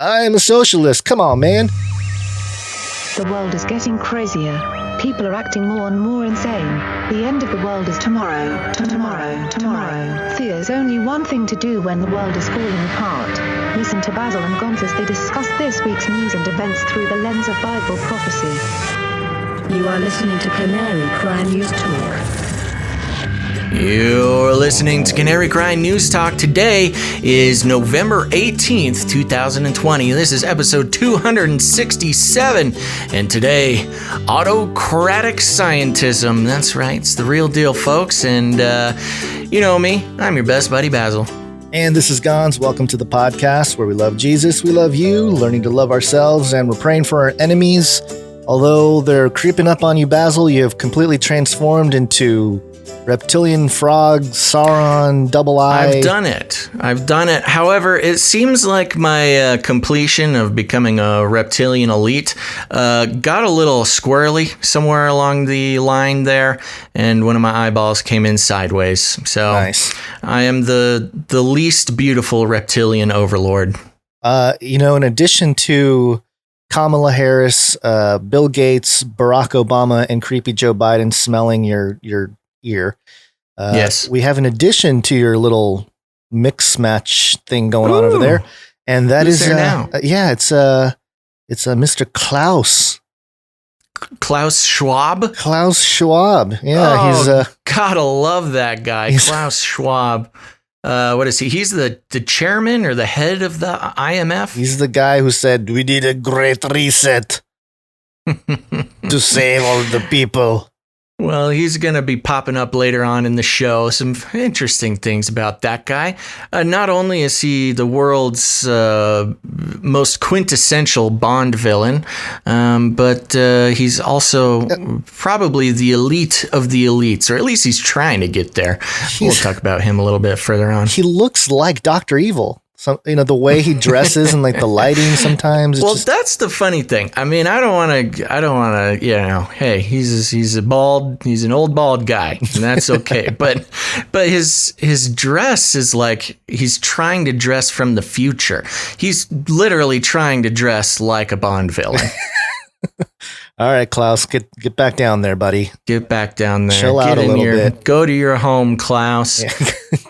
I'm a socialist. Come on, man. The world is getting crazier. People are acting more and more insane. The end of the world is tomorrow. Tomorrow. There's only one thing to do when the world is falling apart. Listen to Basil and Gonz as they discuss this week's news and events through the lens of Bible prophecy. You are listening to Canary Cry News Talk. You're listening to Canary Cry News Talk. Today is November 18th, 2020. This is episode 267. And today, Autocratic Scientism. That's right, it's the real deal, folks. And you know me, I'm your best buddy, Basil. And this is Gonz. Welcome to the podcast where we love Jesus, we love you, learning to love ourselves, and we're praying for our enemies. Although they're creeping up on you, Basil, you have completely transformed into reptilian frog, Sauron, double eye. I've done it. However, it seems like my completion of becoming a reptilian elite got a little squirrely somewhere along the line there, and one of my eyeballs came in sideways. So nice. I am the least beautiful reptilian overlord. In addition to Kamala Harris, Bill Gates, Barack Obama, and creepy Joe Biden smelling your ear. Yes. We have an addition to your little mix match thing going on over there. And that Who's is there now? It's Mr. Klaus. Klaus Schwab? Klaus Schwab. Yeah, he's gotta love that guy. Klaus Schwab. What is he? He's the chairman or the head of the IMF? He's the guy who said, "We did a great reset to save all the people." Well, he's going to be popping up later on in the show. Some interesting things about that guy. Not only is he the world's most quintessential Bond villain, but he's also probably the elite of the elites, or at least he's trying to get there. We'll talk about him a little bit further on. He looks like Dr. Evil. So, the way he dresses and like the lighting sometimes. That's the funny thing. I mean, I don't want to, hey, he's an old bald guy, and that's okay. but his dress is like he's trying to dress from the future. He's literally trying to dress like a Bond villain. All right, Klaus, get back down there, buddy. Get back down there. Chill out a little bit. Go to your home, Klaus. Yeah.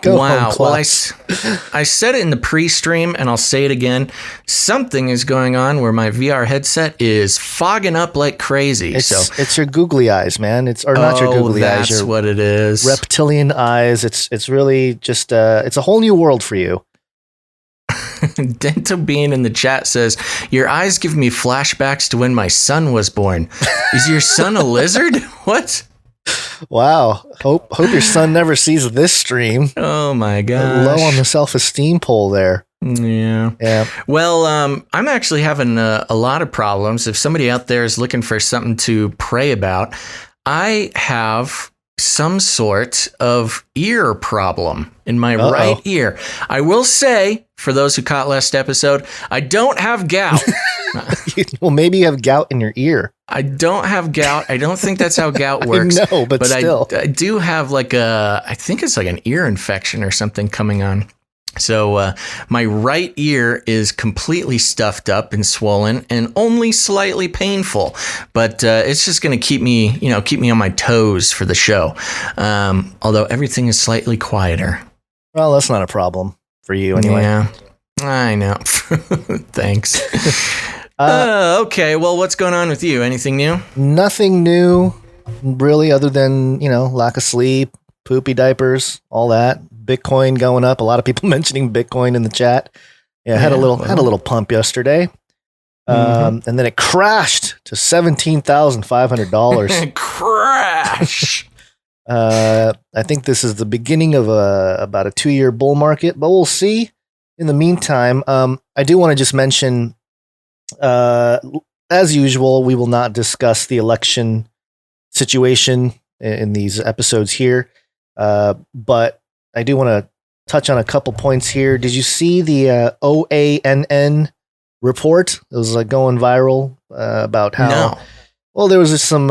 Go home, Klaus. Well, I said it in the pre-stream, and I'll say it again. Something is going on where my VR headset is fogging up like crazy. It's your googly eyes, man. Not your googly eyes. That's what it is. Reptilian eyes. It's really just it's a whole new world for you. Dental Bean in the chat says, "Your eyes give me flashbacks to when my son was born." Is your son a lizard? What? Wow. Hope your son never sees this stream. Oh my gosh. Low on the self-esteem pole there. Yeah. Well, I'm actually having a lot of problems. If somebody out there is looking for something to pray about, I have some sort of ear problem in my right ear. I will say, for those who caught last episode, I don't have gout. Well, maybe you have gout in your ear. I don't have gout. I don't think that's how gout works. No, but still. I do have I think it's like an ear infection or something coming on. So my right ear is completely stuffed up and swollen and only slightly painful, but it's just going to keep me on my toes for the show. Although everything is slightly quieter. Well, that's not a problem for you anyway. Yeah, I know. Thanks. Okay. Well, what's going on with you? Anything new? Nothing new, really, other than, lack of sleep, poopy diapers, all that. Bitcoin going up. A lot of people mentioning Bitcoin in the chat. Yeah, had a little pump yesterday. And then it crashed to $17,500. Crash. I think this is the beginning of about a 2-year bull market, but we'll see. In the meantime, I do want to just mention, as usual, we will not discuss the election situation in these episodes here. But I do want to touch on a couple points here. Did you see the OANN report? It was going viral about how. No. Well, there was just some.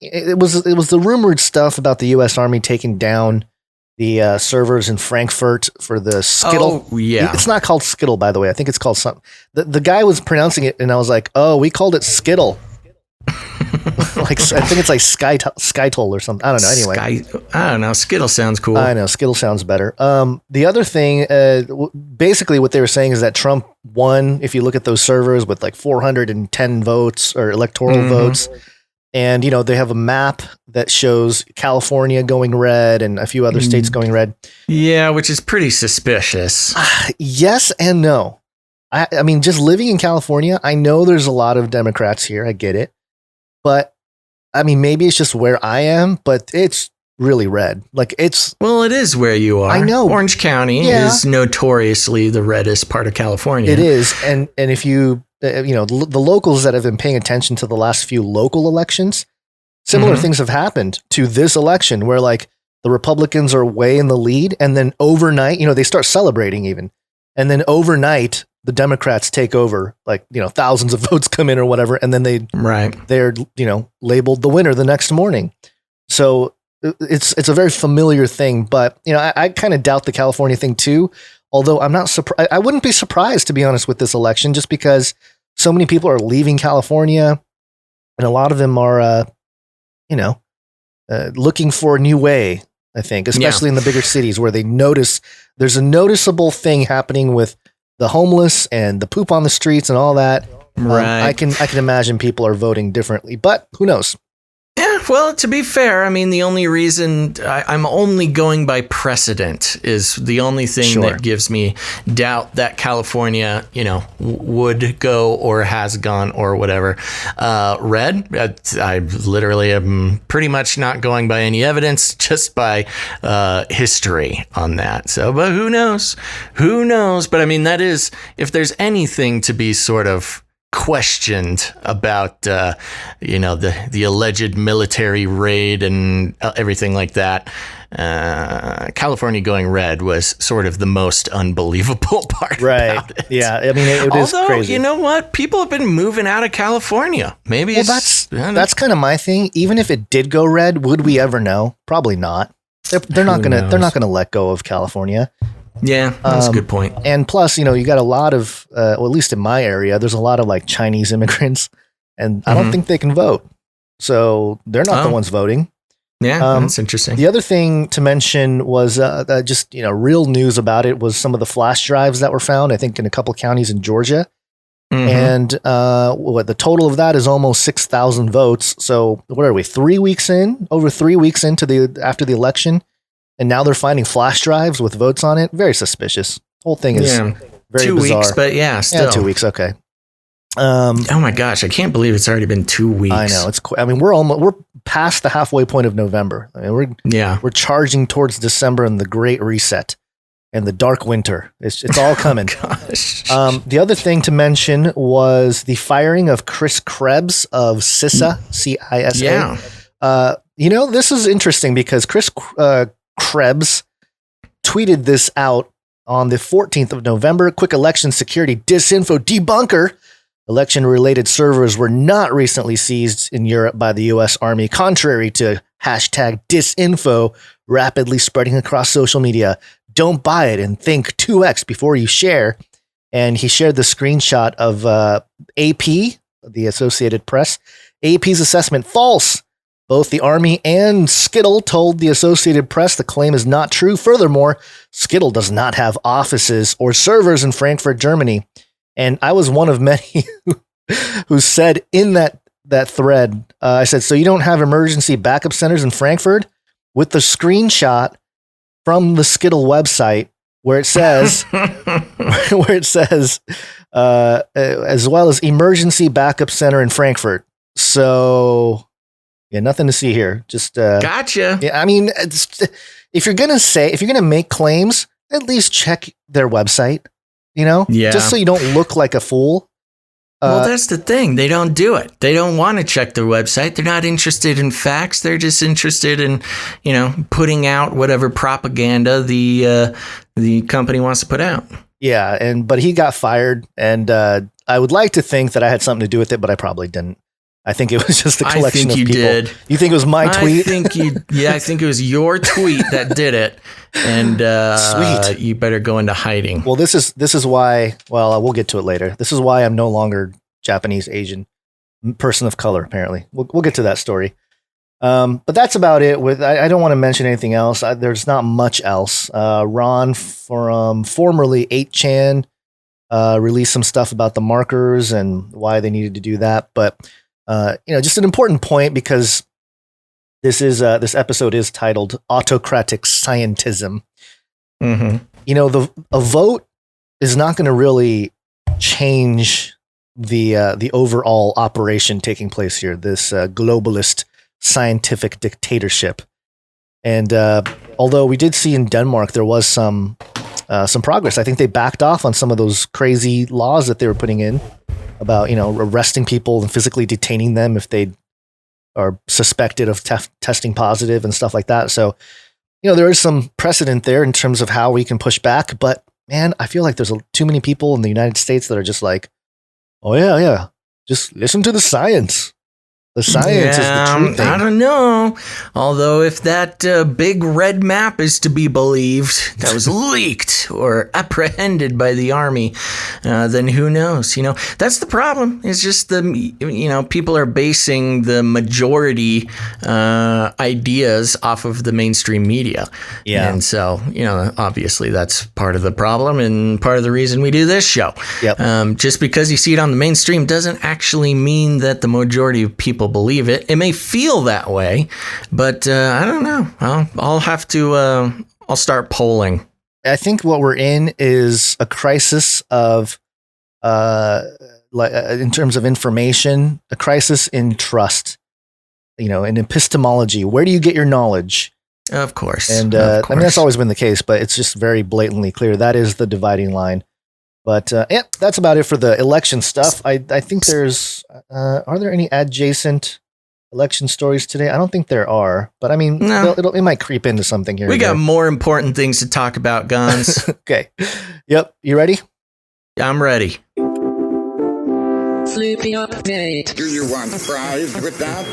It was the rumored stuff about the U.S. Army taking down the servers in Frankfurt for the Skittle. Oh, yeah. It's not called Skittle, by the way. I think it's called something. The guy was pronouncing it, and I was like, oh, we called it Skittle. Like I think it's like Skytoll or something. I don't know. Anyway, I don't know. Skittle sounds cool. I know Skittle sounds better. The other thing, basically, what they were saying is that Trump won. If you look at those servers with like 410 votes or electoral votes, and they have a map that shows California going red and a few other states going red. Yeah, which is pretty suspicious. Yes and no. I mean, just living in California, I know there's a lot of Democrats here. I get it. But I mean, maybe it's just where I am, but it's really red. Like well, it is where you are. I know. Orange County is notoriously the reddest part of California. It is. And if you, the locals that have been paying attention to the last few local elections, similar things have happened to this election where like the Republicans are way in the lead. And then overnight, they start celebrating even. And then overnight, the Democrats take over, like, thousands of votes come in or whatever. And then they're, labeled the winner the next morning. So it's a very familiar thing, but I kind of doubt the California thing too, although I'm not surprised. I wouldn't be surprised, to be honest, with this election, just because so many people are leaving California and a lot of them are, looking for a new way, I think, especially in the bigger cities where they notice there's a noticeable thing happening with the homeless and the poop on the streets and all that. Right. I can imagine people are voting differently, but who knows? Yeah, well, to be fair, I mean, the only reason I'm only going by precedent is the only thing that gives me doubt that California, would go or has gone or whatever. Red, I literally am pretty much not going by any evidence, just by history on that. So, but who knows? Who knows? But I mean, that is, if there's anything to be sort of questioned about the alleged military raid and everything like that, California going red was sort of the most unbelievable part about it. Yeah, I mean, it is crazy. You know what? People have been moving out of California. Maybe that's kind of my thing. Even if it did go red, would we ever know? Probably not. They're not gonna let go of California. Yeah, that's a good point. And plus, you got a lot of, at least in my area, there's a lot of like Chinese immigrants, and I don't think they can vote. So they're not the ones voting. Yeah, that's interesting. The other thing to mention was just, real news about it was some of the flash drives that were found, I think in a couple counties in Georgia. And the total of that is almost 6,000 votes. So what are we, 3 weeks in, over 3 weeks after the election? And now they're finding flash drives with votes on it. Very suspicious. The whole thing is very 2 bizarre. weeks, but still. Yeah, 2 weeks. Okay. Oh my gosh, I can't believe it's already been 2 weeks. I know. We're past the halfway point of November. I mean, we're charging towards December and the Great Reset and the dark winter. It's all coming. Gosh. The other thing to mention was the firing of Chris Krebs of CISA, CISA. Yeah. This is interesting because Chris Krebs tweeted this out on the 14th of November. Quick election security disinfo debunker. Election-related servers were not recently seized in Europe by the U.S. Army, contrary to hashtag disinfo rapidly spreading across social media. Don't buy it and think 2x before you share. And he shared the screenshot of AP, the Associated Press. AP's assessment, false. Both the Army and Skittle told the Associated Press the claim is not true. Furthermore, Skittle does not have offices or servers in Frankfurt, Germany. And I was one of many who said in that thread, I said, so you don't have emergency backup centers in Frankfurt? With the screenshot from the Skittle website where it says, as well as emergency backup center in Frankfurt. So... yeah, nothing to see here. Just gotcha. Yeah, I mean, if you're gonna make claims, at least check their website. Just so you don't look like a fool. Well, that's the thing. They don't do it. They don't want to check their website. They're not interested in facts. They're just interested in, putting out whatever propaganda the company wants to put out. Yeah, but he got fired, and I would like to think that I had something to do with it, but I probably didn't. I think it was just a collection of people. Did. You think it was my tweet? I think it was your tweet that did it. And Sweet. You better go into hiding. Well, this is why. Well, we'll get to it later. This is why I'm no longer Japanese, Asian, person of color. Apparently, we'll get to that story. But that's about it. I don't want to mention anything else. There's not much else. Ron from formerly 8chan released some stuff about the markers and why they needed to do that. But just an important point, because this episode is titled Autocratic Scientism. Mm-hmm. A vote is not going to really change the overall operation taking place here. This globalist scientific dictatorship. And although we did see in Denmark there was some progress, I think they backed off on some of those crazy laws that they were putting in about arresting people and physically detaining them if they are suspected of testing positive and stuff like that. So there is some precedent there in terms of how we can push back. But man, I feel like there's too many people in the United States that are just like, oh yeah, just listen to the science. The science is the true thing. I don't know. Although if that big red map is to be believed, that was leaked or apprehended by the army, then who knows? That's the problem. It's just people are basing the majority ideas off of the mainstream media. Yeah. And so, obviously that's part of the problem and part of the reason we do this show. Yep. Just because you see it on the mainstream doesn't actually mean that the majority of people believe it. It may feel that way, but I don't know. I'll have to. I'll start polling. I think what we're in is a crisis of, in terms of information, a crisis in trust. In epistemology. Where do you get your knowledge? Of course. And I mean that's always been the case, but it's just very blatantly clear that is the dividing line. But that's about it for the election stuff. I think there's are there any adjacent election stories today? I don't think there are, but I mean, no. it might creep into something here. We got more important things to talk about, Gonz. Okay. Yep. You ready? I'm ready. Flippy update. Do you want fries with that?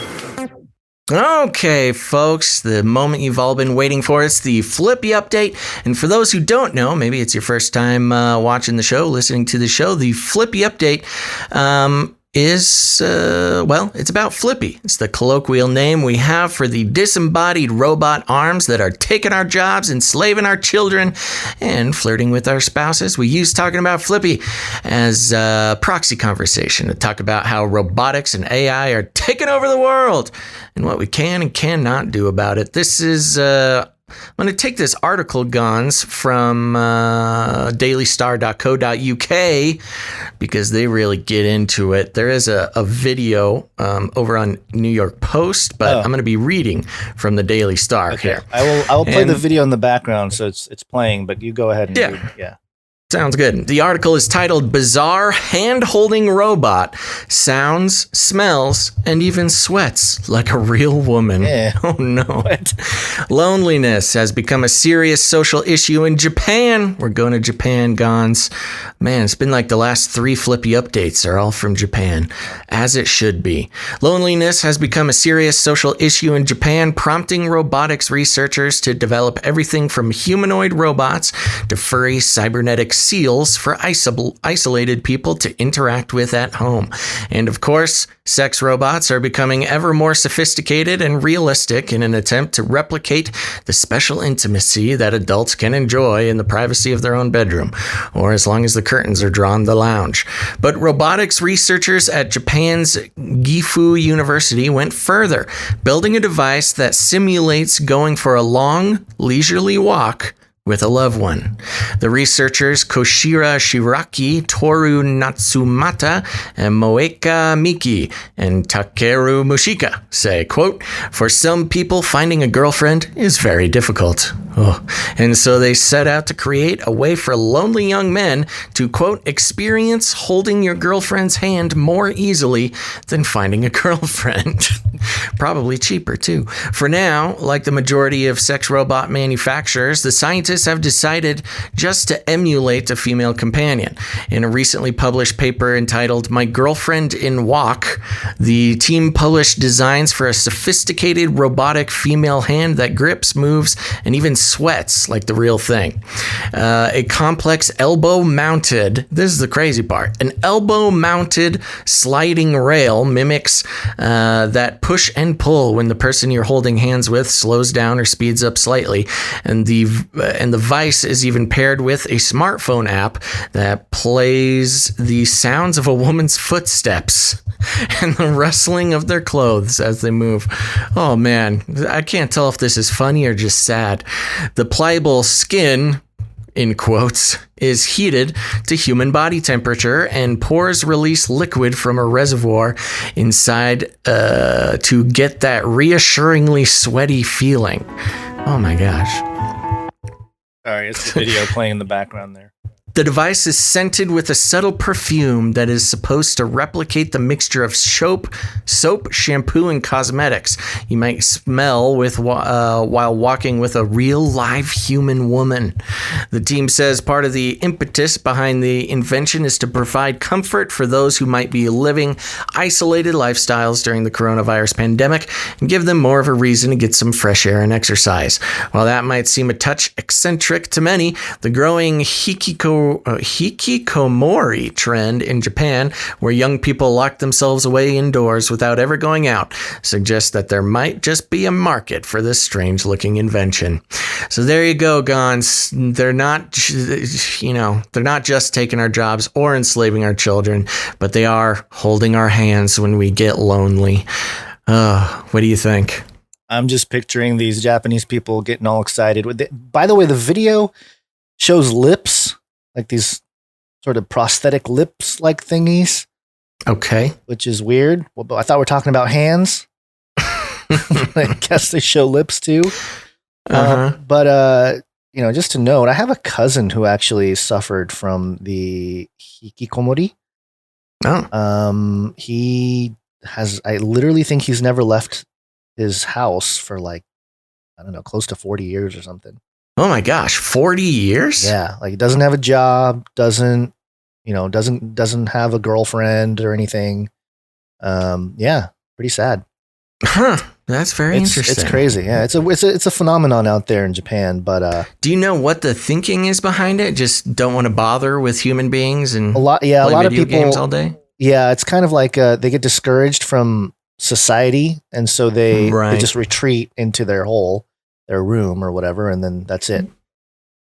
Okay, folks, the moment you've all been waiting for. It's the Flippy update. And for those who don't know, maybe it's your first time watching the show, listening to the show, the Flippy update is, it's about Flippy. It's the colloquial name we have for the disembodied robot arms that are taking our jobs, enslaving our children, and flirting with our spouses. We use talking about Flippy as a proxy conversation to talk about how robotics and AI are taking over the world and what we can and cannot do about it. This is I'm going to take this article, Gonz, from dailystar.co.uk because they really get into it. There is a video over on New York Post, but I'm going to be reading from the Daily Star here. I will play the video in the background, so it's playing, but you go ahead and read. Yeah. Sounds good. The article is titled Bizarre Hand-Holding Robot Sounds, Smells, and Even Sweats Like a Real Woman. Yeah. Oh no. What? Loneliness has become a serious social issue in Japan. We're going to Japan, Gonz. Man, it's been like the last 3 Flippy updates are all from Japan, as it should be. Loneliness has become a serious social issue in Japan, prompting robotics researchers to develop everything from humanoid robots to furry cybernetic seals for isolated people to interact with at home. And of course, sex robots are becoming ever more sophisticated and realistic in an attempt to replicate the special intimacy that adults can enjoy in the privacy of their own bedroom, or as long as the curtains are drawn, the lounge. But robotics researchers at Japan's Gifu University went further, building a device that simulates going for a long, leisurely walk with a loved one. The researchers Koshira Shiraki, Toru Natsumata, and Moeka Miki and Takeru Mushika say, quote, "For some people, finding a girlfriend is very difficult." Oh. And so they set out to create a way for lonely young men to, quote, experience holding your girlfriend's hand more easily than finding a girlfriend. Probably cheaper, too. For now, like the majority of sex robot manufacturers, the scientists scientists have decided just to emulate a female companion. In a recently published paper entitled My Girlfriend in Walk, the team published designs for a sophisticated robotic female hand that grips, moves, and even sweats like the real thing. A complex elbow-mounted, this is the crazy part, an elbow-mounted sliding rail mimics that push and pull when the person you're holding hands with slows down or speeds up slightly. And the device is even paired with a smartphone app that plays the sounds of a woman's footsteps and the rustling of their clothes as they move. Oh man, I can't tell if this is funny or just sad. The pliable skin, in quotes, is heated to human body temperature, and pores release liquid from a reservoir inside to get that reassuringly sweaty feeling. Oh my gosh. Sorry, it's the video playing in the background there. The device is scented with a subtle perfume that is supposed to replicate the mixture of soap, shampoo, and cosmetics you might smell while walking with a real live human woman. The team says part of the impetus behind the invention is to provide comfort for those who might be living isolated lifestyles during the coronavirus pandemic and give them more of a reason to get some fresh air and exercise. While that might seem a touch eccentric to many, the growing hikikomori trend in Japan, where young people lock themselves away indoors without ever going out, suggests that there might just be a market for this strange-looking invention. So there you go, Gonz. They're not just taking our jobs or enslaving our children, but they are holding our hands when we get lonely. What do you think? I'm just picturing these Japanese people getting all excited. By the way, the video shows lips, like these sort of prosthetic lips-like thingies. Okay. Which is weird. Well, but I thought we were talking about hands. I guess they show lips too. But just to note, I have a cousin who actually suffered from the hikikomori. Oh. I literally think he's never left his house for close to 40 years or something. Oh my gosh, 40 years? Yeah, like he doesn't have a job, doesn't have a girlfriend or anything. Yeah, pretty sad. Huh. That's very interesting. It's crazy. Yeah, it's a phenomenon out there in Japan, but do you know what the thinking is behind it? Just don't want to bother with human beings and a lot of people games all day? Yeah, it's kind of like they get discouraged from society, and so they just retreat into their room or whatever, and then that's it.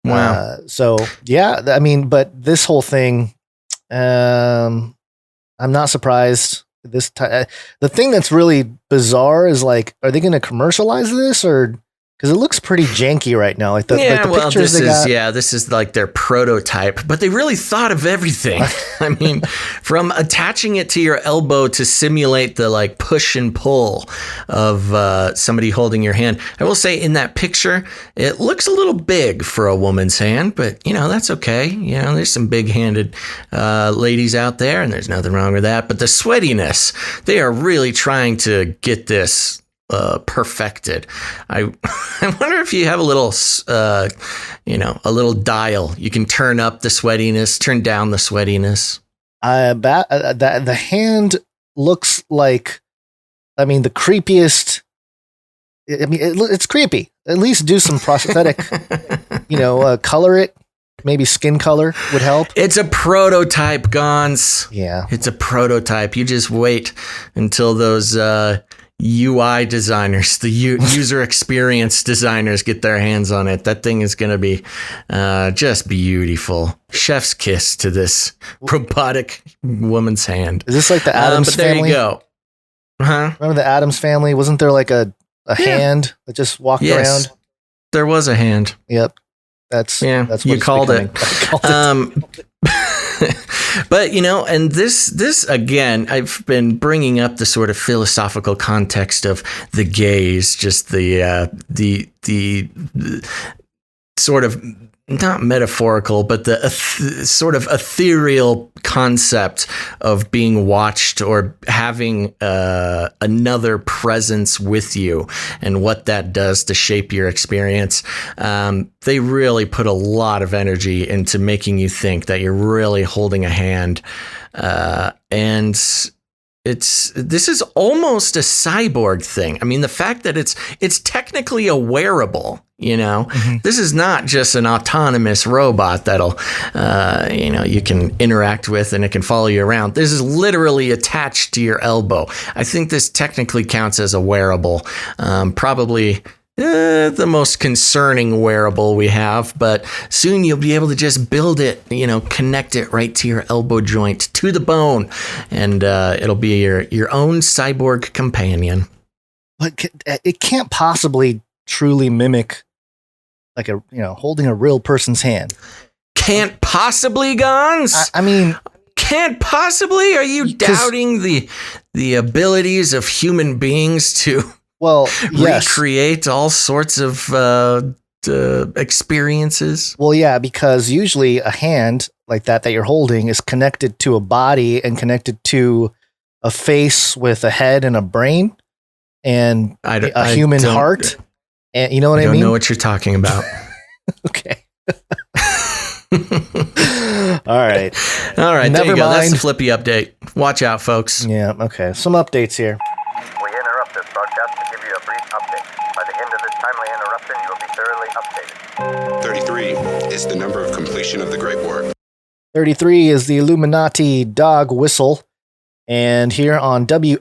Wow. So yeah, I mean, but this whole thing, I'm not surprised. The thing that's really bizarre is are they going to commercialize this, or because it looks pretty janky right now? Like the pictures this is like their prototype, but they really thought of everything. I mean, from attaching it to your elbow to simulate the push and pull of somebody holding your hand. I will say in that picture, it looks a little big for a woman's hand, but that's okay. There's some big-handed ladies out there, and there's nothing wrong with that. But the sweatiness, they are really trying to get this perfected. I wonder if you have a little dial you can turn up the sweatiness, turn down the sweatiness. The hand looks like, the creepiest. It's creepy. At least do some prosthetic, color it. Maybe skin color would help. It's a prototype, Gonz. Yeah. It's a prototype. You just wait until those UI designers, the user experience designers get their hands on it. That thing is going to be just beautiful. Chef's kiss to this robotic woman's hand. Is this like the Addams family? There you go. Huh? Remember the Addams family? Wasn't there like a hand that just walked around? There was a hand. Yep. That's what you called it. But and this again, I've been bringing up the sort of philosophical context of the gaze, just the sort of not metaphorical, but the sort of ethereal concept of being watched or having another presence with you and what that does to shape your experience. They really put a lot of energy into making you think that you're really holding a hand. And this is almost a cyborg thing. I mean, the fact that it's technically a wearable, this is not just an autonomous robot that'll, you can interact with and it can follow you around. This is literally attached to your elbow. I think this technically counts as a wearable, probably the most concerning wearable we have, but soon you'll be able to just build it, connect it right to your elbow joint, to the bone, and it'll be your own cyborg companion. But it can't possibly truly mimic like holding a real person's hand. Can't possibly, Gonz? I mean, can't possibly? Are you doubting the abilities of human beings to recreate all sorts of experiences? Well, yeah, because usually a hand like that you're holding is connected to a body and connected to a face with a head and a brain and a human heart. And you know what I mean? I don't know what you're talking about. Okay. All right. Never there you go. That's the Flippy update. Watch out, folks. Yeah, okay. Some updates here. We interrupt this broadcast to give you a brief update. By the end of this timely interruption, you will be thoroughly updated. 33 is the number of completion of the Great War. 33 is the Illuminati dog whistle. And here on WFAA.com,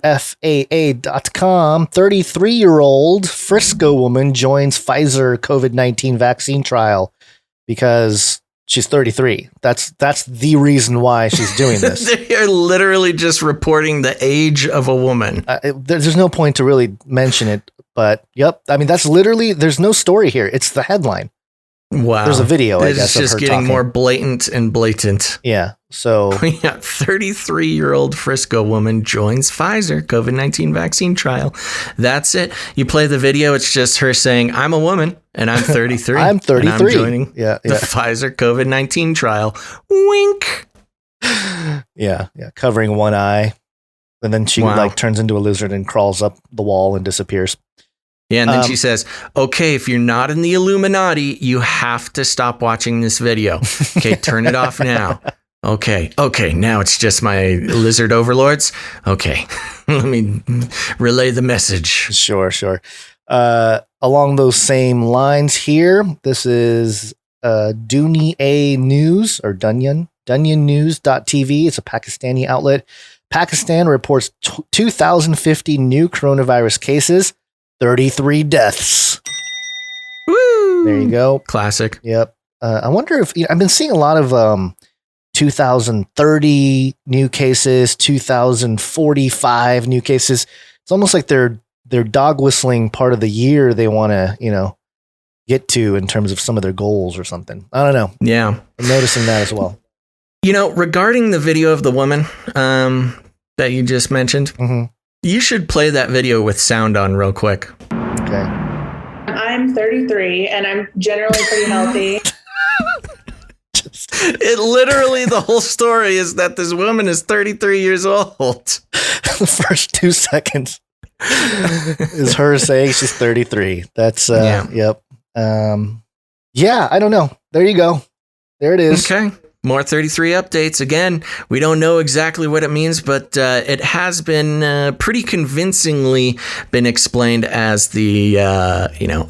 33-year-old Frisco woman joins Pfizer COVID-19 vaccine trial because she's 33. That's the reason why she's doing this. They are literally just reporting the age of a woman. There's no point to really mention it, but yep. I mean, that's literally, there's no story here. It's the headline. Wow. There's a video, I guess. It's just getting more blatant and blatant. Yeah. So, 33-year-old Frisco woman joins Pfizer COVID-19 vaccine trial. That's it. You play the video. It's just her saying, I'm a woman and I'm 33. I'm 33. And I'm joining the Pfizer COVID-19 trial. Wink. Yeah. Covering one eye. And then she turns into a lizard and crawls up the wall and disappears. Yeah, and then she says, okay, if you're not in the Illuminati, you have to stop watching this video. Okay, turn it off now. Okay, now it's just my lizard overlords. Okay, let me relay the message. Sure. Along those same lines here, this is Dunia News, or Dunyan News.tv. It's a Pakistani outlet. Pakistan reports 2,050 new coronavirus cases. 33 deaths. Woo! There you go. Classic. Yep. I wonder if I've been seeing a lot of 2030 new cases, 2045 new cases. It's almost like they're dog whistling part of the year they want to, get to in terms of some of their goals or something. I don't know. Yeah. I'm noticing that as well. Regarding the video of the woman that you just mentioned, you should play that video with sound on real quick. Okay. I'm 33 and I'm generally pretty healthy. It literally, the whole story is that this woman is 33 years old. The first 2 seconds is her saying she's 33. That's, yep. Yeah, I don't know. There you go. There it is. Okay. More 33 updates. Again, we don't know exactly what it means, but it has been pretty convincingly been explained as the,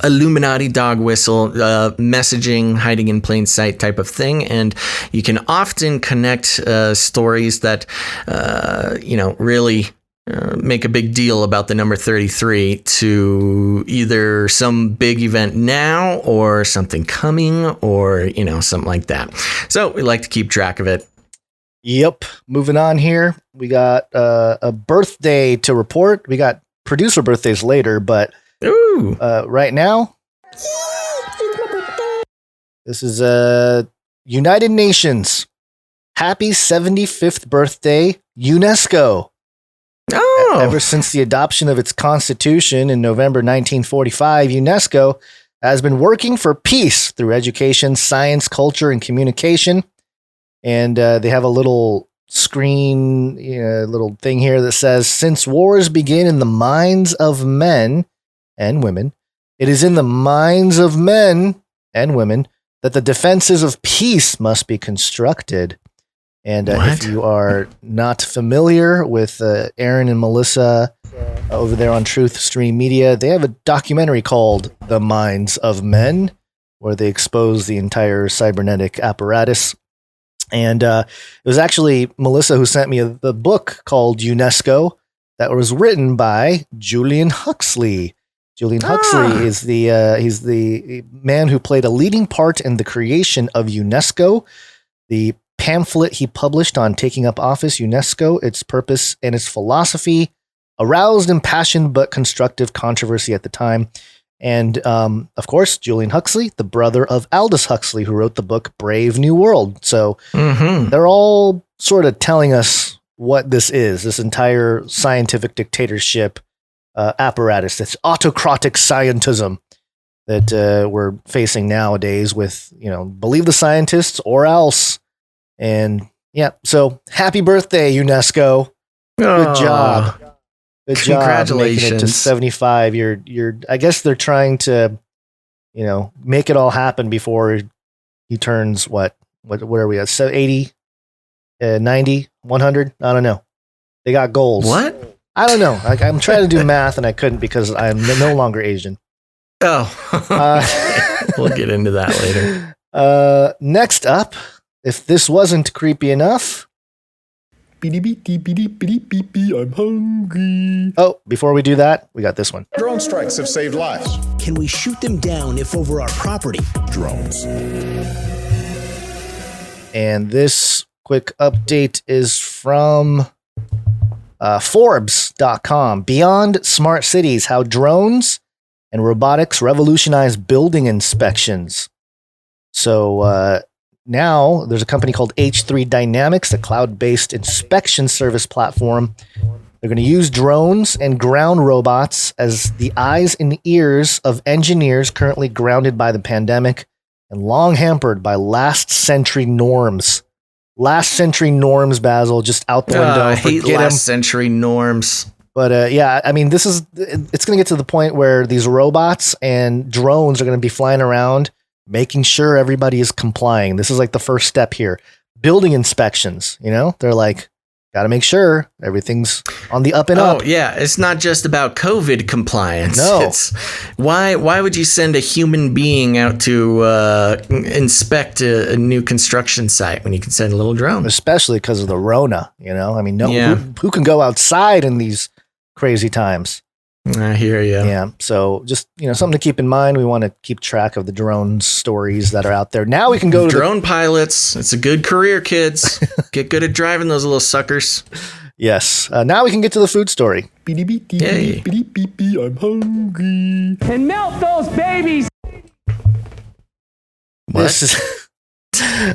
Illuminati dog whistle, messaging, hiding in plain sight type of thing. And you can often connect stories that, really make a big deal about the number 33 to either some big event now or something coming or, something like that. So we like to keep track of it. Yep. Moving on here. We got a birthday to report. We got producer birthdays later, but right now, this is United Nations. Happy 75th birthday, UNESCO. Oh. Ever since the adoption of its constitution in November 1945, UNESCO has been working for peace through education, science, culture, and communication. And they have a little screen, little thing here that says, since wars begin in the minds of men and women, it is in the minds of men and women that the defenses of peace must be constructed. And if you are not familiar with Aaron and Melissa over there on Truth Stream Media, they have a documentary called The Minds of Men, where they expose the entire cybernetic apparatus. And it was actually Melissa who sent me the book called UNESCO that was written by Julian Huxley. Julian Huxley is he's the man who played a leading part in the creation of UNESCO. The pamphlet he published on taking up office, UNESCO, its purpose and its philosophy, aroused impassioned but constructive controversy at the time. And, of course, Julian Huxley, the brother of Aldous Huxley, who wrote the book Brave New World. So they're all sort of telling us what this is, this entire scientific dictatorship apparatus, this autocratic scientism that we're facing nowadays with, believe the scientists or else. And, yeah, so happy birthday, UNESCO. Good job. Good job. Congratulations. Making it to 75. You're I guess they're trying to, make it all happen before he turns what are we at? So 80, 90, 100? I don't know. They got goals. What? I don't know. I'm trying to do math and I couldn't because I'm no longer Asian. Oh, we'll get into that later. Next up, if this wasn't creepy enough. I'm hungry. Oh, before we do that, we got this one. Drone strikes have saved lives. Can we shoot them down if over our property? Drones. And this quick update is from Forbes.com. Beyond smart cities, how drones and robotics revolutionize building inspections. So now there's a company called H3 Dynamics, a cloud-based inspection service platform. They're going to use drones and ground robots as the eyes and ears of engineers currently grounded by the pandemic and long hampered by last century norms. Last century norms, Basil, just out the window. I hate last century norms. But yeah, I mean, it's going to get to the point where these robots and drones are going to be flying around, making sure everybody is complying. This is like the first step here. Building inspections, they're like, got to make sure everything's on the up and up. Oh, yeah. It's not just about COVID compliance. No. It's why would you send a human being out to inspect a new construction site when you can send a little drone? Especially because of the Rona, I mean, who can go outside in these crazy times? I hear you. Yeah. So just, something to keep in mind. We want to keep track of the drone stories that are out there. Now we can go to drone pilots. It's a good career, kids. Get good at driving those little suckers. Yes. Now we can get to the food story. Yay. I'm hungry. And melt those babies. What?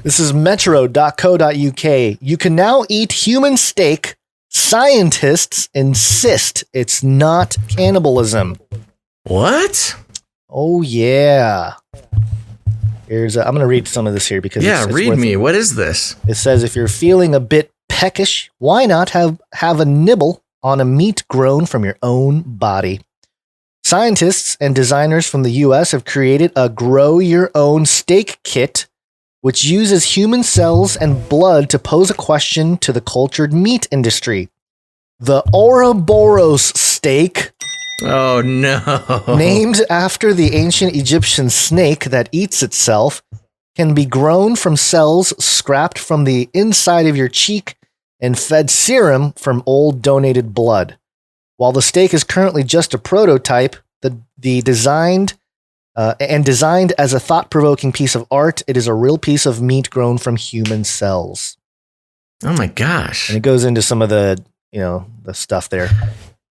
This is metro.co.uk. You can now eat human steak. Scientists insist it's not cannibalism. What? Oh, yeah. I'm going to read some of this here because it's read me. What is this? It says, if you're feeling a bit peckish, why not have a nibble on a meat grown from your own body? Scientists and designers from the U.S. have created a grow your own steak kit, which uses human cells and blood to pose a question to the cultured meat industry. The Ouroboros steak, oh no, named after the ancient Egyptian snake that eats itself, can be grown from cells scrapped from the inside of your cheek and fed serum from old donated blood. While the steak is currently just a prototype, the designed as a thought-provoking piece of art, it is a real piece of meat grown from human cells. Oh my gosh. And it goes into some of the, the stuff there.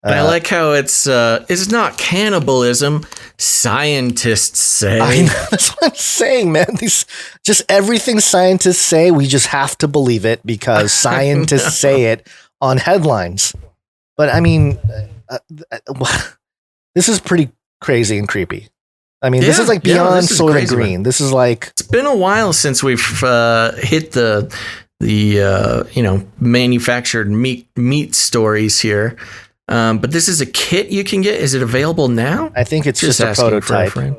I like how it's not cannibalism, scientists say. I know, that's what I'm saying, man. Just everything scientists say, we just have to believe it because scientists say it on headlines. But I mean, this is pretty crazy and creepy. I mean, this is like beyond this is Soylent crazy, Green. man. This is like, It's been a while since we've hit the manufactured meat stories here. But this is a kit you can get. Is it available now? I think it's just a asking for a prototype. friend.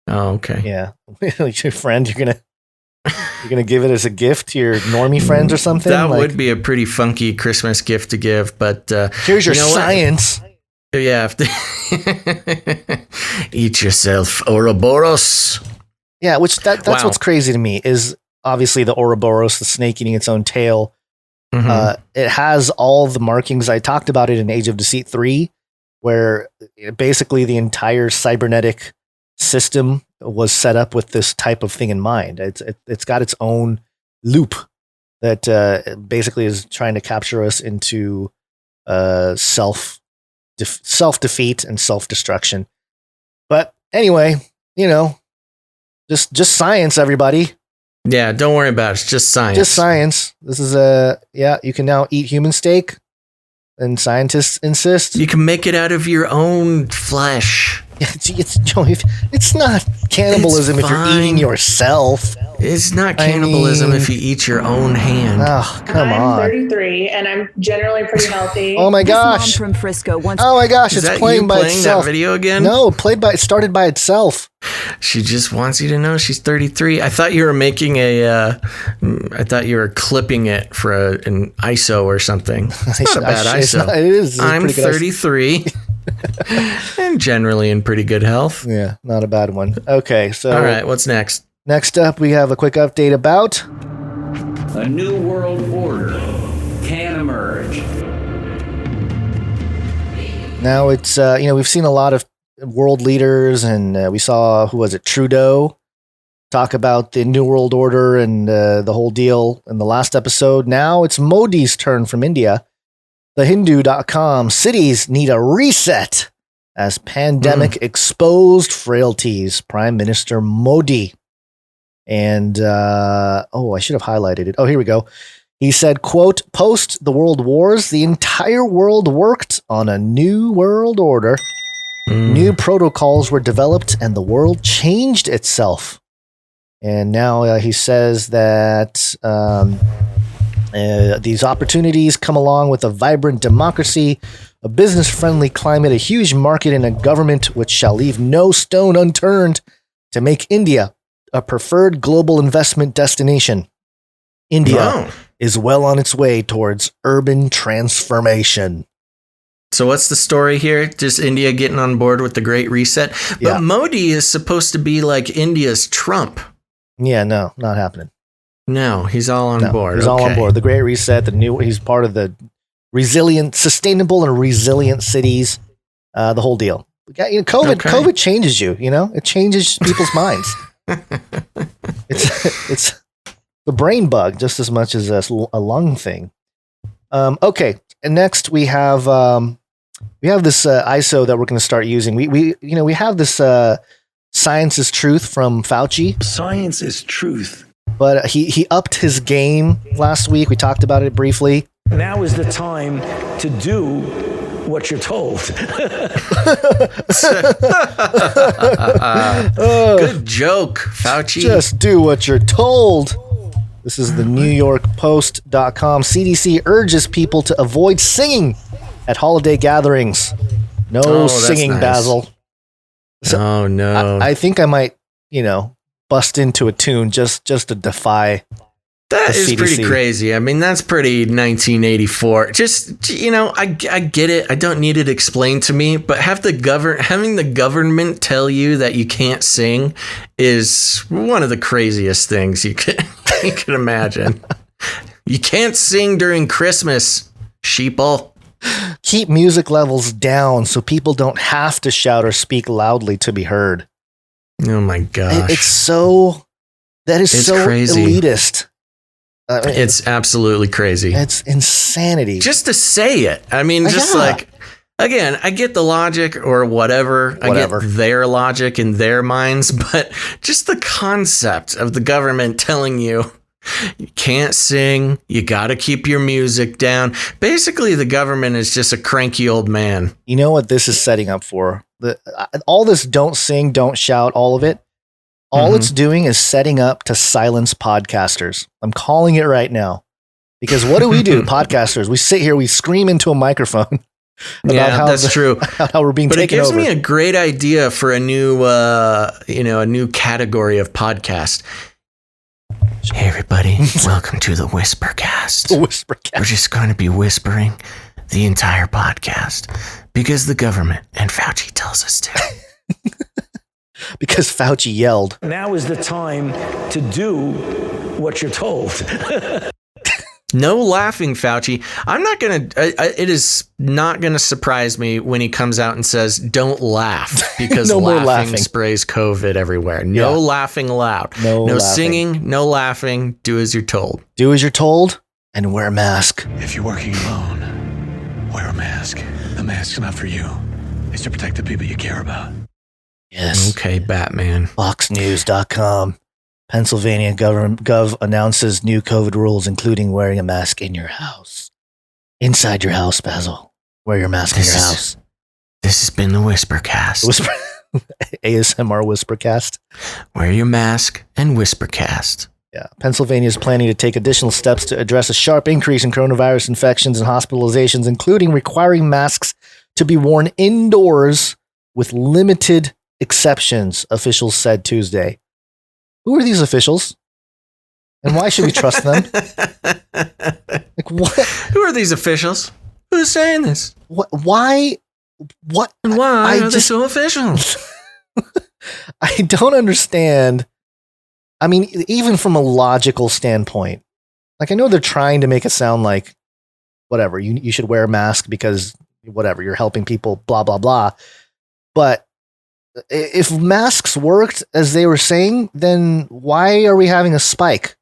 Oh, okay. Yeah. Your friend, you're gonna give it as a gift to your normie friends or something? That would be a pretty funky Christmas gift to give, but here's your science. What? Yeah. Eat yourself, Ouroboros. Yeah, which that's what's crazy to me is obviously the Ouroboros, the snake eating its own tail. Mm-hmm. It has all the markings. I talked about it in Age of Deceit 3, where basically the entire cybernetic system was set up with this type of thing in mind. It's got its own loop that basically is trying to capture us into self-defeat and self-destruction. But anyway, just science, everybody. Yeah, don't worry about it. It's just science. Just science. This is you can now eat human steak, and scientists insist. You can make it out of your own flesh. It's not cannibalism if you're eating yourself. It's not cannibalism if you eat your own hand. Oh, come on. I'm 33 and I'm generally pretty healthy. Oh my gosh. Mom from Frisco wants Oh my gosh, Is it's that playing you by playing itself. that video again? No, it started by itself. She just wants you to know she's 33. I thought you were making I thought you were clipping it for an ISO or something. It's not a bad ISO. It is. I'm 33 and generally in pretty good health. Yeah, not a bad one. Okay, so all right, what's next? Next up, we have a quick update about a new world order can emerge. Now it's we've seen a lot of world leaders, and we saw Trudeau talk about the new world order and the whole deal in the last episode. Now it's Modi's turn from India. The Hindu.com, cities need a reset as pandemic exposed frailties. Prime Minister Modi. And, I should have highlighted it. Oh, here we go. He said, quote, post the world wars, the entire world worked on a new world order. New protocols were developed and the world changed itself. And now he says that these opportunities come along with a vibrant democracy, a business-friendly climate, a huge market, and a government which shall leave no stone unturned to make India a preferred global investment destination. India is well on its way towards urban transformation. So what's the story here? Just India getting on board with the Great Reset? But Modi is supposed to be like India's Trump. Yeah, no, not happening. No, he's all on board. He's all on board. The Great Reset, he's part of the sustainable and resilient cities, the whole deal. COVID changes you, it changes people's minds. It's the brain bug just as much as a lung thing. Okay, and next we have this ISO that we're going to start using. We have this Science is Truth from Fauci. Science is truth. But he upped his game last week. We talked about it briefly. Now is the time to do what you're told. Good joke, Fauci. Just do what you're told. This is the NewYorkPost.com. CDC urges people to avoid singing at holiday gatherings. No singing, nice. Basil. So oh, no. I think I might, bust into a tune just to defy. That is CDC. Pretty crazy. I mean, that's pretty 1984. Just, I get it. I don't need it explained to me, but having the government tell you that you can't sing is one of the craziest things you can imagine. You can't sing during Christmas, sheeple. Keep music levels down so people don't have to shout or speak loudly to be heard. Oh my gosh. It's so crazy. Elitist. It's absolutely crazy. It's insanity. Just to say it. I mean, again, I get the logic or whatever. I get their logic in their minds, but just the concept of the government telling you can't sing, you got to keep your music down. Basically, the government is just a cranky old man. You know what this is setting up for? all this don't sing, don't shout, all of it, all it's doing is setting up to silence podcasters. I'm calling it right now. Because what do? Podcasters, we sit here, we scream into a microphone about how that's true. How we're being taken over. But it gives me a great idea for a new, a new category of podcast. Hey, everybody. Welcome to the Whispercast. The Whispercast. We're just going to be whispering the entire podcast because the government and Fauci tells us to. Because Fauci yelled. Now is the time to do what you're told. No laughing, Fauci. It is not going to surprise me when he comes out and says, don't laugh, because no laughing sprays COVID everywhere. No laughing allowed. No laughing. Singing, no laughing. Do as you're told. Do as you're told and wear a mask. If you're working alone, wear a mask. The mask's not for you. It's to protect the people you care about. Yes. Okay, Batman. FoxNews.com. Pennsylvania Gov announces new COVID rules, including wearing a mask in your house. Inside your house, Basil. Wear your mask in your house. This has been the Whispercast. ASMR Whispercast. Wear your mask and Whispercast. Yeah. Pennsylvania is planning to take additional steps to address a sharp increase in coronavirus infections and hospitalizations, including requiring masks to be worn indoors with limited exceptions, officials said Tuesday. Who are these officials? And why should we trust them? Like what? Who are these officials? Who's saying this? What? Why? What? And why are they so official? I don't understand. I mean, even from a logical standpoint, like I know they're trying to make it sound like whatever, you should wear a mask because whatever, you're helping people, blah, blah, blah. But if masks worked as they were saying, then why are we having a spike?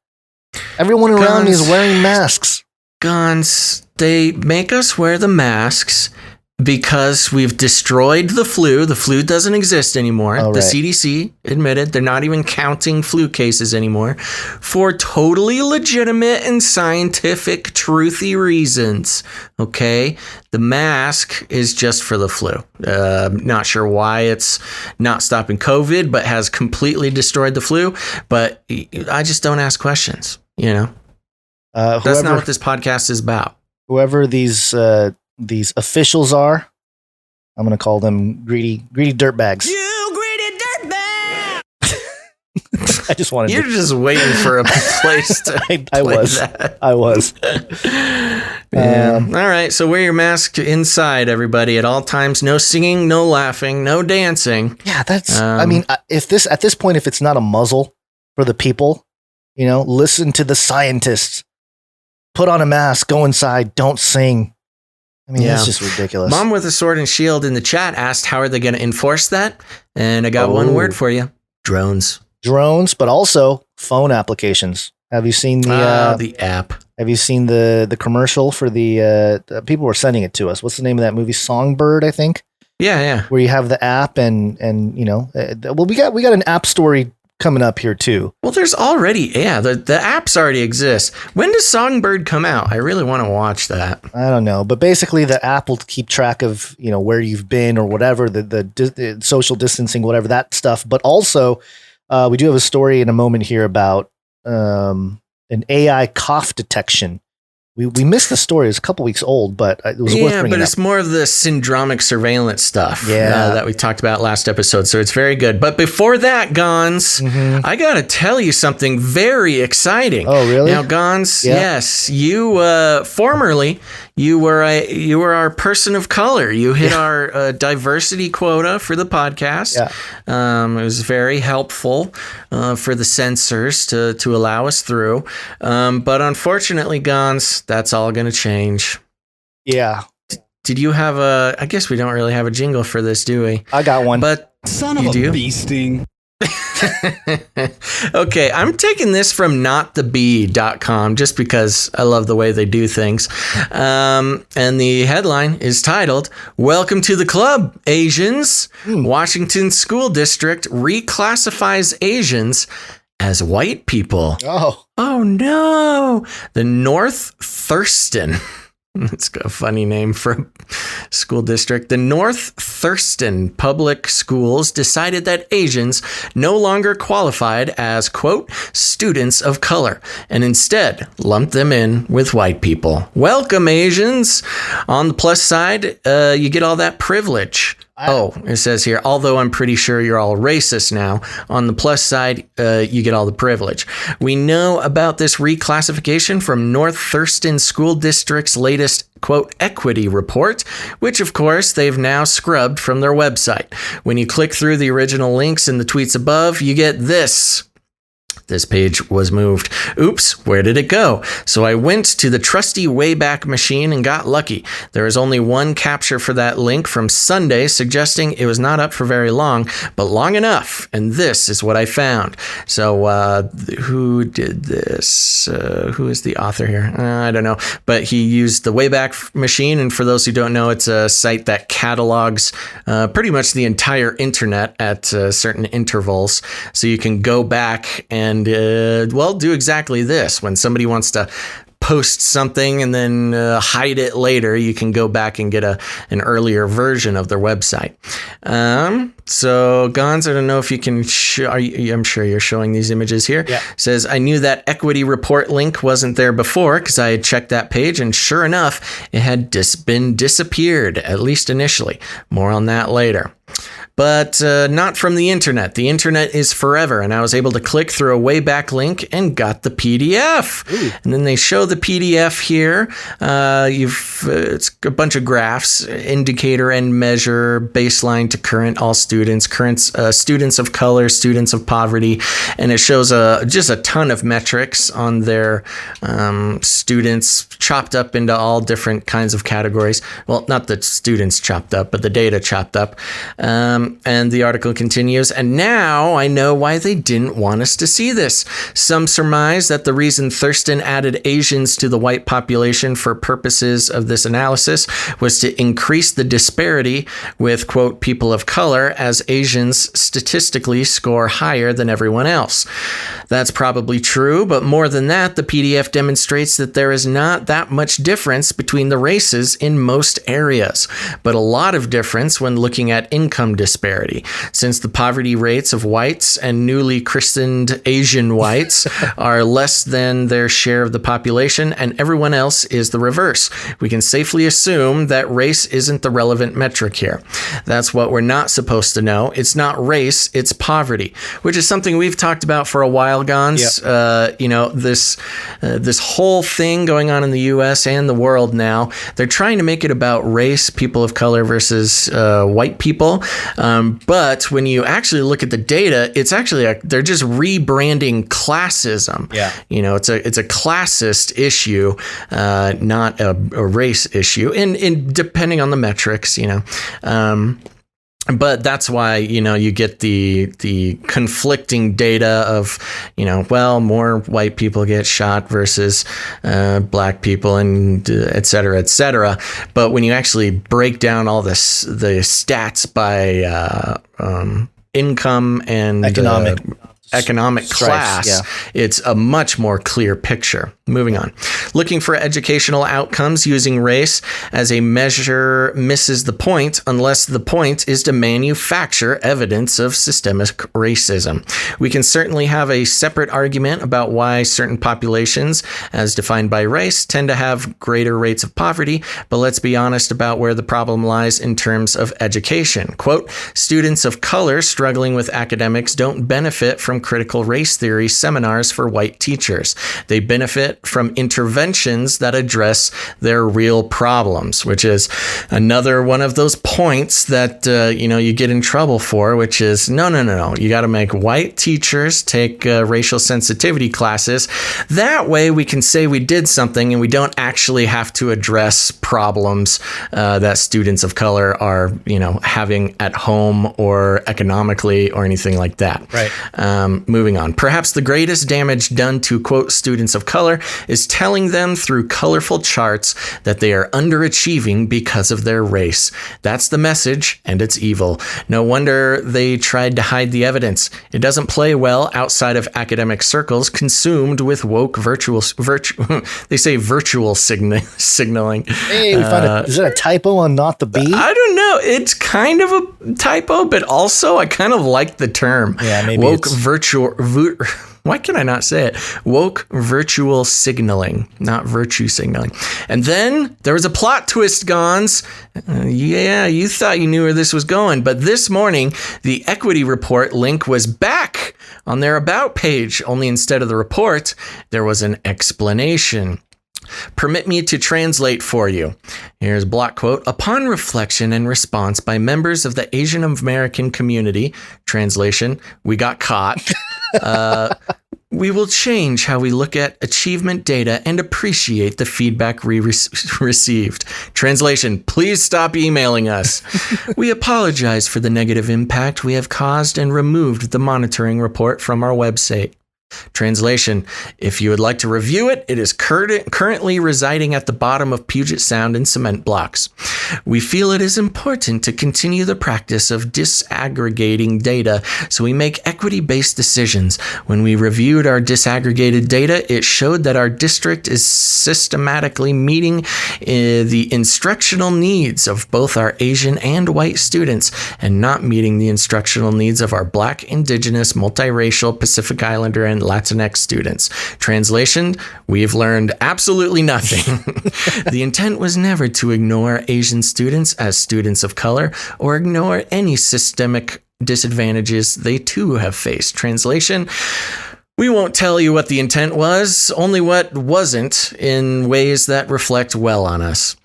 Everyone around me is wearing masks. Gonz, they make us wear the masks because we've destroyed the flu. The flu doesn't exist anymore. Oh, right. The CDC admitted they're not even counting flu cases anymore for totally legitimate and scientific, truthy reasons. Okay? The mask is just for the flu. Not sure why it's not stopping COVID, but has completely destroyed the flu. But I just don't ask questions, you know? That's not what this podcast is about. Whoever these officials are, I'm going to call them greedy dirtbags. You greedy dirtbag! I just wanted. You're just waiting for a place to. I was. That. I was. Yeah. All right. So wear your mask inside, everybody, at all times. No singing, no laughing, no dancing. Yeah, that's. I mean, if at this point, if it's not a muzzle for the people, you know, listen to the scientists. Put on a mask. Go inside. Don't sing. I mean, that's just ridiculous. Mom with a sword and shield in the chat asked, how are they going to enforce that? And I got one word for you. Drones. Drones, but also phone applications. Have you seen the app? Have you seen the commercial for the people were sending it to us? What's the name of that movie? Songbird, I think. Yeah. Where you have the app and you know, well, we got an app story coming up here too. Well, there's already, the apps already exist. When does Songbird come out? I really want to watch that. I don't know, but basically the app will keep track of, you know, where you've been or whatever, the social distancing, whatever that stuff. But also, we do have a story in a moment here about an AI cough detection. We missed the story. It was a couple weeks old, but it was worth bringing but up. It's more of the syndromic surveillance stuff that we talked about last episode. So it's very good. But before that, Gonz, I got to tell you something very exciting. Oh, really? Now, Gonz, yes, you formerly you were our person of color. You hit our diversity quota for the podcast. Yeah. It was very helpful for the censors to allow us through. But unfortunately, Gonz, that's all going to change. Yeah. Did you have I guess we don't really have a jingle for this, do we? I got one. But son of a bee sting. Okay, I'm taking this from notthebee.com just because I love the way they do things. And the headline is titled, "Welcome to the Club, Asians. Washington School District reclassifies Asians as white people." Oh no. The North Thurston. It's got a funny name for school district. The North Thurston Public Schools decided that Asians no longer qualified as, quote, students of color, and instead lumped them in with white people. Welcome, Asians. On the plus side, you get all that privilege. Oh, it says here, although I'm pretty sure you're all racist now, on the plus side, you get all the privilege. We know about this reclassification from North Thurston School District's latest, quote, equity report, which of course they've now scrubbed from their website. When you click through the original links in the tweets above, you get this. This page was moved. Oops, where did it go? So I went to the trusty Wayback Machine and got lucky. There is only one capture for that link from Sunday, suggesting it was not up for very long, but long enough. And this is what I found. So who did this? Who is the author here? I don't know. But he used the Wayback Machine. And for those who don't know, it's a site that catalogs pretty much the entire internet at certain intervals. So you can go back and do exactly this. When somebody wants to post something and then hide it later, you can go back and get an earlier version of their website. So Gonz, I don't know if you can I'm sure you're showing these images here. Yeah. Says, I knew that equity report link wasn't there before because I had checked that page, and sure enough, it had been disappeared, at least initially. More on that later. But not from the internet. The internet is forever, and I was able to click through a Wayback link and got the PDF. Ooh. And then they show the PDF here. It's a bunch of graphs: indicator and measure, baseline to current, all students, current students of color, students of poverty, and it shows just a ton of metrics on their students, chopped up into all different kinds of categories. Well, not the students chopped up, but the data chopped up. And the article continues, and now I know why they didn't want us to see this. Some surmise that the reason Thurston added Asians to the white population for purposes of this analysis was to increase the disparity with, quote, people of color, as Asians statistically score higher than everyone else. That's probably true, but more than that, the PDF demonstrates that there is not that much difference between the races in most areas, but a lot of difference when looking at income disparity, since the poverty rates of whites and newly christened Asian whites are less than their share of the population, and everyone else is the reverse. We can safely assume that race isn't the relevant metric here. That's what we're not supposed to know. It's not race, it's poverty, which is something we've talked about for a while, Gonz. Yep. This whole thing going on in the U.S. and the world now, they're trying to make it about race, people of color versus white people. But when you actually look at the data, it's actually they're just rebranding classism. Yeah, it's a classist issue, not a race issue, and depending on the metrics, But that's why, you get the conflicting data of, more white people get shot versus black people and et cetera, et cetera. But when you actually break down all the stats by income and economic class, it's a much more clear picture. Moving on. Looking for educational outcomes using race as a measure misses the point unless the point is to manufacture evidence of systemic racism. We can certainly have a separate argument about why certain populations, as defined by race, tend to have greater rates of poverty, but let's be honest about where the problem lies in terms of education. Quote, students of color struggling with academics don't benefit from critical race theory seminars for white teachers. They benefit from interventions that address their real problems, which is another one of those points that you get in trouble for, which is no. You got to make white teachers take racial sensitivity classes. That way we can say we did something and we don't actually have to address problems that students of color are, having at home or economically or anything like that. Right. Moving on. Perhaps the greatest damage done to, quote, students of color is telling them through colorful charts that they are underachieving because of their race. That's the message, and it's evil. No wonder they tried to hide the evidence. It doesn't play well outside of academic circles consumed with woke virtual signaling. Hey, we found is that a typo on Not the Bee? I don't know. It's kind of a typo, but also I kind of like the term. Yeah, maybe woke virtual. Why can I not say it? Woke virtual signaling, not virtue signaling. And then there was a plot twist, Gonz. Yeah, you thought you knew where this was going, but this morning the equity report link was back on their about page. Only instead of the report, there was an explanation. Permit me to translate for you. Here's a block quote. Upon reflection and response by members of the Asian American community, translation, we got caught, we will change how we look at achievement data and appreciate the feedback we received. Translation, please stop emailing us. We apologize for the negative impact we have caused and removed the monitoring report from our website. Translation, if you would like to review it, it is currently residing at the bottom of Puget Sound in cement blocks. We feel it is important to continue the practice of disaggregating data so we make equity-based decisions. When we reviewed our disaggregated data, it showed that our district is systematically meeting the instructional needs of both our Asian and white students and not meeting the instructional needs of our Black, Indigenous, multiracial, Pacific Islander, and Latinx students. Translation, we've learned absolutely nothing. The intent was never to ignore Asian students as students of color or ignore any systemic disadvantages they too have faced. Translation, we won't tell you what the intent was, only what wasn't, in ways that reflect well on us.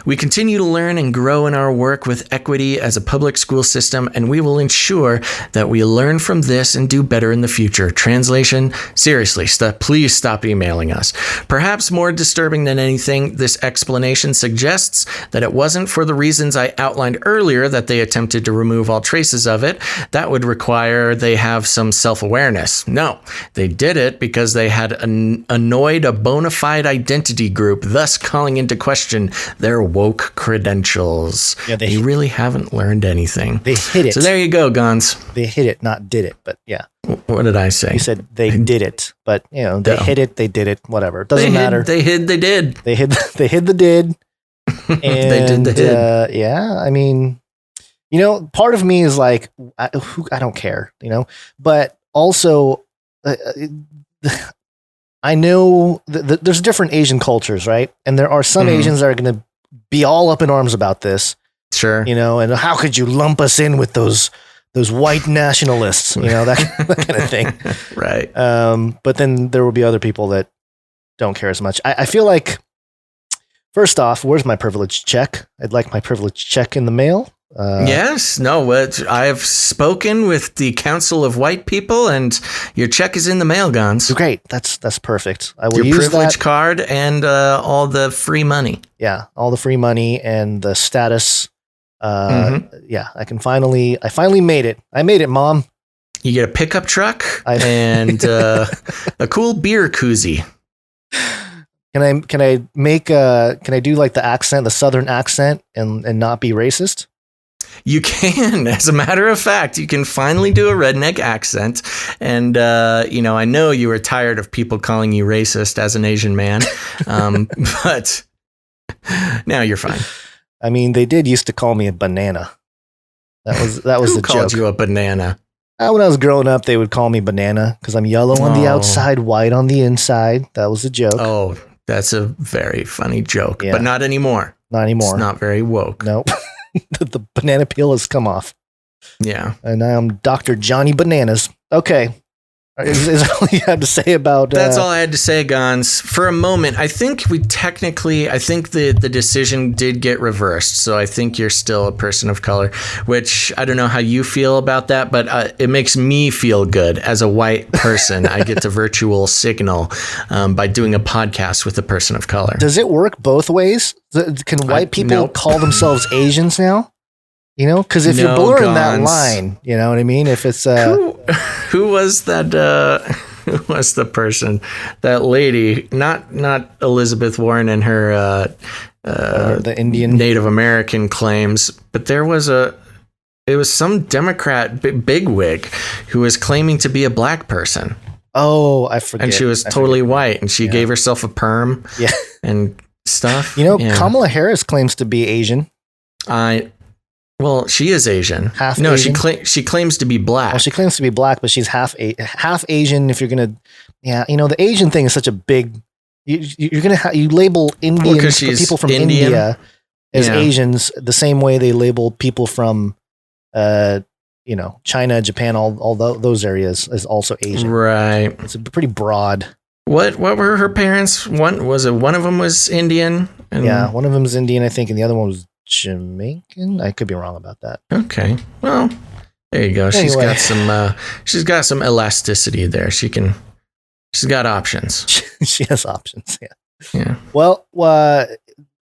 We continue to learn and grow in our work with equity as a public school system, and we will ensure that we learn from this and do better in the future. Translation, seriously, please stop emailing us. Perhaps more disturbing than anything, this explanation suggests that it wasn't for the reasons I outlined earlier that they attempted to remove all traces of it. That would require they have some self-awareness. No, they did it because they had annoyed a bona fide identity group, thus calling into question their woke credentials. Yeah, they really haven't learned anything. They hit it. So there you go, Gonz. They hit it, not did it, but yeah. What did I say? You said they did it, but they hit it, they did it, whatever. It doesn't matter. They did. They hid the did. And, they did the did. Yeah, I mean, part of me is like, I don't care, but also, I know there's different Asian cultures, right? And there are some Asians that are going to be all up in arms about this. Sure. And how could you lump us in with those white nationalists, that kind of thing. Right. But then there will be other people that don't care as much. I feel like, first off, where's my privilege check? I'd like my privilege check in the mail. Yes, no, I have spoken with the Council of White People, and your check is in the mail, Gonz. Great, that's perfect. I will your use privilege that card and all the free money. Yeah, all the free money and the status. Yeah, I finally made it. I made it, Mom. You get a pickup truck and a cool beer koozie. Can I do like the accent, the Southern accent, and not be racist? You can. As a matter of fact, you can finally do a redneck accent. And, I know you were tired of people calling you racist as an Asian man, but now you're fine. I mean, they did used to call me a banana. That was Who the called joke. you a banana? When I was growing up, they would call me banana because I'm yellow on the outside, white on the inside. That was a joke. Oh, that's a very funny joke, Yeah. but not anymore. Not anymore. It's not very woke. Nope. The banana peel has come off. Yeah. And now I'm Dr. Johnny Bananas. Okay. Is that all you had to say about... That's all I had to say, Gonz. For a moment, I think the decision did get reversed. So I think you're still a person of color, which I don't know how you feel about that, but it makes me feel good as a white person. I get to virtual signal by doing a podcast with a person of color. Does it work both ways? Can white people call themselves Asians now? Because if you're blurring that line, you know what I mean? If it's... Who was that? who was the person? That lady, not Elizabeth Warren and her the Indian Native American claims, but it was some Democrat bigwig who was claiming to be a black person. Oh, I forget. And she was totally white, and she gave herself a perm and stuff. Kamala Harris claims to be Asian. Well, she is Asian. Half no, Asian? she claims to be black. Well, she claims to be black, but she's half Asian. If you're gonna, the Asian thing is such a big. You're gonna you label Indians, people from India as Asians the same way they label people from, China, Japan, all those areas as also Asian. Right. It's a pretty broad. What were her parents? One of them was Indian. And one of them was Indian, I think, and the other one was Jamaican. I could be wrong about that. Okay. Well, there you go. Anyway. She's got some elasticity there. She's got options. She has options. Yeah. Well,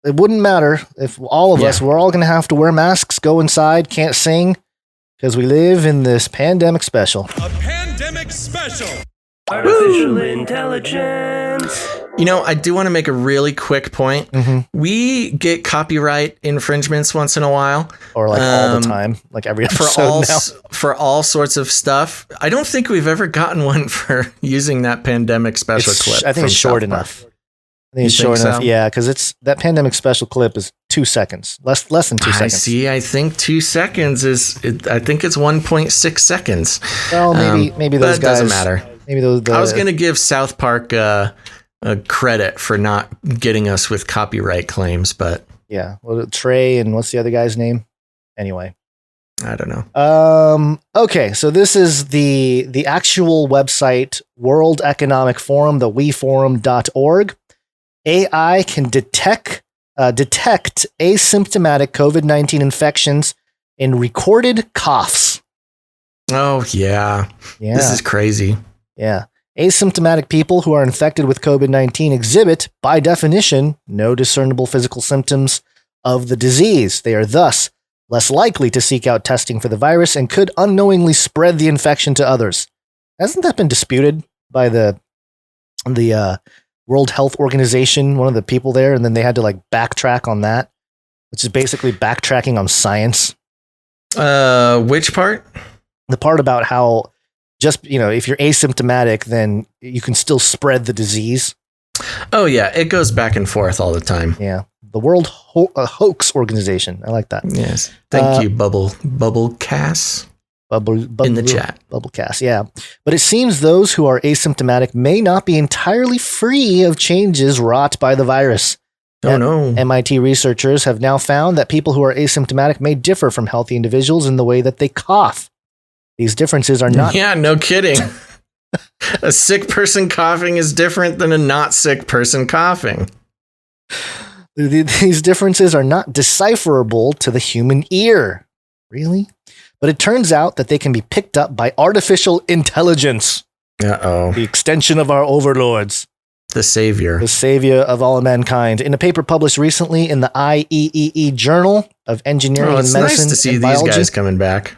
it wouldn't matter if all of us, we're all going to have to wear masks, go inside, can't sing, because we live in this pandemic special. A pandemic special. Artificial intelligence. I do want to make a really quick point. Mm-hmm. We get copyright infringements once in a while. Or like all the time, like every episode for all sorts of stuff. I don't think we've ever gotten one for using that pandemic special clip. I think it's short enough. Yeah, because that pandemic special clip is 2 seconds, less than 2 seconds. I see. I think 2 seconds I think it's 1.6 seconds. Well, maybe those guys. Doesn't matter. Maybe those. I was going to give South Park a credit for not getting us with copyright claims, but yeah. Well, Trey and what's the other guy's name? Anyway, I don't know. Okay, so this is the actual website, World Economic Forum, the weforum.org. AI can detect asymptomatic COVID-19 infections in recorded coughs. Oh, yeah. This is crazy. Yeah. Asymptomatic people who are infected with COVID-19 exhibit, by definition, no discernible physical symptoms of the disease. They are thus less likely to seek out testing for the virus and could unknowingly spread the infection to others. Hasn't that been disputed by the World Health Organization, one of the people there, and then they had to backtrack on that, which is basically backtracking on science. Which part? The part about how just, if you're asymptomatic, then you can still spread the disease. Oh, yeah. It goes back and forth all the time. Yeah. The World Hoax Organization. I like that. Yes. Thank you, Bubblecast. In the chat. Bubblecast, yeah. But it seems those who are asymptomatic may not be entirely free of changes wrought by the virus. Oh, no. MIT researchers have now found that people who are asymptomatic may differ from healthy individuals in the way that they cough. These differences are not... Yeah, no kidding. A sick person coughing is different than a not sick person coughing. These differences are not decipherable to the human ear. Really? But it turns out that they can be picked up by artificial intelligence. Uh-oh. The extension of our overlords. The savior. The savior of all mankind. In a paper published recently in the IEEE Journal of Engineering and Medicine. It's nice to see these Biology. guys coming back.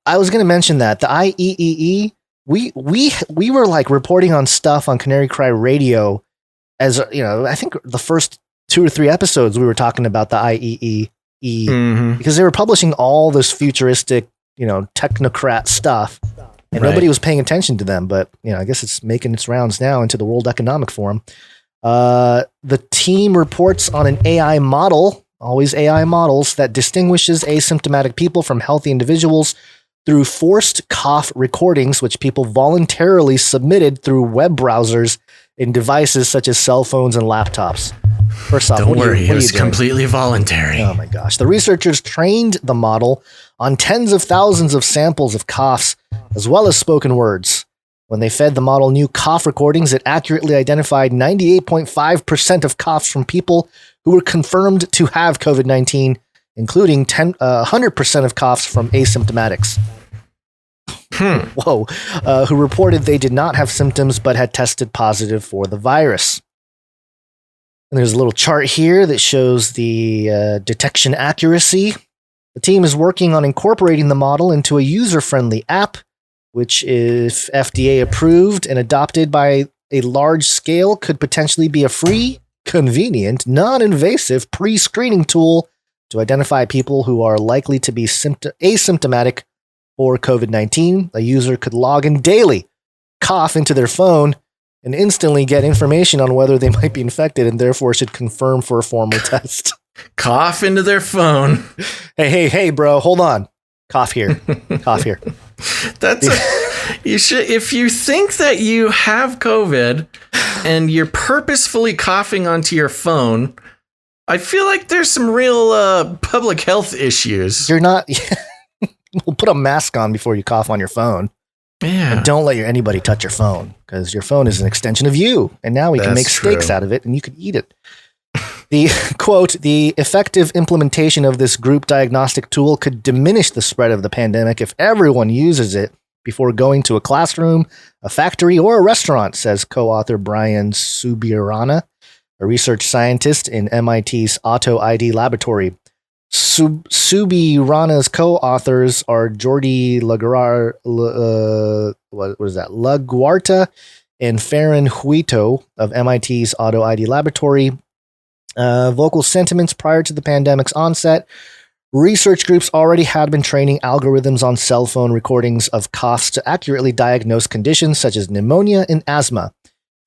I was going to mention that. The IEEE, we were reporting on stuff on Canary Cry Radio as, I think the first 2 or 3 episodes we were talking about the IEEE. Because they were publishing all this futuristic, technocrat stuff, and nobody was paying attention to them. But I guess it's making its rounds now into the World Economic Forum. The team reports on an AI model, always AI models, that distinguishes asymptomatic people from healthy individuals through forced cough recordings, which people voluntarily submitted through web browsers in devices such as cell phones and laptops. First off, don't worry, it was completely voluntary. Oh my gosh. The researchers trained the model on tens of thousands of samples of coughs, as well as spoken words. When they fed the model new cough recordings, it accurately identified 98.5% of coughs from people who were confirmed to have COVID-19, including 100% of coughs from asymptomatics. Whoa. Who reported they did not have symptoms but had tested positive for the virus. And there's a little chart here that shows the detection accuracy. The team is working on incorporating the model into a user-friendly app which if FDA approved and adopted by a large scale could potentially be a free, convenient, non-invasive pre-screening tool to identify people who are likely to be asymptomatic for COVID-19. A user could log in daily, cough into their phone, and instantly get information on whether they might be infected and therefore should confirm for a formal test. Cough into their phone. Hey, bro, hold on. Cough here. Cough here. You should, if you think that you have COVID and you're purposefully coughing onto your phone, I feel like there's some real public health issues. You're not. We'll put a mask on before you cough on your phone. Yeah. And don't let anybody touch your phone, because your phone is an extension of you. And now we can make steaks out of it and you can eat it. The quote, the effective implementation of this group diagnostic tool could diminish the spread of the pandemic if everyone uses it before going to a classroom, a factory, or a restaurant, says co-author Brian Subirana, a research scientist in MIT's Auto ID laboratory. Subirana's co-authors are Jordi LaGuarta and Farron Huito of MIT's Auto ID laboratory. Vocal sentiments prior to the pandemic's onset. Research groups already had been training algorithms on cell phone recordings of coughs to accurately diagnose conditions such as pneumonia and asthma.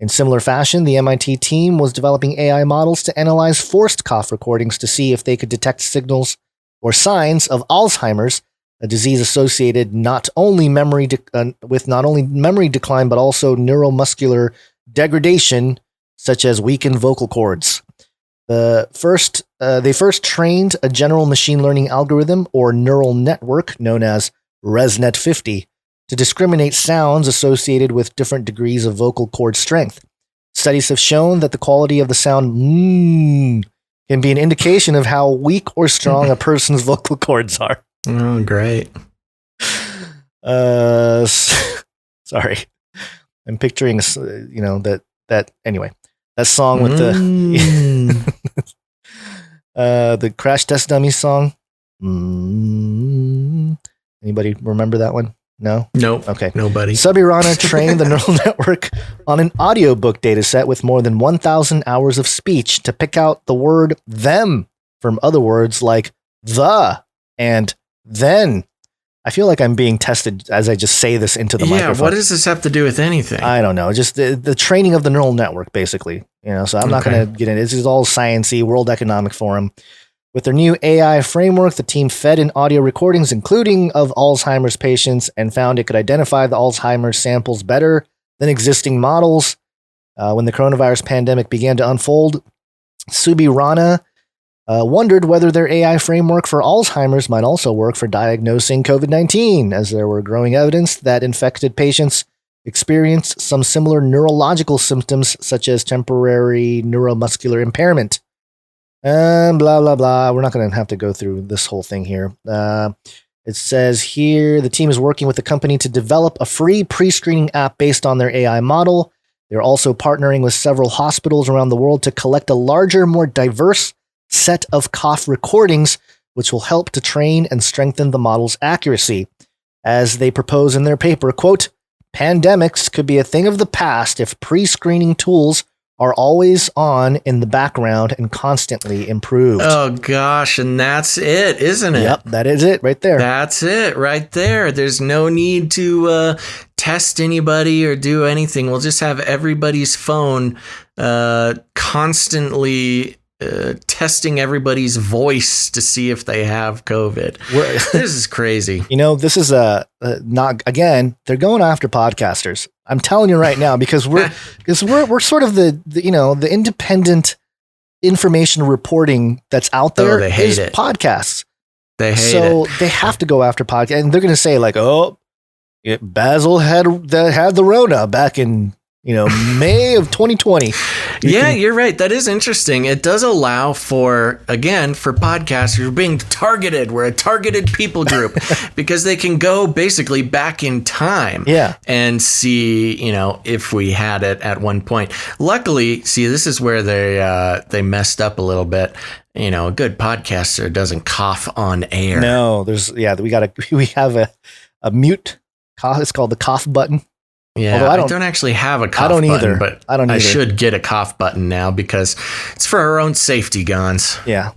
In similar fashion, the MIT team was developing AI models to analyze forced cough recordings to see if they could detect signals or signs of Alzheimer's, a disease associated with not only memory decline but also neuromuscular degradation, such as weakened vocal cords. They first trained a general machine learning algorithm or neural network known as ResNet50 to discriminate sounds associated with different degrees of vocal cord strength. Studies have shown that the quality of the sound can be an indication of how weak or strong a person's vocal cords are. Oh, great. Sorry. I'm picturing, anyway. That song with the Crash Test Dummies song. Anybody remember that one? No? Nope. Okay. Nobody. Subirana trained the neural network on an audiobook dataset with more than 1,000 hours of speech to pick out the word them from other words like the and then. I feel like I'm being tested as I just say this into the microphone. Yeah, what does this have to do with anything? I don't know. Just the training of the neural network, basically. So I'm not going to get into this. This is all science-y, World Economic Forum. With their new AI framework, the team fed in audio recordings, including of Alzheimer's patients, and found it could identify the Alzheimer's samples better than existing models. When the coronavirus pandemic began to unfold, Subirana wondered whether their AI framework for Alzheimer's might also work for diagnosing COVID-19, as there were growing evidence that infected patients experienced some similar neurological symptoms, such as temporary neuromuscular impairment. And blah, blah, blah. We're not going to have to go through this whole thing here. It says here, the team is working with the company to develop a free pre-screening app based on their AI model. They're also partnering with several hospitals around the world to collect a larger, more diverse set of cough recordings, which will help to train and strengthen the model's accuracy. As they propose in their paper, quote, pandemics could be a thing of the past if pre-screening tools are always on in the background and constantly improved. Oh, gosh. And that's it, isn't it? Yep, that is it right there. That's it right there. There's no need to test anybody or do anything. We'll just have everybody's phone constantly testing everybody's voice to see if they have COVID. This is crazy. This is not, again, they're going after podcasters. I'm telling you right now, because we're sort of the independent information reporting that's out there is podcasts. They hate it. So they have to go after podcasts, and they're going to say like, Basil had the Rona back in May of 2020. You're right. That is interesting. It does allow for podcasters being targeted. We're a targeted people group because they can go basically back in time and see, if we had it at one point. Luckily, this is where they messed up a little bit. A good podcaster doesn't cough on air. No, we have a mute It's called the cough button. Yeah, although I don't actually have a cough button, either. But I don't either. I should get a cough button now because it's for our own safety, Gonz. Yeah.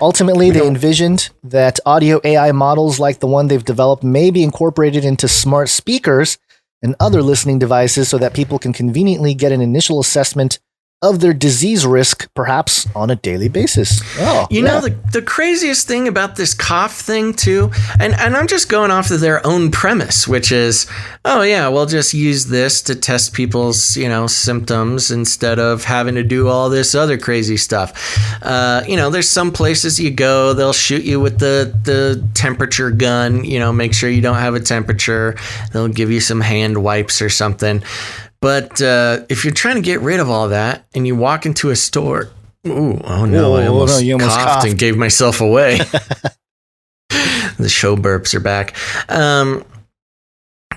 Ultimately, they envisioned that audio AI models like the one they've developed may be incorporated into smart speakers and other listening devices so that people can conveniently get an initial assessment of their disease risk, perhaps on a daily basis. Oh, you know, the craziest thing about this cough thing too, and I'm just going off of their own premise, which is, oh yeah, we'll just use this to test people's, symptoms instead of having to do all this other crazy stuff. There's some places you go, they'll shoot you with the temperature gun, make sure you don't have a temperature. They'll give you some hand wipes or something. But if you're trying to get rid of all that and you walk into a store, I almost coughed and gave myself away. The show burps are back.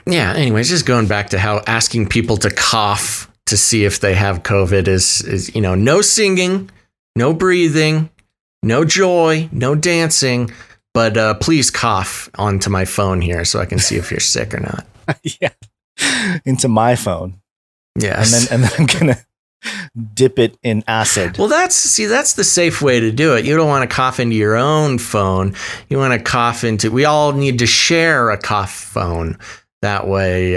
Anyways, just going back to how asking people to cough to see if they have COVID is no singing, no breathing, no joy, no dancing, but please cough onto my phone here so I can see if you're sick or not. Yeah, into my phone. Yes. And then I'm going to dip it in acid. Well, that's the safe way to do it. You don't want to cough into your own phone. You want to cough we all need to share a cough phone. That way,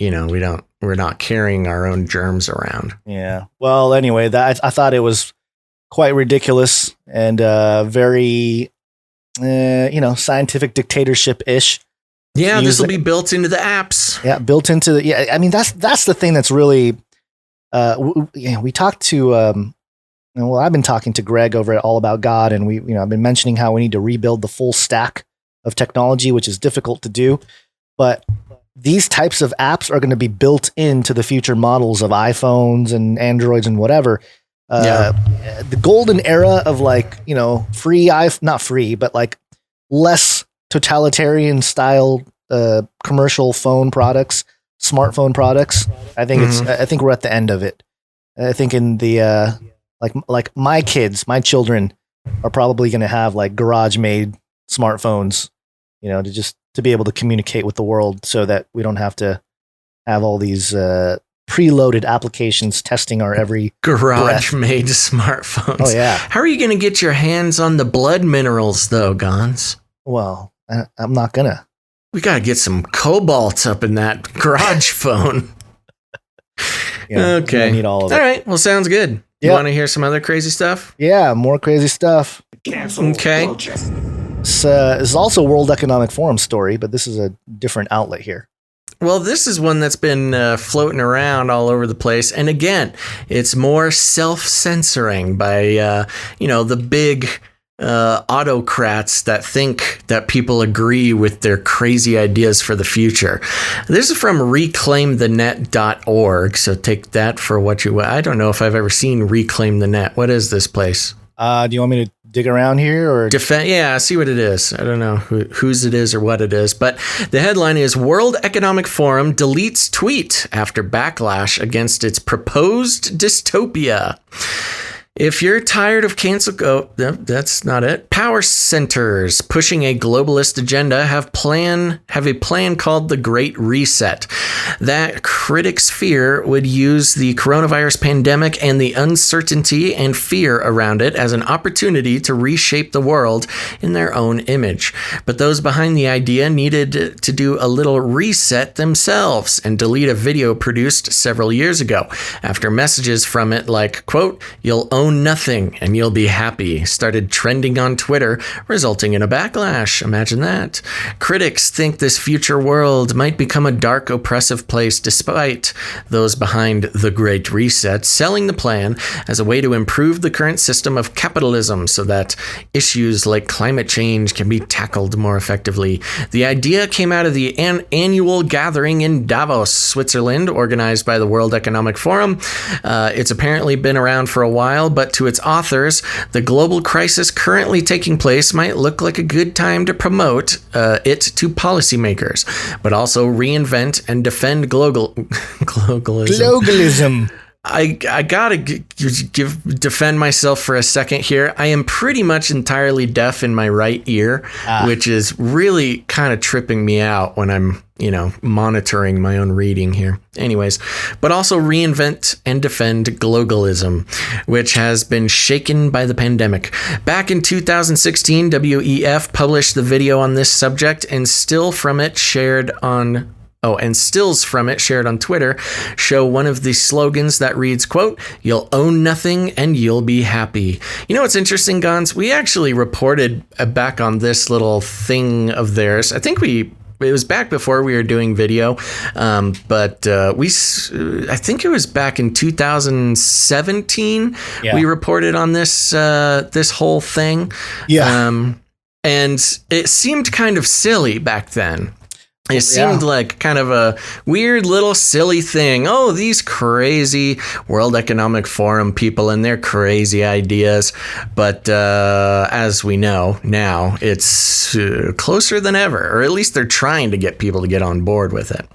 we're not carrying our own germs around. Yeah. Well, anyway, I thought it was quite ridiculous and very, scientific dictatorship-ish. Yeah, this will be built into the apps. Yeah, built into the. Yeah, I mean that's the thing that's really. We talked to. I've been talking to Greg over at All About God, and I've been mentioning how we need to rebuild the full stack of technology, which is difficult to do, but these types of apps are going to be built into the future models of iPhones and Androids and whatever. The golden era of not free, but like less totalitarian style commercial phone products, smartphone products. I think I think we're at the end of it. I think in the like my children are probably going to have like garage made smartphones, to be able to communicate with the world so that we don't have to have all these preloaded applications testing our every garage made smartphones. Oh yeah. How are you going to get your hands on the blood minerals though, Gonz? Well, I'm not gonna. We gotta get some cobalt up in that garage phone. Okay. I need all of it. All right. Well, sounds good. You want to hear some other crazy stuff? Yeah, more crazy stuff. Okay. This is also a World Economic Forum story, but this is a different outlet here. Well, this is one that's been floating around all over the place. And again, it's more self-censoring by, the big autocrats that think that people agree with their crazy ideas for the future. This is from reclaimthenet.org. So take that for what you will. I don't know if I've ever seen Reclaim the Net. What is this place? Do you want me to dig around here or see what it is? I don't know whose it is or what it is, but the headline is World Economic Forum deletes tweet after backlash against its proposed dystopia. If you're tired of that's not it. Power centers pushing a globalist agenda have a plan called the Great Reset that critics fear would use the coronavirus pandemic and the uncertainty and fear around it as an opportunity to reshape the world in their own image. But those behind the idea needed to do a little reset themselves and delete a video produced several years ago after messages from it like, quote, "You'll own nothing and you'll be happy," started trending on Twitter, resulting in a backlash. Imagine that. Critics think this future world might become a dark, oppressive place despite those behind the Great Reset selling the plan as a way to improve the current system of capitalism so that issues like climate change can be tackled more effectively. The idea came out of the annual gathering in Davos, Switzerland, organized by the World Economic Forum. It's apparently been around for a while, but to its authors, the global crisis currently taking place might look like a good time to promote it to policymakers, but also reinvent and defend globalism. I gotta defend myself for a second here. I am pretty much entirely deaf in my right ear, which is really kind of tripping me out when I'm, monitoring my own reading here. Anyways, but also reinvent and defend globalism, which has been shaken by the pandemic. Back in 2016, WEF published the video on this subject, and stills from it shared on Twitter show one of the slogans that reads, quote, "You'll own nothing and you'll be happy." You know what's interesting, Gonz? We actually reported back on this little thing of theirs. I think it was back before we were doing video, but I think it was back in 2017. Yeah. We reported on this whole thing. Yeah. And it seemed kind of silly back then. It seemed like kind of a weird little silly thing. Oh, these crazy World Economic Forum people and their crazy ideas. But as we know now, it's closer than ever, or at least they're trying to get people to get on board with it.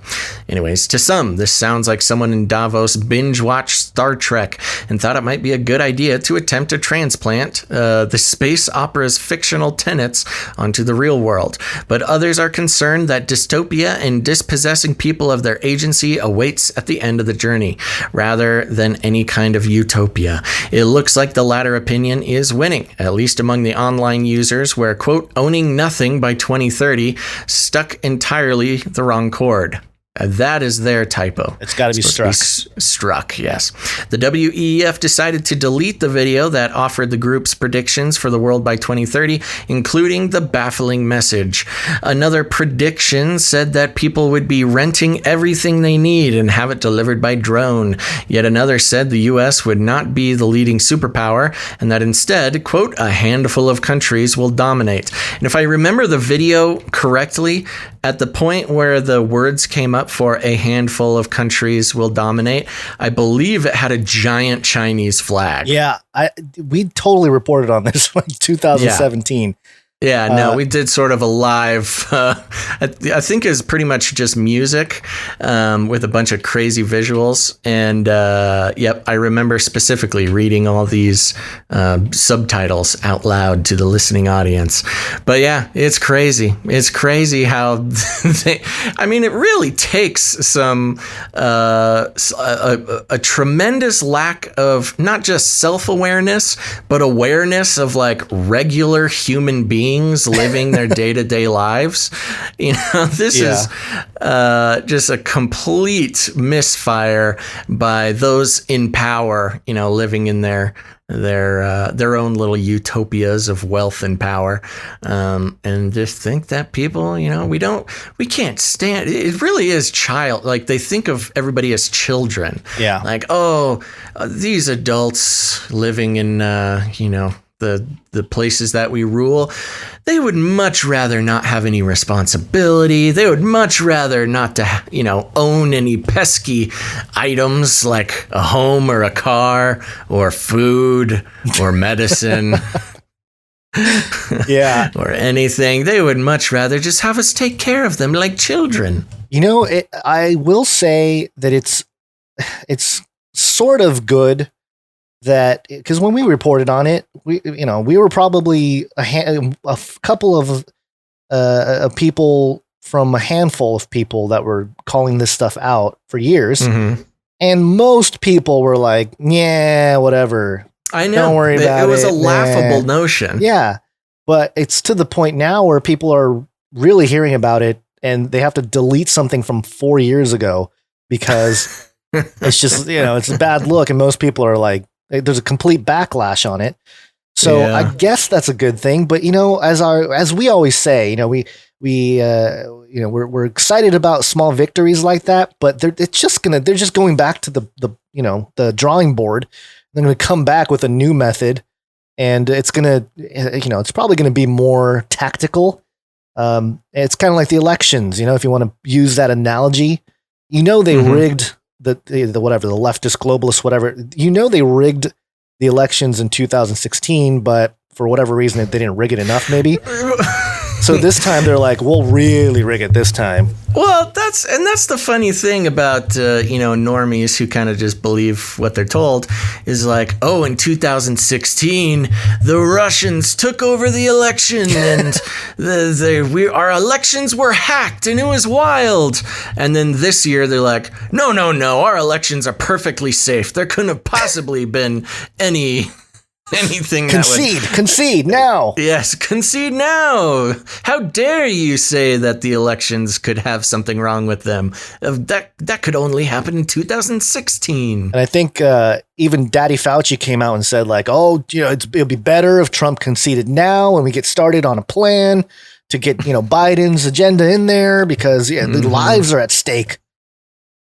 Anyways, to some, this sounds like someone in Davos binge-watched Star Trek and thought it might be a good idea to attempt to transplant the space opera's fictional tenets onto the real world. But others are concerned that dystopia and dispossessing people of their agency awaits at the end of the journey, rather than any kind of utopia. It looks like the latter opinion is winning, at least among the online users, where, quote, "owning nothing by 2030 stuck entirely the wrong chord." That is their typo. It's got to be struck. Struck, yes. The WEF decided to delete the video that offered the group's predictions for the world by 2030, including the baffling message. Another prediction said that people would be renting everything they need and have it delivered by drone. Yet another said the US would not be the leading superpower, and that instead, quote, "a handful of countries will dominate." And if I remember the video correctly, at the point where the words came up for "a handful of countries will dominate," I believe it had a giant Chinese flag. Yeah, we totally reported on this like 2017. Yeah, no, we did sort of a live, I think it was pretty much just music with a bunch of crazy visuals. And yep, I remember specifically reading all these subtitles out loud to the listening audience. But yeah, it's crazy. It's crazy how it really takes some, a tremendous lack of not just self-awareness, but awareness of like regular human beings living their day-to-day lives. This is just a complete misfire by those in power, living in their own little utopias of wealth and power, and just think that people, we can't stand it. Really is like they think of everybody as children. Yeah, like, oh, these adults living in the places that we rule, they would much rather not have any responsibility. They would much rather not to, own any pesky items like a home or a car or food or medicine. Yeah. Or anything. They would much rather just have us take care of them like children. I will say that it's sort of good that, because when we reported on it, we were probably a couple of people from a handful of people that were calling this stuff out for years. Mm-hmm. And most people were like, yeah, whatever. I know. Don't worry about it. It was a laughable notion. Yeah. But it's to the point now where people are really hearing about it and they have to delete something from 4 years ago because it's just, it's a bad look. And most people are like, there's a complete backlash on it. So I guess that's a good thing. But, as we always say, we're excited about small victories like that, but they're just going back to the drawing board. They're going to come back with a new method, and it's it's probably going to be more tactical. It's kind of like the elections, if you want to use that analogy, they rigged the leftist globalists, whatever, they rigged the elections in 2016, but for whatever reason, they didn't rig it enough, maybe. So this time they're like, we'll really rig it this time. Well, that's the funny thing about normies who kind of just believe what they're told is like, oh, in 2016 the Russians took over the election and our elections were hacked and it was wild. And then this year they're like, no, our elections are perfectly safe. There couldn't have possibly been anything concede now. Yes, concede now. How dare you say that the elections could have something wrong with them? That could only happen in 2016. And I think even Daddy Fauci came out and said like, oh, it'll be better if Trump conceded now and we get started on a plan to get Biden's agenda in there because the lives are at stake.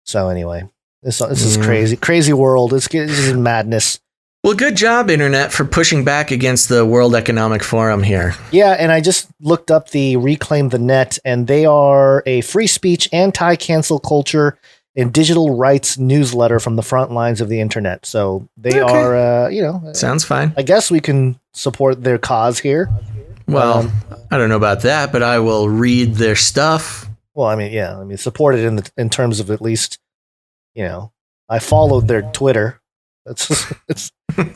So anyway, this is crazy world. This is madness. Well, good job, Internet, for pushing back against the World Economic Forum here. Yeah, and I just looked up the Reclaim the Net, and they are a free speech, anti-cancel culture, and digital rights newsletter from the front lines of the Internet. So they are, sounds fine. I guess we can support their cause here. Well, I don't know about that, but I will read their stuff. Well, I mean, support it in terms of at least, I followed their Twitter. It's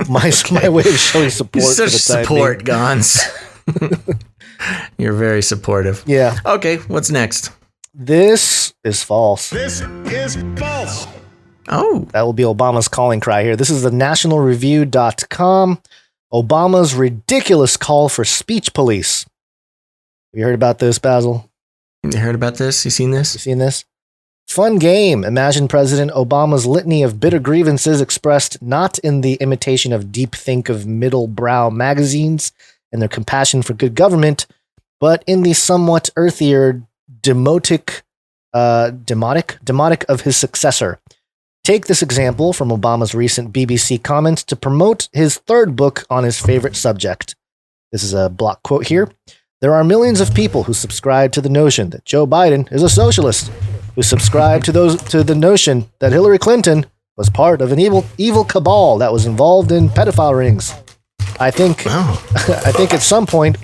my way of showing support. You're such support, Gonz. You're very supportive. Yeah. Okay, what's next? This is false. This is false. Oh. That will be Obama's calling cry here. This is the nationalreview.com. Obama's ridiculous call for speech police. Have you heard about this, Basil? You heard about this? You seen this? Fun game. Imagine President Obama's litany of bitter grievances expressed not in the imitation of deep think of middle brow magazines and their compassion for good government, but in the somewhat earthier demotic of his successor. Take this example from Obama's recent BBC comments to promote his third book on his favorite subject. This is a block quote here. There are millions of people who subscribe to the notion that Joe Biden is a socialist, who subscribe to the notion that Hillary Clinton was part of an evil cabal that was involved in pedophile rings. I think at some point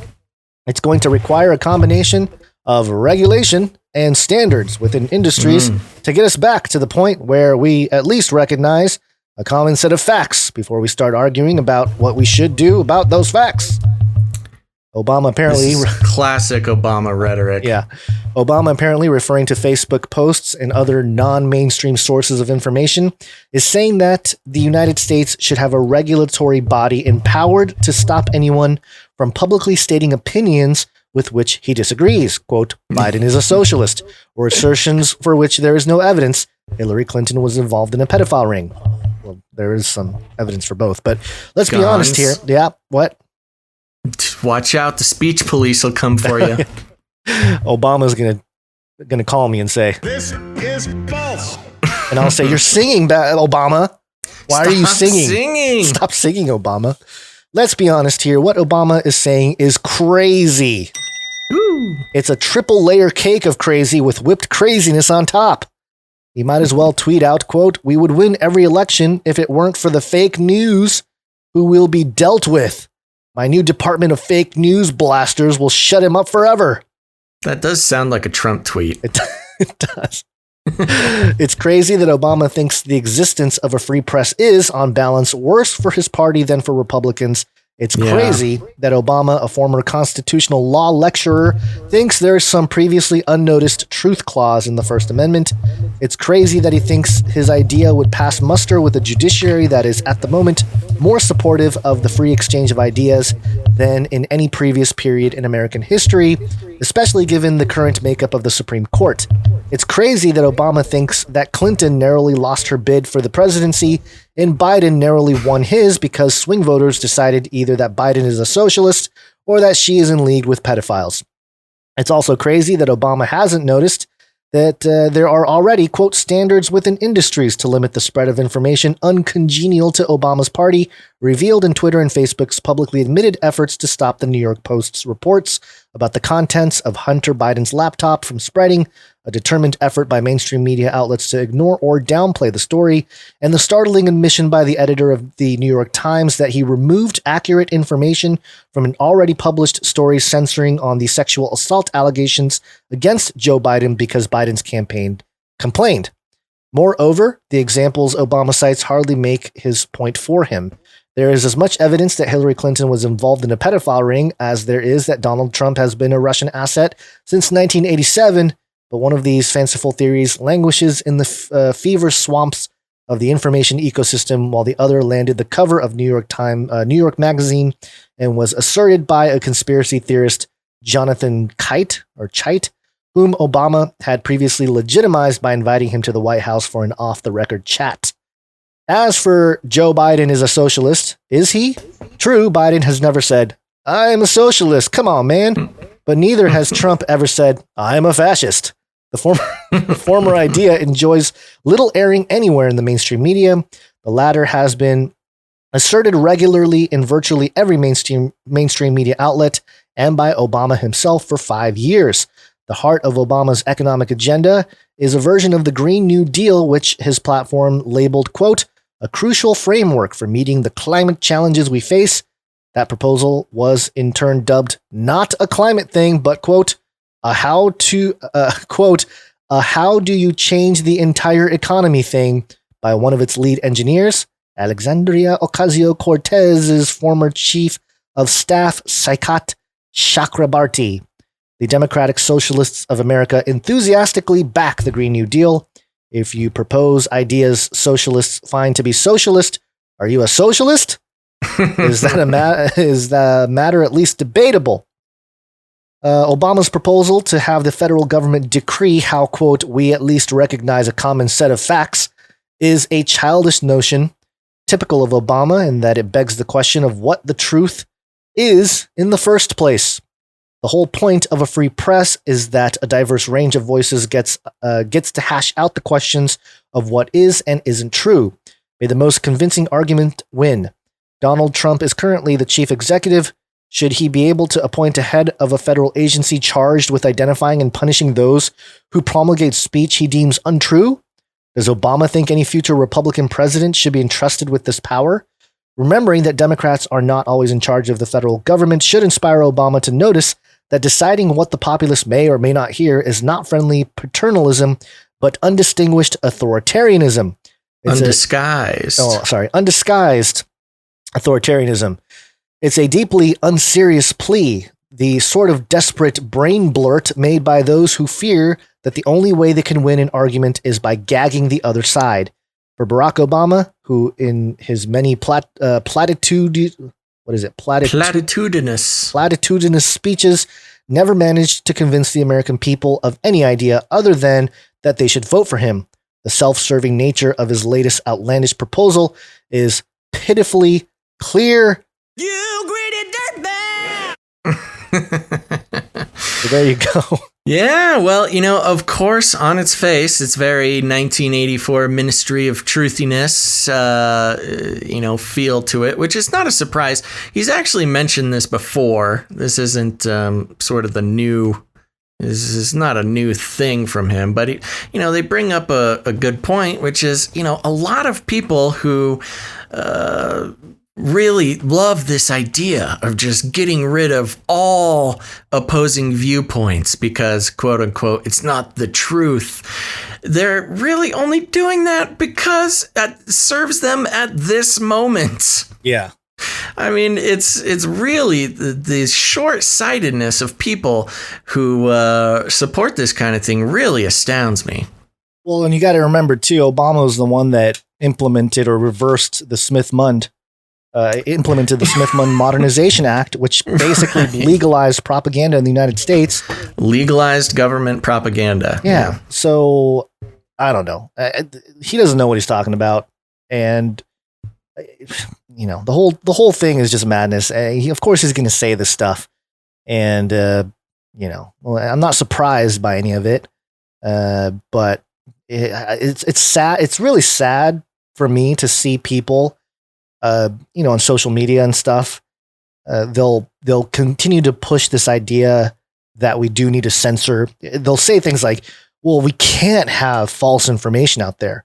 it's going to require a combination of regulation and standards within industries to get us back to the point where we at least recognize a common set of facts before we start arguing about what we should do about those facts. Obama apparently... classic Obama rhetoric. Yeah. Obama apparently referring to Facebook posts and other non-mainstream sources of information is saying that the United States should have a regulatory body empowered to stop anyone from publicly stating opinions with which he disagrees. Quote, Biden is a socialist, or assertions for which there is no evidence Hillary Clinton was involved in a pedophile ring. Well, there is some evidence for both, but let's be honest here. Yeah, what? Watch out, the speech police will come for you. Obama's gonna call me and say, this is false. And I'll say, you're singing, Obama. Why are you singing? Stop singing, Obama. Let's be honest here. What Obama is saying is crazy. Ooh. It's a triple layer cake of crazy with whipped craziness on top. He might as well tweet out, quote, we would win every election if it weren't for the fake news who will be dealt with. My new department of fake news blasters will shut him up forever. That does sound like a Trump tweet. It does. It's crazy that Obama thinks the existence of a free press is, on balance, worse for his party than for Republicans. It's crazy that Obama, a former constitutional law lecturer, thinks there's some previously unnoticed truth clause in the First Amendment. It's crazy that he thinks his idea would pass muster with a judiciary that is, at the moment, more supportive of the free exchange of ideas than in any previous period in American history, especially given the current makeup of the Supreme Court. It's crazy that Obama thinks that Clinton narrowly lost her bid for the presidency and Biden narrowly won his because swing voters decided either that Biden is a socialist or that she is in league with pedophiles. It's also crazy that Obama hasn't noticed that there are already, quote, standards within industries to limit the spread of information uncongenial to Obama's party, revealed in Twitter and Facebook's publicly admitted efforts to stop the New York Post's reports about the contents of Hunter Biden's laptop from spreading, a determined effort by mainstream media outlets to ignore or downplay the story, and the startling admission by the editor of the New York Times that he removed accurate information from an already published story censoring on the sexual assault allegations against Joe Biden because Biden's campaign complained. Moreover, the examples Obama cites hardly make his point for him. There is as much evidence that Hillary Clinton was involved in a pedophile ring as there is that Donald Trump has been a Russian asset since 1987, but one of these fanciful theories languishes in the fever swamps of the information ecosystem, while the other landed the cover of New York Magazine and was asserted by a conspiracy theorist, Jonathan Chait, whom Obama had previously legitimized by inviting him to the White House for an off-the-record chat. As for Joe Biden is a socialist, is he? True, Biden has never said, I'm a socialist, come on, man. But neither has Trump ever said, I'm a fascist. The former idea enjoys little airing anywhere in the mainstream media. The latter has been asserted regularly in virtually every mainstream media outlet and by Obama himself for 5 years. The heart of Obama's economic agenda is a version of the Green New Deal, which his platform labeled, quote, a crucial framework for meeting the climate challenges we face. That proposal was in turn dubbed not a climate thing, but, quote, a how do you change the entire economy thing by one of its lead engineers, Alexandria Ocasio-Cortez's former chief of staff, Saikat Chakrabarti. The Democratic Socialists of America enthusiastically back the Green New Deal. If you propose ideas socialists find to be socialist, are you a socialist? Is the matter at least debatable? Obama's proposal to have the federal government decree how, quote, we at least recognize a common set of facts is a childish notion, typical of Obama, in that it begs the question of what the truth is in the first place. The whole point of a free press is that a diverse range of voices gets to hash out the questions of what is and isn't true. May the most convincing argument win. Donald Trump is currently the chief executive. Should he be able to appoint a head of a federal agency charged with identifying and punishing those who promulgate speech he deems untrue? Does Obama think any future Republican president should be entrusted with this power? Remembering that Democrats are not always in charge of the federal government should inspire Obama to notice that deciding what the populace may or may not hear is not friendly paternalism, but undistinguished authoritarianism. Undisguised authoritarianism. It's a deeply unserious plea, the sort of desperate brain blurt made by those who fear that the only way they can win an argument is by gagging the other side. For Barack Obama, who in his many platitudinous speeches never managed to convince the American people of any idea other than that they should vote for him. The self-serving nature of his latest outlandish proposal is pitifully clear. You greedy dirtbag! So there you go. Yeah, well, of course, on its face, it's very 1984 Ministry of Truthiness, feel to it, which is not a surprise. He's actually mentioned this before. This isn't sort of this is not a new thing from him, but they bring up a good point, which is, a lot of people who really love this idea of just getting rid of all opposing viewpoints because, quote unquote, it's not the truth. They're really only doing that because it serves them at this moment. Yeah. I mean, it's really the short-sightedness of people who support this kind of thing really astounds me. Well, and you got to remember, too, Obama was the one that implemented or reversed the Smith-Mundt Modernization Act, which basically legalized propaganda in the United States. Legalized government propaganda. Yeah. So, I don't know. He doesn't know what he's talking about. And, the whole thing is just madness. Of course, he's going to say this stuff. And, I'm not surprised by any of it. But it's sad. It's really sad for me to see people on social media and stuff, they'll continue to push this idea that we do need to censor. They'll say things like, well, we can't have false information out there.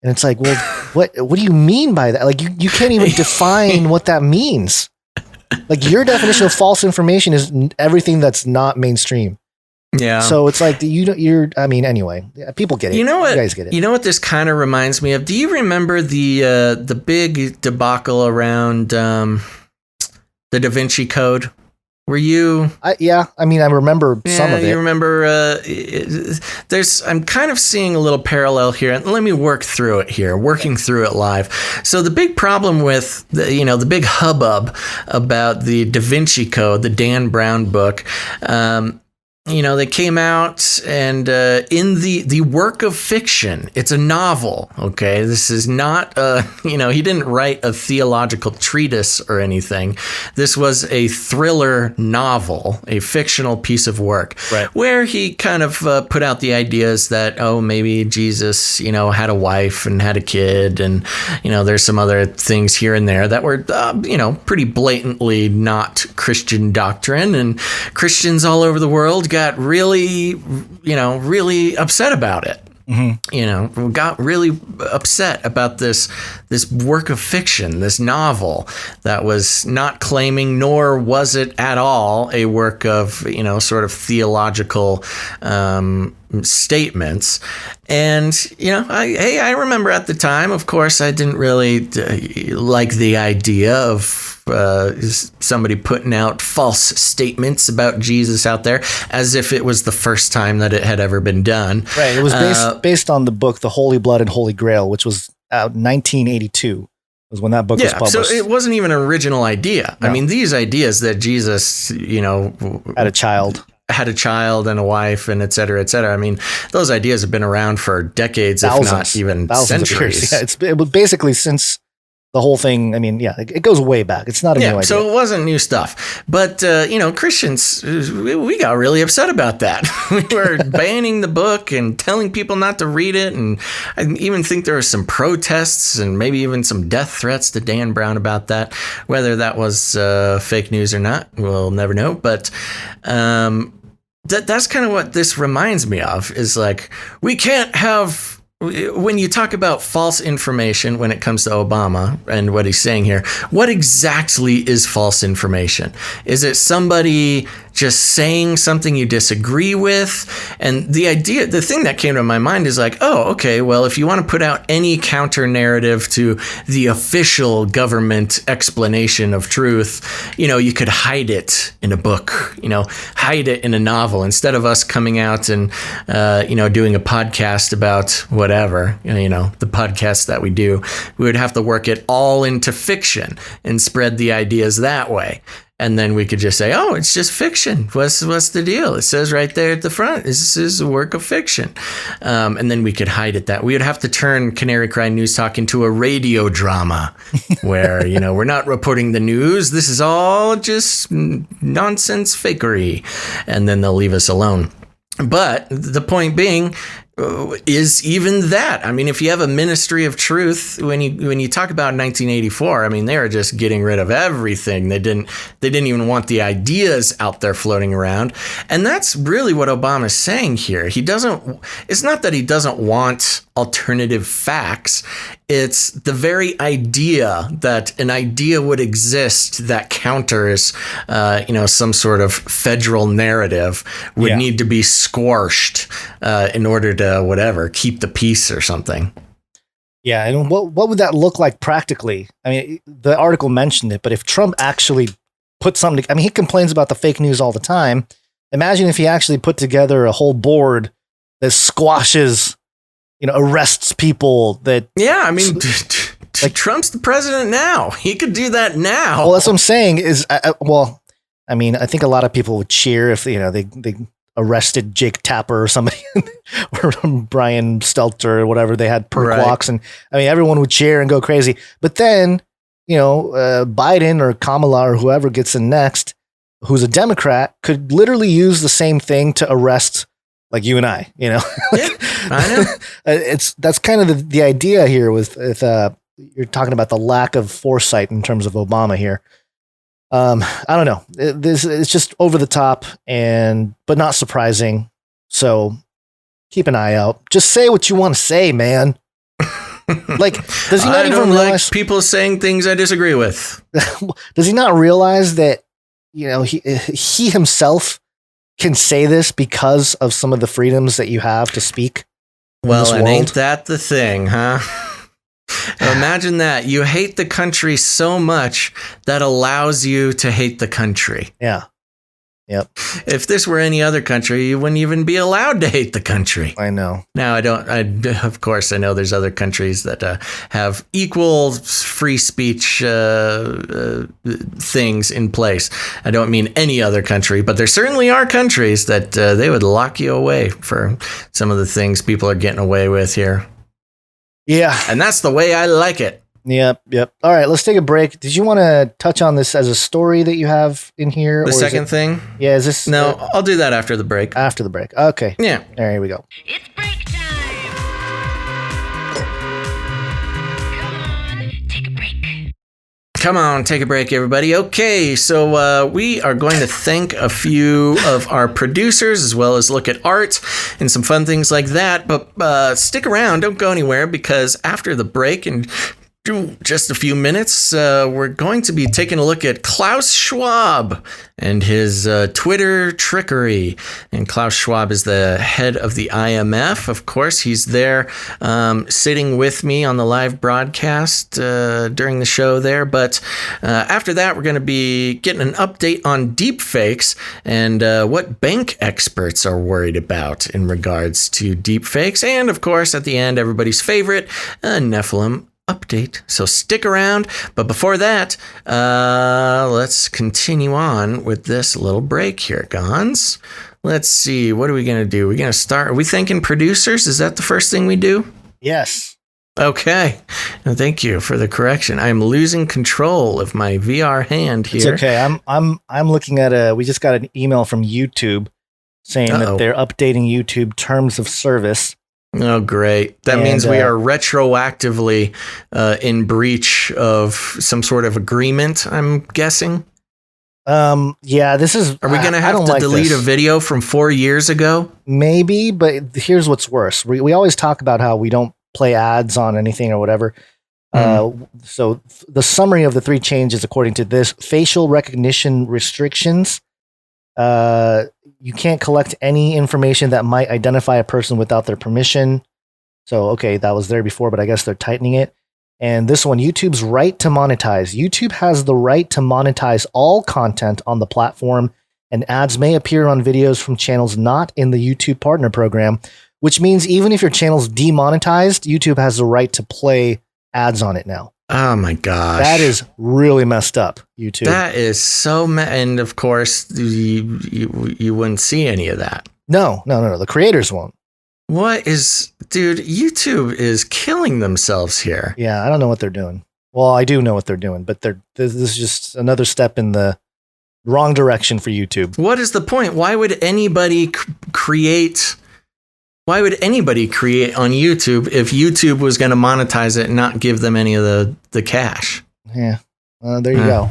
And it's like, well, what do you mean by that? Like, you can't even define what that means. Like, your definition of false information is everything that's not mainstream. Yeah. So it's like, anyway, people get it. You know what? You guys get it. You know what this kind of reminds me of? Do you remember the big debacle around the Da Vinci Code? Were you? I remember some of it. You remember? I'm kind of seeing a little parallel here, and let me work through it here. Working through it live. So the big problem with the big hubbub about the Da Vinci Code, the Dan Brown book. They came out and in the work of fiction, it's a novel. Okay, this is not he didn't write a theological treatise or anything. This was a thriller novel, a fictional piece of work, right, where he kind of put out the ideas that maybe Jesus had a wife and had a kid, and there's some other things here and there that were pretty blatantly not Christian doctrine, and Christians all over the world got really upset about it. Mm-hmm. Got really upset about this work of fiction, this novel that was not claiming, nor was it at all a work of, sort of theological statements. And, I remember at the time, of course, I didn't really like the idea of somebody putting out false statements about Jesus out there, as if it was the first time that it had ever been done. Right. It was based on the book, The Holy Blood and Holy Grail, which was out 1982. Was when that book was published. So it wasn't even an original idea. No. I mean, these ideas that Jesus, had a child and a wife and et cetera, et cetera. I mean, those ideas have been around for decades, if not even centuries. Yeah, it was basically since the whole thing. I mean, it goes way back. It's not a new idea. So it wasn't new stuff. But, Christians, we got really upset about that. We were banning the book and telling people not to read it. And I even think there were some protests and maybe even some death threats to Dan Brown about that. Whether that was fake news or not, we'll never know. But that's kind of what this reminds me of, is like, we can't have... When you talk about false information when it comes to Obama and what he's saying here, what exactly is false information? Is it somebody just saying something you disagree with? And the thing that came to my mind is like, oh, okay, well, if you want to put out any counter narrative to the official government explanation of truth, you could hide it in a book, hide it in a novel, instead of us coming out and, doing a podcast about whatever, the podcast that we do. We would have to work it all into fiction and spread the ideas that way. And then we could just say, oh, it's just fiction. What's the deal? It says right there at the front, this is a work of fiction. And then we could hide it that. We would have to turn Canary Cry News Talk into a radio drama where, we're not reporting the news. This is all just nonsense fakery. And then they'll leave us alone. But the point being, is even that. I mean, if you have a ministry of truth, when you talk about 1984, I mean, they were just getting rid of everything. They didn't even want the ideas out there floating around. And that's really what Obama's saying here. It's not that he doesn't want alternative facts. It's the very idea that an idea would exist that counters, some sort of federal narrative would need to be squashed in order to keep the peace or something. Yeah, and what would that look like practically? I mean, the article mentioned it, but if Trump actually put something, he complains about the fake news all the time. Imagine if he actually put together a whole board that squashes, arrests people that... Yeah, I mean... Like Trump's the president now. He could do that now. Well, that's what I'm saying is, I think a lot of people would cheer if, they arrested Jake Tapper or somebody or Brian Stelter or whatever. They had perk walks, and everyone would cheer and go crazy. But then, Biden or Kamala or whoever gets in next, who's a Democrat, could literally use the same thing to arrest like you and I, Yeah, I know. That's kind of the idea here with you're talking about the lack of foresight in terms of Obama here. I don't know. It's just over the top but not surprising. So keep an eye out. Just say what you want to say, man. Like, does he not even realize like people saying things I disagree with? Does he not realize that, he himself can say this because of some of the freedoms that you have to speak? Well, and ain't that the thing, huh? Imagine that. You hate the country so much that allows you to hate the country. Yeah. Yep. If this were any other country, you wouldn't even be allowed to hate the country. I know. Now, of course, I know there's other countries that have equal free speech things in place. I don't mean any other country, but there certainly are countries that they would lock you away for some of the things people are getting away with here. Yeah. And that's the way I like it. Yep. All right, let's take a break. Did you want to touch on this as a story that you have in here? The second thing? Yeah, is this... No, I'll do that after the break. After the break. Okay. Yeah. All right, here we go. It's break time! Come on, take a break, everybody. Okay, so we are going to thank a few of our producers as well as look at art and some fun things like that. But stick around, don't go anywhere, because after the break and just a few minutes, we're going to be taking a look at Klaus Schwab and his Twitter trickery. And Klaus Schwab is the head of the IMF. Of course, he's there sitting with me on the live broadcast during the show there. But after that, we're going to be getting an update on deepfakes and what bank experts are worried about in regards to deepfakes. And of course, at the end, everybody's favorite, Nephilim update. So stick around. But before that, let's continue on with this little break here, Gonz. Let's see. What are we going to do? We're going to start. Are we thanking producers? Is that the first thing we do? Yes. Okay. Thank you for the correction. I'm losing control of my VR hand here. It's okay. I'm looking at we just got an email from YouTube saying that they're updating YouTube terms of service. Oh, great. That means we are retroactively in breach of some sort of agreement, I'm guessing. Yeah, this is... Are we going to have to delete a video from 4 years ago? Maybe, but here's what's worse. We always talk about how we don't play ads on anything or whatever. So the summary of the 3 changes, according to this: facial recognition restrictions. You can't collect any information that might identify a person without their permission. So, okay, that was there before, but I guess they're tightening it. And this one, YouTube's right to monetize. YouTube has the right to monetize all content on the platform, and ads may appear on videos from channels not in the YouTube Partner Program, which means even if your channel's demonetized, YouTube has the right to play ads on it now. Oh my gosh. That is really messed up, YouTube. That is so and of course you wouldn't see any of that. No. The creators won't. Dude, YouTube is killing themselves here. Yeah, I don't know what they're doing. Well, I do know what they're doing, but this is just another step in the wrong direction for YouTube. What is the point? Why would anybody create on YouTube if YouTube was going to monetize it and not give them any of the cash? Yeah, there you go.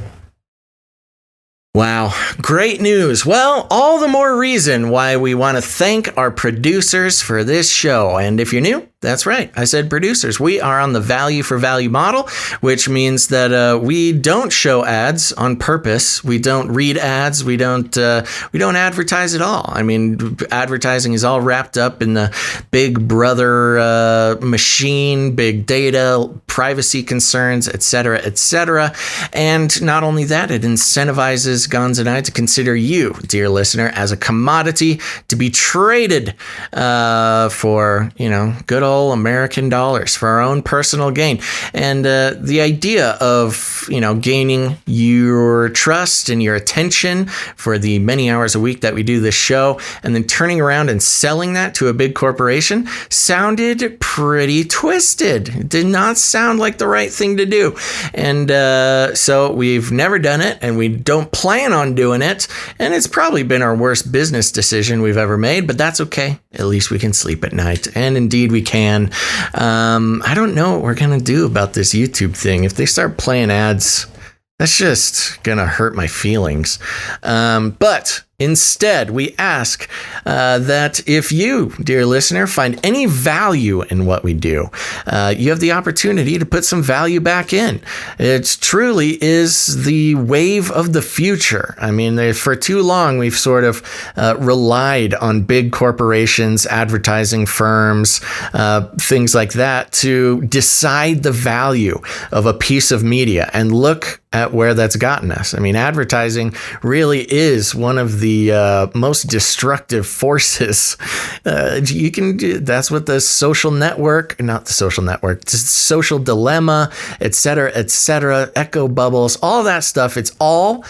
Wow, great news. Well, all the more reason why we want to thank our producers for this show. And if you're new, that's right, I said producers. We are on the value for value model, which means that we don't show ads on purpose. We don't read ads. We don't advertise at all. I mean, advertising is all wrapped up in the big brother machine, big data, privacy concerns, etc., etc. And not only that, it incentivizes Gonz and I to consider you, dear listener, as a commodity to be traded for, good old American dollars for our own personal gain. And the idea of, gaining your trust and your attention for the many hours a week that we do this show, and then turning around and selling that to a big corporation sounded pretty twisted. It did not sound like the right thing to do. And so we've never done it, and we don't plan on doing it. And it's probably been our worst business decision we've ever made, but that's okay. At least we can sleep at night. And indeed we can. And I don't know what we're going to do about this YouTube thing. If they start playing ads, that's just going to hurt my feelings. But instead, we ask that if you, dear listener, find any value in what we do, you have the opportunity to put some value back in. It truly is the wave of the future. I mean, for too long, we've sort of relied on big corporations, advertising firms, things like that to decide the value of a piece of media. And look at where that's gotten us. I mean, advertising really is one of the most destructive forces. That's what the social dilemma, et cetera, echo bubbles, all that stuff. It's all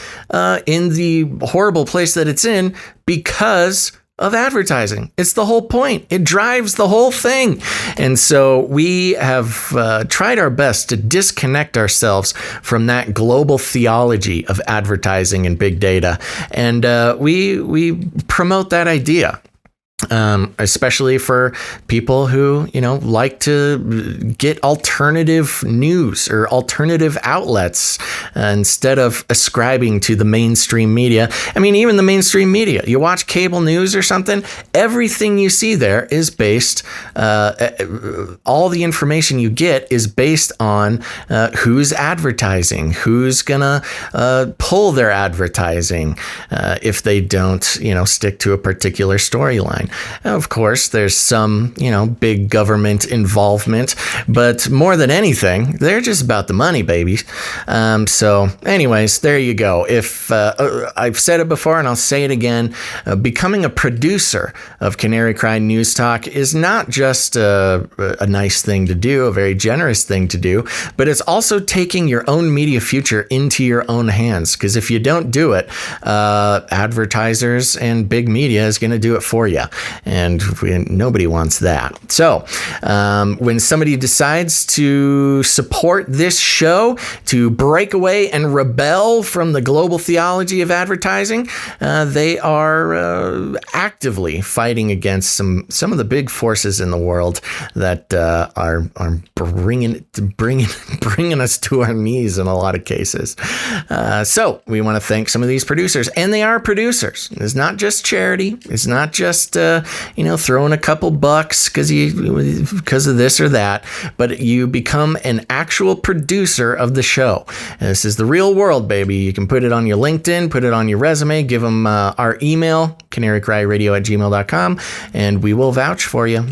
in the horrible place that it's in because of advertising. It's the whole point. It drives the whole thing. And so we have tried our best to disconnect ourselves from that global theology of advertising and big data. And we promote that idea. Especially for people who, like to get alternative news or alternative outlets instead of ascribing to the mainstream media. I mean, even the mainstream media, you watch cable news or something, everything you see there is based, all the information you get is based on who's advertising, who's gonna pull their advertising if they don't, stick to a particular storyline. Of course, there's some, big government involvement, but more than anything, they're just about the money, babies. So anyways, there you go. If I've said it before and I'll say it again, becoming a producer of Canary Cry News Talk is not just a nice thing to do, a very generous thing to do, but it's also taking your own media future into your own hands. Because if you don't do it, advertisers and big media is going to do it for you. And nobody wants that. So when somebody decides to support this show, to break away and rebel from the global theology of advertising, they are actively fighting against some of the big forces in the world that are bringing us to our knees in a lot of cases. So we want to thank some of these producers, and they are producers. It's not just charity. It's not just throwing a couple bucks because of this or that, but you become an actual producer of the show. And this is the real world, baby. You can put it on your LinkedIn, put it on your resume, give them our email, canarycryradio@gmail.com, and we will vouch for you.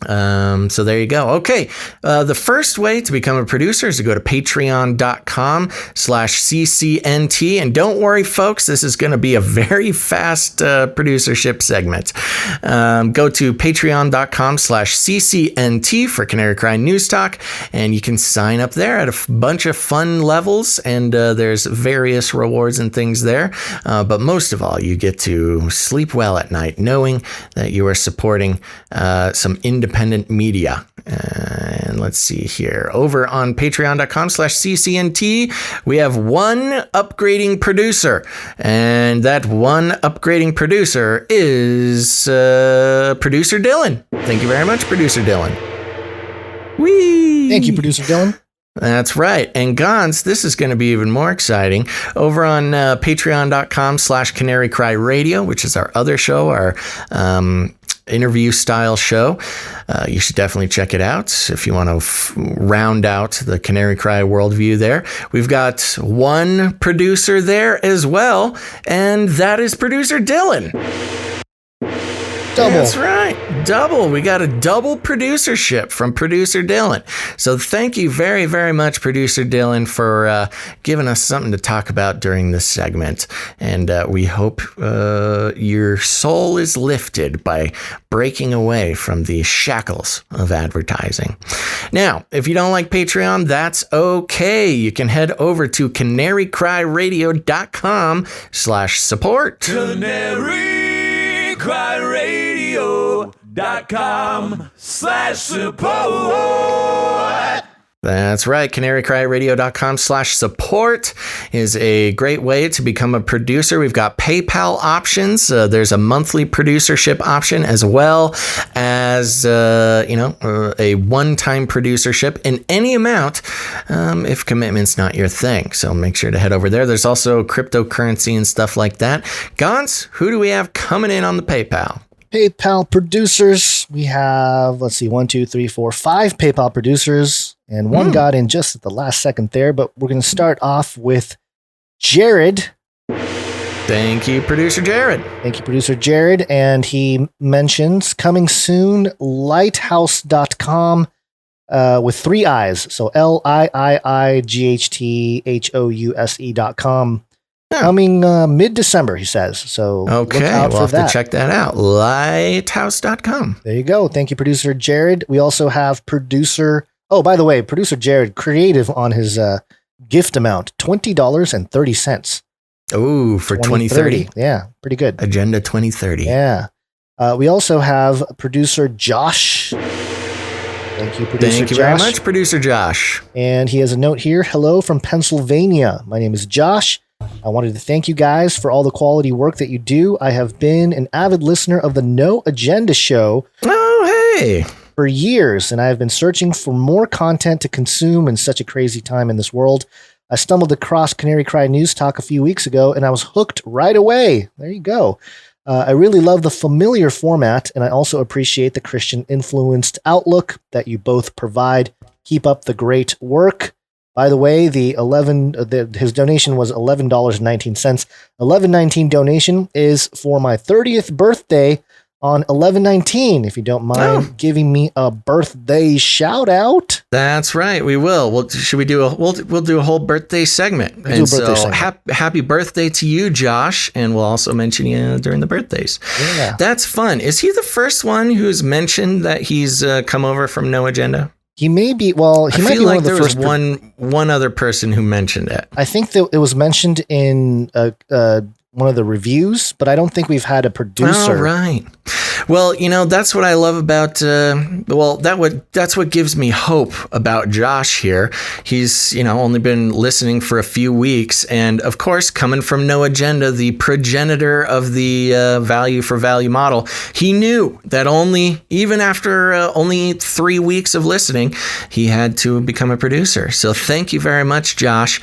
So there you go. Okay. The first way to become a producer is to go to patreon.com/CCNT. And don't worry, folks, this is going to be a very fast producership segment. Go to patreon.com/CCNT for Canary Cry News Talk, and you can sign up there at a bunch of fun levels, and there's various rewards and things there. But most of all, you get to sleep well at night knowing that you are supporting some independent media. And let's see here. Over on patreon.com/CCNT, we have one upgrading producer. And that one upgrading producer is Producer Dylan. Thank you very much, Producer Dylan. Whee! Thank you, Producer Dylan. That's right. And Gonz, this is going to be even more exciting. Over on patreon.com/Canary Cry Radio, which is our other show, our interview style show. You should definitely check it out if you want to round out the Canary Cry worldview there. We've got one producer there as well, and that is Producer Dylan. Double. That's right. Double. We got a double producership from Producer Dylan. So thank you very, very much, Producer Dylan, for giving us something to talk about during this segment. And we hope your soul is lifted by breaking away from the shackles of advertising. Now, if you don't like Patreon, that's okay. You can head over to canarycryradio.com/support. canarycryradio.com/support. That's right. canarycryradio.com/support is a great way to become a producer. We've got PayPal options. There's a monthly producership option as well as, a one-time producership in any amount if commitment's not your thing. So make sure to head over there. There's also cryptocurrency and stuff like that. Gonz, who do we have coming in on the PayPal? PayPal producers. We have, 5 PayPal producers, and one got in just at the last second there, but we're going to start off with Jared. Thank you, Producer Jared. Thank you, Producer Jared. And he mentions coming soon, lighthouse.com with 3 I's. So LIIIGHTHOUSE.com. Coming mid-December, he says. So okay, look out we'll for have that. to check that out. Lighthouse.com. There you go. Thank you, Producer Jared. We also have Producer... Oh, by the way, Producer Jared, creative on his gift amount, $20.30. Oh, for 2030. Yeah, pretty good. Agenda 2030. Yeah. We also have Producer Josh. Thank you, Producer Josh. Thank you very much, Producer Josh. And he has a note here. Hello from Pennsylvania. My name is Josh. I wanted to thank you guys for all the quality work that you do. I have been an avid listener of the No Agenda show. Oh, hey. For years, and I have been searching for more content to consume in such a crazy time in this world. I stumbled across Canary Cry News Talk a few weeks ago, and I was hooked right away. There you go. I really love the familiar format, and I also appreciate the Christian-influenced outlook that you both provide. Keep up the great work. By the way, his donation was $11.19. $11.19 donation is for my 30th birthday on 11/19. If you don't mind giving me a birthday shout out. That's right. We will. We'll do a whole birthday segment. Happy birthday to you, Josh, and we'll also mention you during the birthdays. Yeah. That's fun. Is he the first one who's mentioned that he's come over from No Agenda? He may be. Well, he might be one of the first. There was one other person who mentioned it. I think that it was mentioned in one of the reviews, but I don't think we've had a producer. Oh, right. Well, that's what I love about, that's what gives me hope about Josh here. He's, only been listening for a few weeks. And of course, coming from No Agenda, the progenitor of the value for value model, he knew that even after only 3 weeks of listening, he had to become a producer. So thank you very much, Josh,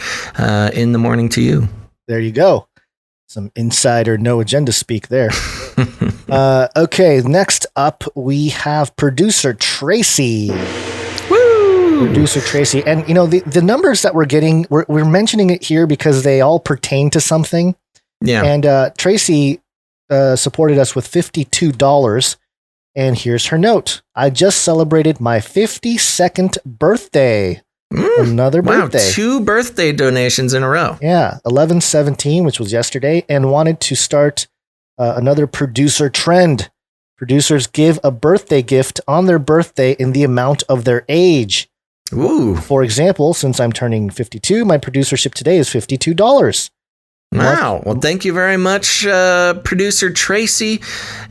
in the morning to you. There you go. Some insider No Agenda speak there. Okay, next up we have Producer Tracy. Woo! Producer Tracy. And, the numbers that we're getting, we're mentioning it here because they all pertain to something. Yeah. And Tracy supported us with $52. And here's her note. I just celebrated my 52nd birthday. Another birthday. Wow, 2 birthday donations in a row. Yeah, 11/17, which was yesterday, and wanted to start another producer trend. Producers give a birthday gift on their birthday in the amount of their age. Ooh. For example, since I'm turning 52, my producership today is $52. Wow. Well, thank you very much, Producer Tracy.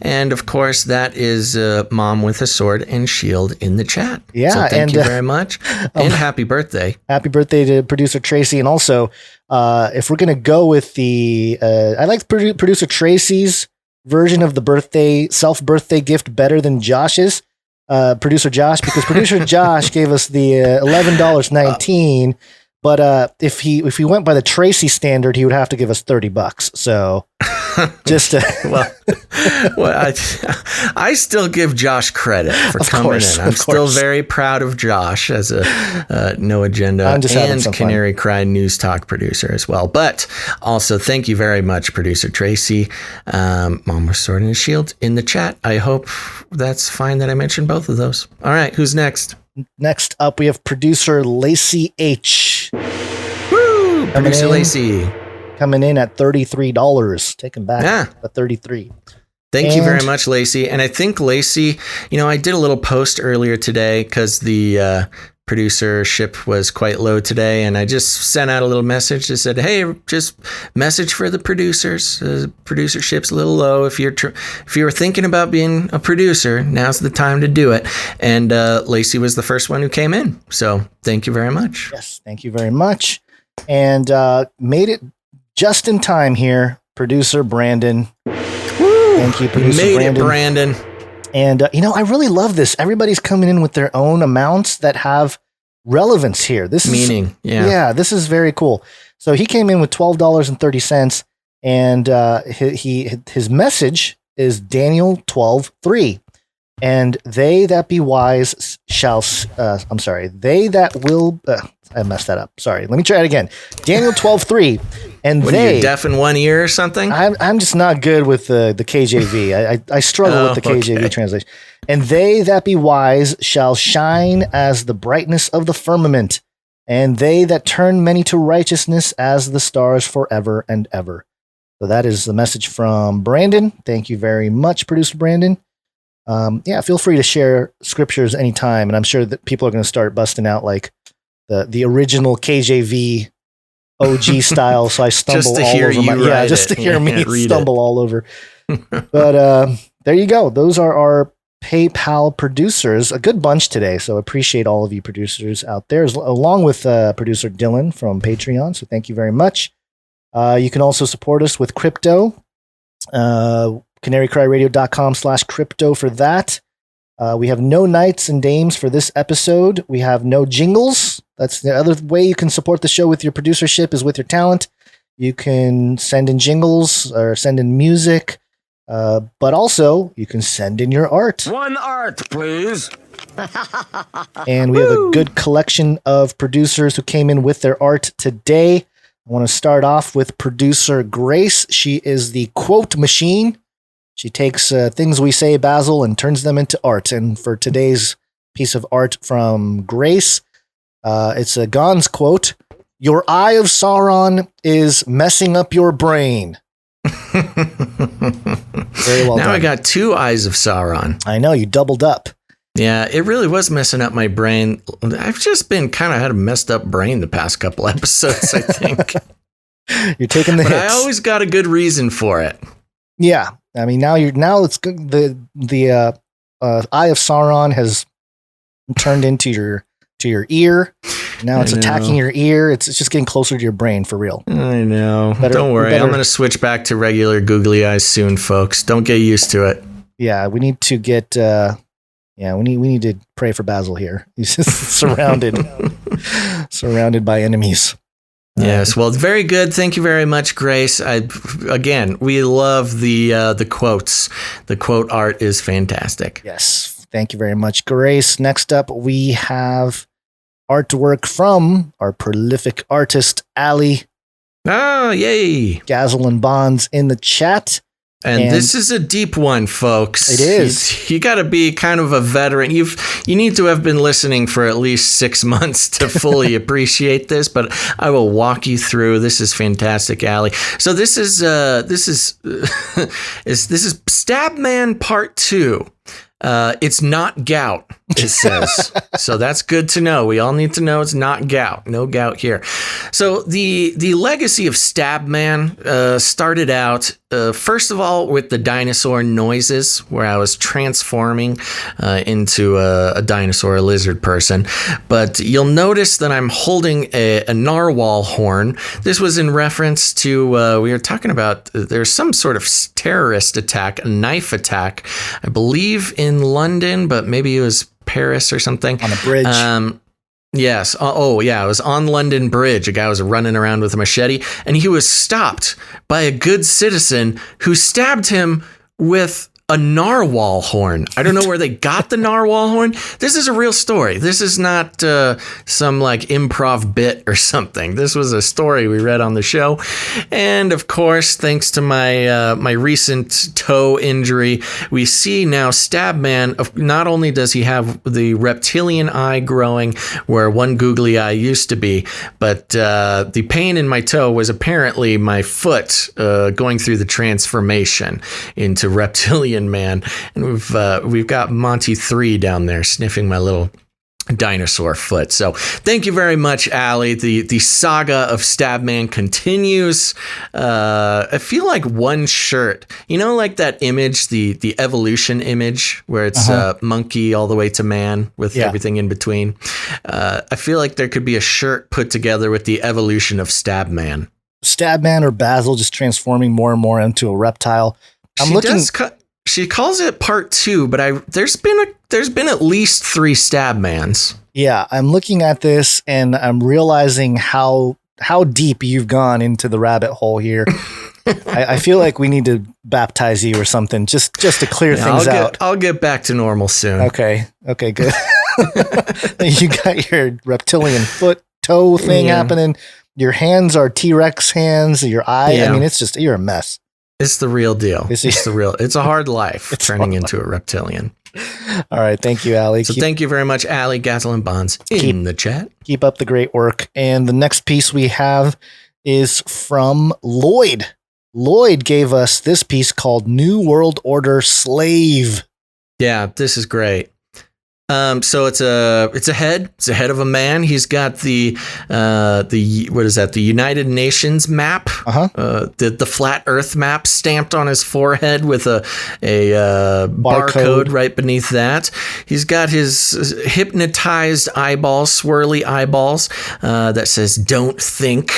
And of course, that is Mom with a Sword and Shield in the chat. Yeah. So thank you very much. And happy birthday. Happy birthday to Producer Tracy. And also, if we're going to go with I like Producer Tracy's version of the self-birthday gift better than Josh's. Producer Josh, because Producer Josh gave us the $11.19. But if he went by the Tracy standard, he would have to give us $30. So just I still give Josh credit for coming in. I'm still very proud of Josh as a No Agenda and Canary Cry News Talk producer as well. But also, thank you very much, Producer Tracy, Mom with Sword and Shield in the chat. I hope that's fine that I mentioned both of those. All right, who's next? Next up, we have Producer Lacey H. Woo! Producer Lacey. Coming in at $33. Taking back the $33. Thank you very much, Lacey. And I think Lacey, I did a little post earlier today because the producership was quite low today, and I just sent out a little message that said, "Hey, just message for the producers. Producership's a little low. If you're thinking about being a producer, now's the time to do it." And Lacey was the first one who came in. So thank you very much. Yes, thank you very much. And made it just in time here, producer Brandon. Thank you, producer Brandon. Made it, Brandon. And, I really love this. Everybody's coming in with their own amounts that have relevance here. This meaning. Yeah, this is very cool. So he came in with $12.30, and his message is Daniel 12:3. And they that be wise shall, they that will, I messed that up. Sorry. Let me try it again. Daniel 12:3. And what, are you deaf in one ear or something? I'm just not good with the KJV. I struggle with the KJV translation. And they that be wise shall shine as the brightness of the firmament, and they that turn many to righteousness as the stars forever and ever. So that is the message from Brandon. Thank you very much, producer Brandon. Feel free to share scriptures anytime, and I'm sure that people are going to start busting out like the original KJV OG style, so I stumble all over just to hear me stumble all over. But there you go. Those are our PayPal producers, a good bunch today. So appreciate all of you producers out there, along with producer Dylan from Patreon. So thank you very much. You can also support us with crypto. CanaryCryRadio.com/crypto for that. We have no knights and dames for this episode. We have no jingles. That's the other way you can support the show with your producership is with your talent. You can send in jingles or send in music, but also you can send in your art. One art, please. And we have a good collection of producers who came in with their art today. I want to start off with producer Grace. She is the quote machine. She takes things we say, Basil, and turns them into art. And for today's piece of art from Grace, it's a Gonz quote. "Your eye of Sauron is messing up your brain." Very well now done. I got two eyes of Sauron. I know, you doubled up. Yeah, it really was messing up my brain. I've just been kind of had a messed up brain the past couple episodes, I think. You're taking the hits. I always got a good reason for it. Yeah. I mean, now it's good. The eye of Sauron has turned into your ear. Now it's attacking your ear. It's just getting closer to your brain for real. I know. Don't worry. I'm going to switch back to regular googly eyes soon, folks. Don't get used to it. Yeah, we need to get. We need to pray for Basil here. He's just surrounded by enemies. Yes, well, very good. Thank you very much, Grace. Again, we love the quotes. The quote art is fantastic. Yes, thank you very much, Grace. Next up, we have artwork from our prolific artist, Ali. Oh, yay. Gazel and Bonds in the chat. And this is a deep one, folks. It is. You got to be kind of a veteran. You need to have been listening for at least 6 months to fully appreciate this. But I will walk you through. This is fantastic, Ali. So this is Stabman Part 2. It's not gout, it says. So that's good to know. We all need to know it's not gout. No gout here. So the legacy of Stabman started out, first of all, with the dinosaur noises, where I was transforming into a dinosaur, a lizard person. But you'll notice that I'm holding a narwhal horn. This was in reference to, we were talking about, there's some sort of terrorist attack, a knife attack, I believe in London, but maybe it was Paris or something. On a bridge. Yes. Oh, yeah. It was on London Bridge. A guy was running around with a machete, and he was stopped by a good citizen who stabbed him with a narwhal horn. I don't know where they got the narwhal horn. This is a real story. This is not some like improv bit or something. This was a story we read on the show. And of course, thanks to my recent toe injury, we see now Stabman, not only does he have the reptilian eye growing where one googly eye used to be, but the pain in my toe was apparently my foot going through the transformation into reptilian man. And we've got Monty 3 down there sniffing my little dinosaur foot. So thank you very much, Allie. The saga of Stabman continues. I feel like one shirt, like that image, the evolution image where it's monkey all the way to man with everything in between. I feel like there could be a shirt put together with the evolution of Stabman. Stabman or Basil just transforming more and more into a reptile. She calls it part 2, but there's been at least 3 Stabmans. Yeah, I'm looking at this and I'm realizing how deep you've gone into the rabbit hole here. I feel like we need to baptize you or something just to clear things out. I'll get back to normal soon. Okay, good. You got your reptilian toe thing happening. Your hands are T-Rex hands. Your eye. Yeah. I mean, you're a mess. It's the real deal. It's a hard life turning into a reptilian. All right. Thank you, Allie. Thank you very much, Allie Gatlin Bonds in the chat. Keep up the great work. And the next piece we have is from Lloyd. Lloyd gave us this piece called New World Order Slave. Yeah, this is great. So it's a head. It's a head of a man. He's got the what is that? The United Nations map. The flat Earth map stamped on his forehead with a barcode right beneath that. He's got his hypnotized eyeballs, swirly eyeballs, that says "Don't think."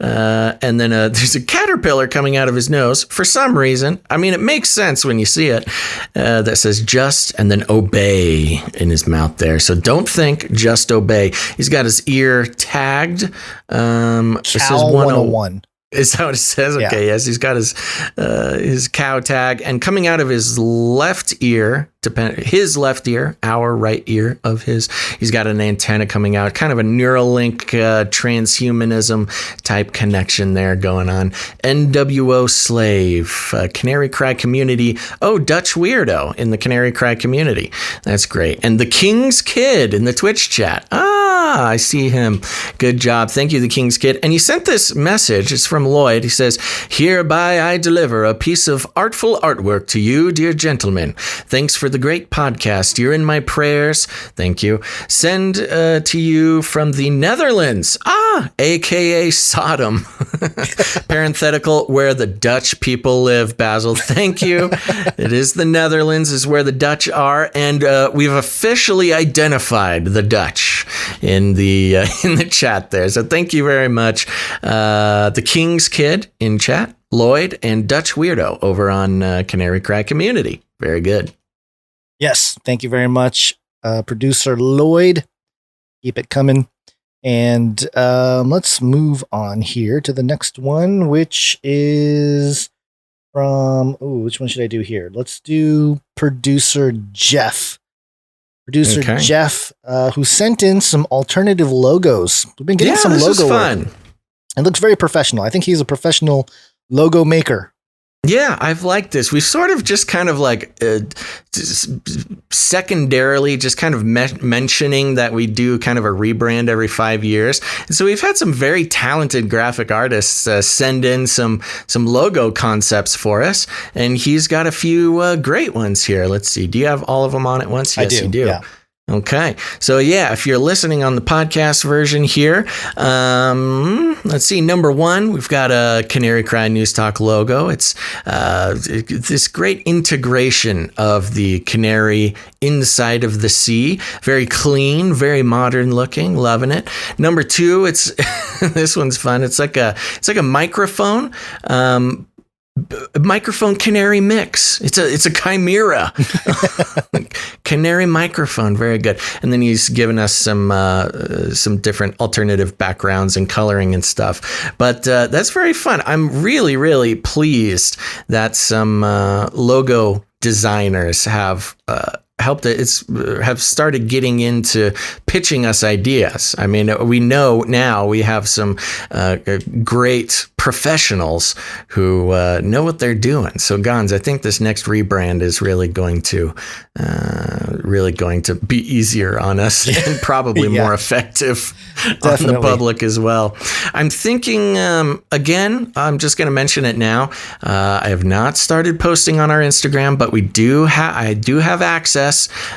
And then there's a caterpillar coming out of his nose for some reason. I mean, it makes sense when you see it. That says "Just" and then "Obey" in his mouth there. So don't think, just obey. He's got his ear tagged. It says 101. Is that what it says? Okay, yes. He's got his cow tag, and coming out of his left ear, our right ear of his, he's got an antenna coming out, kind of a Neuralink transhumanism type connection there going on. NWO slave, Canary Cry community. Oh, Dutch weirdo in the Canary Cry community. That's great. And the King's Kid in the Twitch chat. I see him. Good job. Thank you, the King's Kid. And he sent this message. It's from Lloyd. He says, "Hereby I deliver a piece of artful artwork to you, dear gentlemen. Thanks for the great podcast. You're in my prayers." Thank you. Send to you from the Netherlands. AKA Sodom. Parenthetical, where the Dutch people live, Basil. Thank you. It is the Netherlands is where the Dutch are. And we've officially identified the Dutch in the chat there. So thank you very much. The King's Kid in chat, Lloyd, and Dutch Weirdo over on Canary Cry Community. Very good. Yes. Thank you very much, producer Lloyd. Keep it coming. And let's move on here to the next one, which is from, which one should I do here? Let's do producer Jeff. Jeff, who sent in some alternative logos. We've been getting some logo work. It looks very professional. I think he's a professional logo maker. Yeah, I've liked this. We've sort of just kind of like secondarily just kind of mentioning that we do kind of a rebrand every 5 years. And so we've had some very talented graphic artists send in some logo concepts for us. And he's got a few great ones here. Let's see. Do you have all of them on at once? Yes, you do. Yeah. Okay. So yeah, if you're listening on the podcast version here, let's see. Number 1, we've got a Canary Cry News Talk logo. It's this great integration of the canary inside of the sea. Very clean, very modern looking. Loving it. Number 2, it's this one's fun. It's like a microphone. Microphone canary mix. It's a chimera. Canary microphone. Very good. And then he's given us some different alternative backgrounds and coloring and stuff. But that's very fun. I'm really, really pleased that some logo designers have have started getting into pitching us ideas. I mean, we know now we have some great professionals who know what they're doing. So, Gonz, I think this next rebrand is really going to be easier on us and probably more effective on the public as well. I'm thinking, again, I'm just going to mention it now. I have not started posting on our Instagram, but I do have access.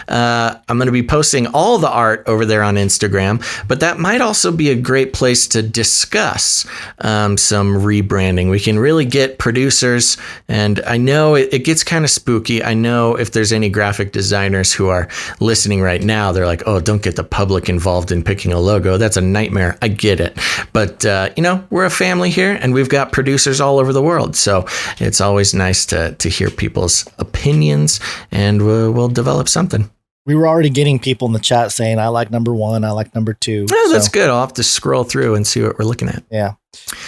I'm going to be posting all the art over there on Instagram, but that might also be a great place to discuss some rebranding. We can really get producers, and I know it gets kind of spooky. I know if there's any graphic designers who are listening right now, they're like, oh, don't get the public involved in picking a logo. That's a nightmare. I get it. But, we're a family here, and we've got producers all over the world. So it's always nice to hear people's opinions, and we'll develop something. We were already getting people in the chat saying, I like number 1, I like number 2. Oh, that's good. I'll have to scroll through and see what we're looking at. Yeah.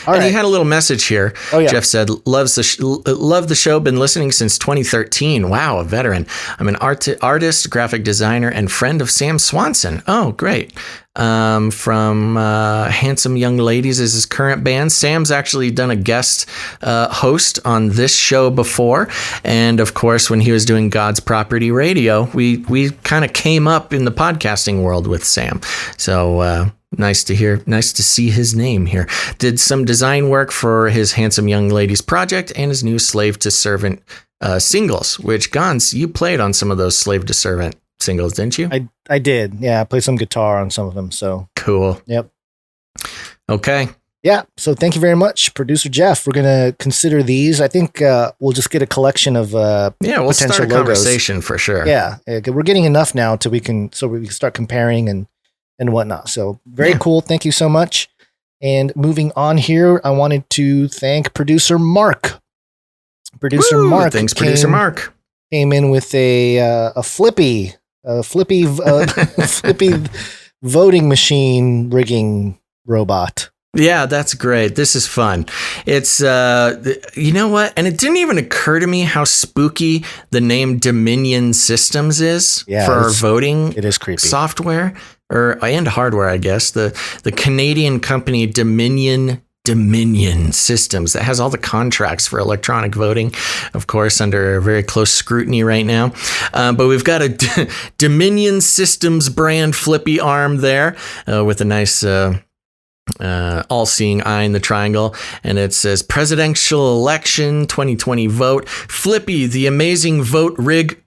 All right. He had a little message here. Oh, yeah. Jeff said, love the show. Been listening since 2013. Wow, a veteran. I'm an artist, graphic designer, and friend of Sam Swanson. Oh, great. From Handsome Young Ladies is his current band. Sam's actually done a guest host on this show before. And of course, when he was doing God's Property Radio, we kind of came up in the podcasting world with Sam. So, nice to see his name here. Did some design work for his Handsome Young Ladies project and his new Slave to Servant singles, which, Gonz, you played on some of those Slave to Servant singles, didn't you? I did. Yeah, I played some guitar on some of them. So cool. Yep. Okay. Yeah. So thank you very much, Producer Jeff. We're going to consider these. I think we'll just get a collection of we'll potential start a logos. Conversation for sure. Yeah. We're getting enough now we can start comparing and whatnot. So very cool. Thank you so much. And moving on here, I wanted to thank Producer Mark. Producer Mark. Thanks, Producer Mark. Came in with a Flippy voting machine rigging robot. Yeah, that's great. This is fun. It's, you know what? And it didn't even occur to me how spooky the name Dominion Systems is for our voting it is creepy. Software and hardware, I guess. The Canadian company Dominion Systems that has all the contracts for electronic voting, of course, under very close scrutiny right now. But we've got a Dominion Systems brand Flippy arm there with a nice all-seeing eye in the triangle, and it says presidential election 2020 vote Flippy, the amazing vote rig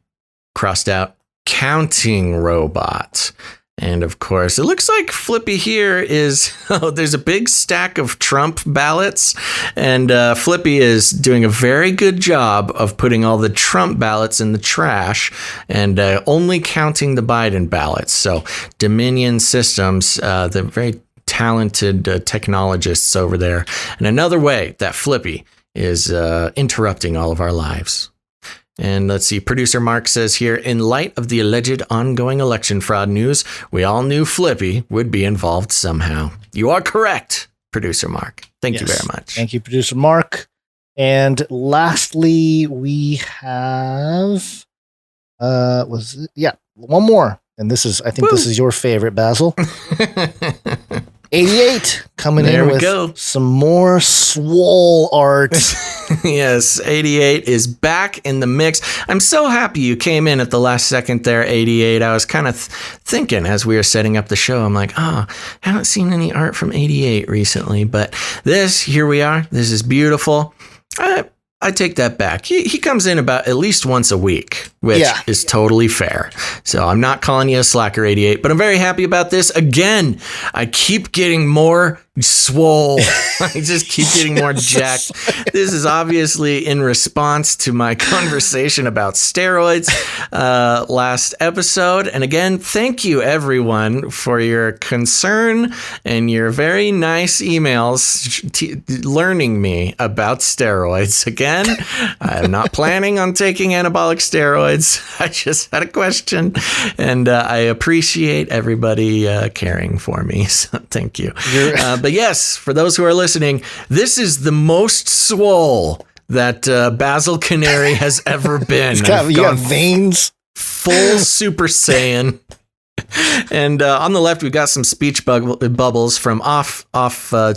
crossed out counting robot. And of course, it looks like Flippy here is, there's a big stack of Trump ballots, and Flippy is doing a very good job of putting all the Trump ballots in the trash and only counting the Biden ballots. So Dominion Systems, the very talented technologists over there. And another way that Flippy is interrupting all of our lives. And let's see, Producer Mark says here, in light of the alleged ongoing election fraud news, we all knew Flippy would be involved somehow. You are correct, Producer Mark. Thank you very much. Thank you, Producer Mark. And lastly, we have, one more. And this is, I think this is your favorite, Basil. 88 coming in with some more swole art. Yes, 88 is back in the mix. I'm so happy you came in at the last second there, 88. I was kind of thinking as we were setting up the show, I'm like, haven't seen any art from 88 recently. But here we are. This is beautiful. I take that back. He comes in about at least once a week, which is totally fair. So I'm not calling you a slacker, 88, but I'm very happy about this. Again, I keep getting more swole. I just keep getting more jacked. This is obviously in response to my conversation about steroids last episode. And again, thank you everyone for your concern and your very nice emails learning me about steroids. Again, I'm not planning on taking anabolic steroids. I just had a question, and I appreciate everybody caring for me. So thank you. But yes, for those who are listening, this is the most swole that Basil Canary has ever been. You got veins. Full Super Saiyan. And on the left, we've got some speech bubbles from off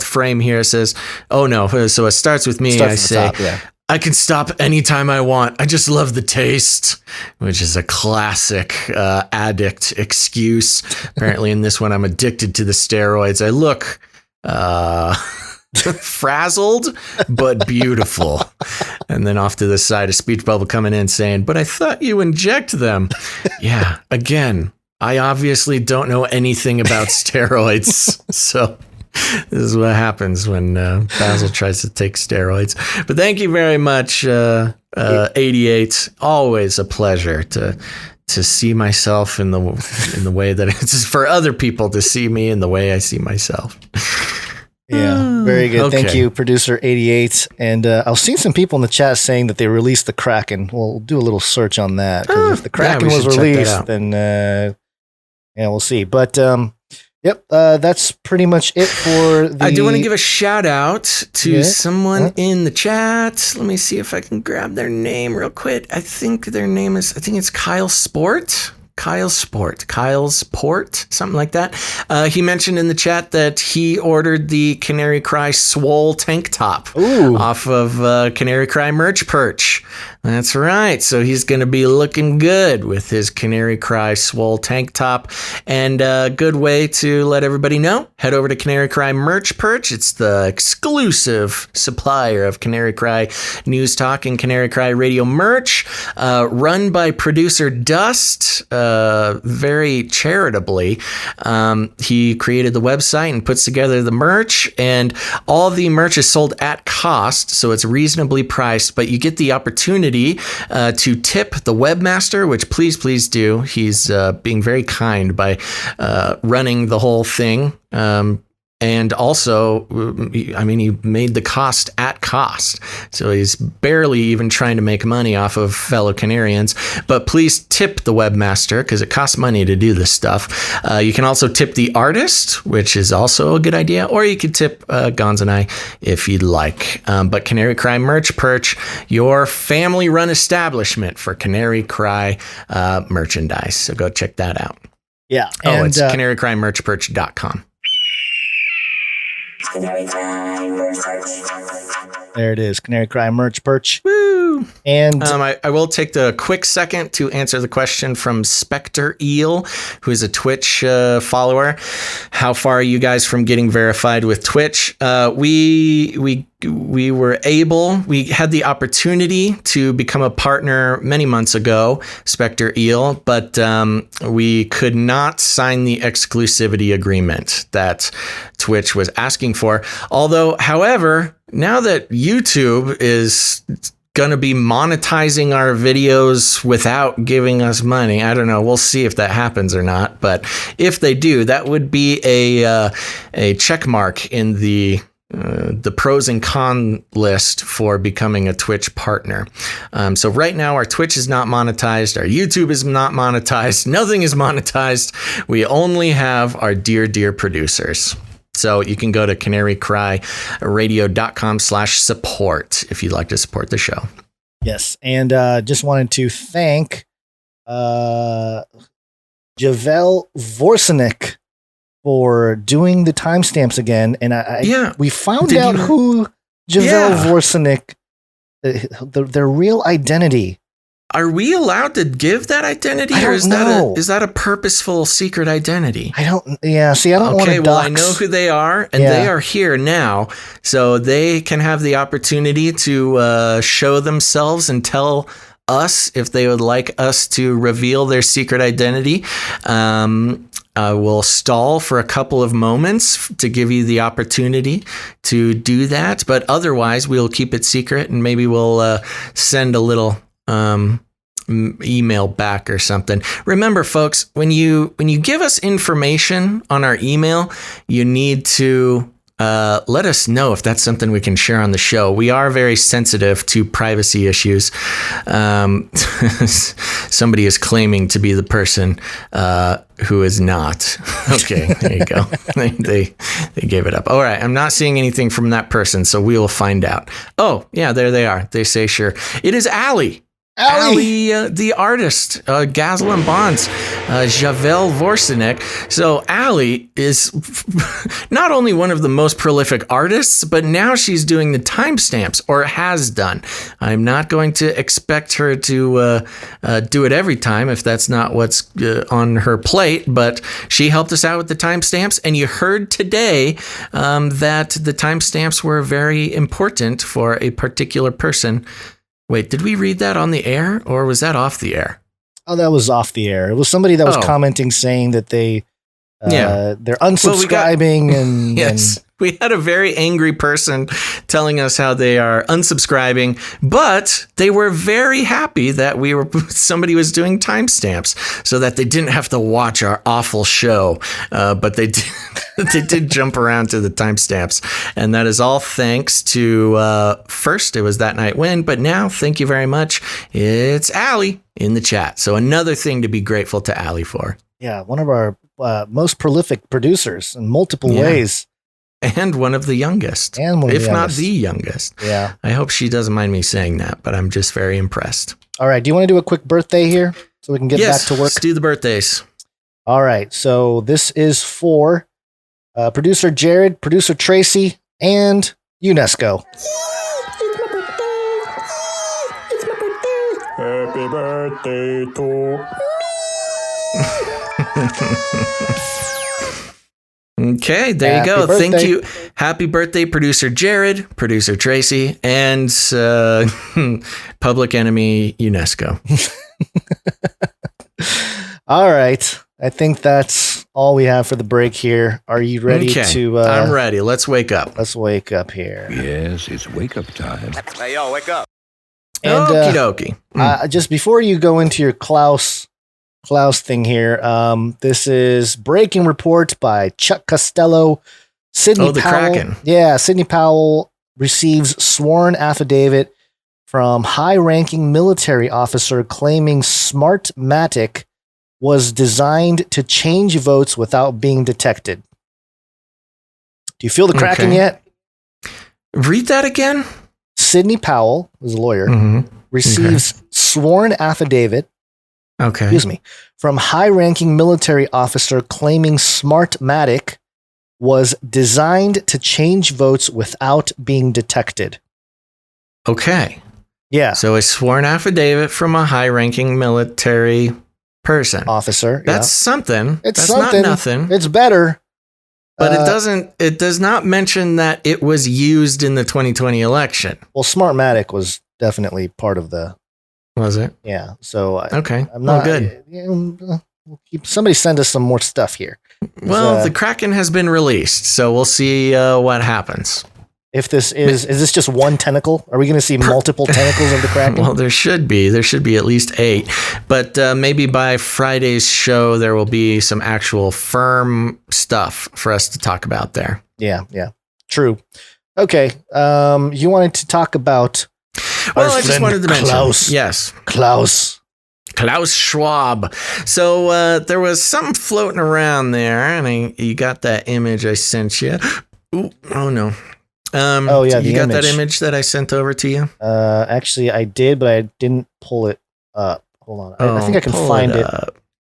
frame here. It says, oh no. So it starts with me. I say, top, yeah. I can stop anytime I want. I just love the taste, which is a classic addict excuse. Apparently in this one, I'm addicted to the steroids. I look frazzled, but beautiful. And then off to the side, a speech bubble coming in saying, but I thought you inject them. Yeah, again, I obviously don't know anything about steroids. So this is what happens when Basil tries to take steroids. But thank you very much, 88. Always a pleasure to see myself in the way that it's for other people to see me in the way I see myself. Yeah, very good. Okay. Thank you, producer 88. And I was seeing some people in the chat saying that they released the Kraken. We'll do a little search on that. Because if the Kraken was released, then we'll see. But yep, that's pretty much it for the... I do want to give a shout out to someone in the chat. Let me see if I can grab their name real quick. I think it's Kyle's Sport, something like that. He mentioned in the chat that he ordered the Canary Cry Swole tank top off of Canary Cry merch perch. That's right. So he's going to be looking good with his Canary Cry Swole tank top. And a good way to let everybody know, head over to Canary Cry merch perch. It's the exclusive supplier of Canary Cry News Talk and Canary Cry Radio merch, run by producer Dust. Very charitably. He created the website and puts together the merch, and all the merch is sold at cost, so it's reasonably priced, but you get the opportunity to tip the webmaster, which please do. He's being very kind by running the whole thing. And also, I mean, he made the cost at cost. So he's barely even trying to make money off of fellow Canarians. But please tip the webmaster because it costs money to do this stuff. You can also tip the artist, which is also a good idea. Or you could tip Gonz and I if you'd like. But Canary Cry Merch Perch, your family-run establishment for Canary Cry merchandise. So go check that out. Yeah. And, it's canarycrymerchperch.com. There it is, Canary Cry Merch Perch. Woo! And I will take the quick second to answer the question from Spectre Eel, who is a Twitch follower. How far are you guys from getting verified with Twitch? We had the opportunity to become a partner many months ago, Spectre Eel, but we could not sign the exclusivity agreement that Twitch was asking for. Although, however, now that YouTube is going to be monetizing our videos without giving us money, I don't know. We'll see if that happens or not. But if they do, that would be a check mark in the pros and con list for becoming a Twitch partner. So right now our Twitch is not monetized. Our YouTube is not monetized. Nothing is monetized. We only have our dear producers. So you can go to canarycryradio.com/support if you'd like to support the show. Yes. And just wanted to thank Javel Vorsenik for doing the timestamps again. And we found out who Javel Vorsenik, their real identity. Are we allowed to give that identity, or is that a purposeful secret identity? See, I don't want to well, I know who they are, and they are here now, so they can have the opportunity to show themselves and tell us if they would like us to reveal their secret identity. We'll stall for a couple of moments to give you the opportunity to do that, but otherwise we'll keep it secret, and maybe we'll send a little email back or something. Remember, folks, when you give us information on our email, you need to let us know if that's something we can share on the show. We are very sensitive to privacy issues. Somebody is claiming to be the person who is not. Okay, there you go. They gave it up. All right, I'm not seeing anything from that person, so we will find out. Oh, yeah, there they are. They say sure. It is Allie. Allie, the artist, Gazel and Bonds, Javel Vorsenek. So Allie is not only one of the most prolific artists, but now she's doing the timestamps, or has done. I'm not going to expect her to do it every time if that's not what's on her plate, but she helped us out with the timestamps. And you heard today that the timestamps were very important for a particular person. Wait, did we read that on the air, or was that off the air? Oh, that was off the air. It was somebody that was commenting saying that they're unsubscribing and yes. We had a very angry person telling us how they are unsubscribing, but they were very happy that somebody was doing timestamps so that they didn't have to watch our awful show. But they did, they did jump around to the timestamps, and that is all thanks to first it was That Night When, but now thank you very much. It's Allie in the chat. So another thing to be grateful to Allie for. Yeah, one of our most prolific producers in multiple ways. And one of the youngest, if not the youngest. Yeah. I hope she doesn't mind me saying that, but I'm just very impressed. All right. Do you want to do a quick birthday here so we can get back to work? Let's do the birthdays. All right. So this is for producer Jared, producer Tracy, and UNESCO. Happy birthday to Okay, there you go. Thank you. Happy birthday, producer Jared, producer Tracy, and public enemy UNESCO. All right. I think that's all we have for the break here. Are you ready to... I'm ready. Let's wake up. Let's wake up here. Yes, it's wake up time. Hey, yo, wake up. And, okie dokie. Just before you go into your Klaus thing here, this is Breaking Report by Chuck Costello. Sidney the Powell. Kraken. Yeah, Sidney Powell receives sworn affidavit from high-ranking military officer claiming Smartmatic was designed to change votes without being detected. Do you feel the Kraken yet? Read that again. Sidney Powell, who's a lawyer, receives sworn affidavit from high-ranking military officer claiming Smartmatic was designed to change votes without being detected. Okay. Yeah. So a sworn affidavit from a high-ranking military person. Officer. That's something. It's That's something. not nothing. It's better. But it does not mention that it was used in the 2020 election. Well, Smartmatic was definitely part of the... Was it? Yeah. So I'm not good. Somebody send us some more stuff here. Well, the Kraken has been released, so we'll see what happens. If this is this just one tentacle? Are we going to see multiple tentacles of the Kraken? Well, there should be at least 8, but maybe by Friday's show there will be some actual firm stuff for us to talk about there. Yeah, true. Okay, you wanted to talk about. Well, I just wanted to mention Klaus Schwab. So there was something floating around there, and you got that image I sent you. Ooh, oh no. You got that image that I sent over to you? Actually, I did, but I didn't pull it up. Hold on, I think I can find it.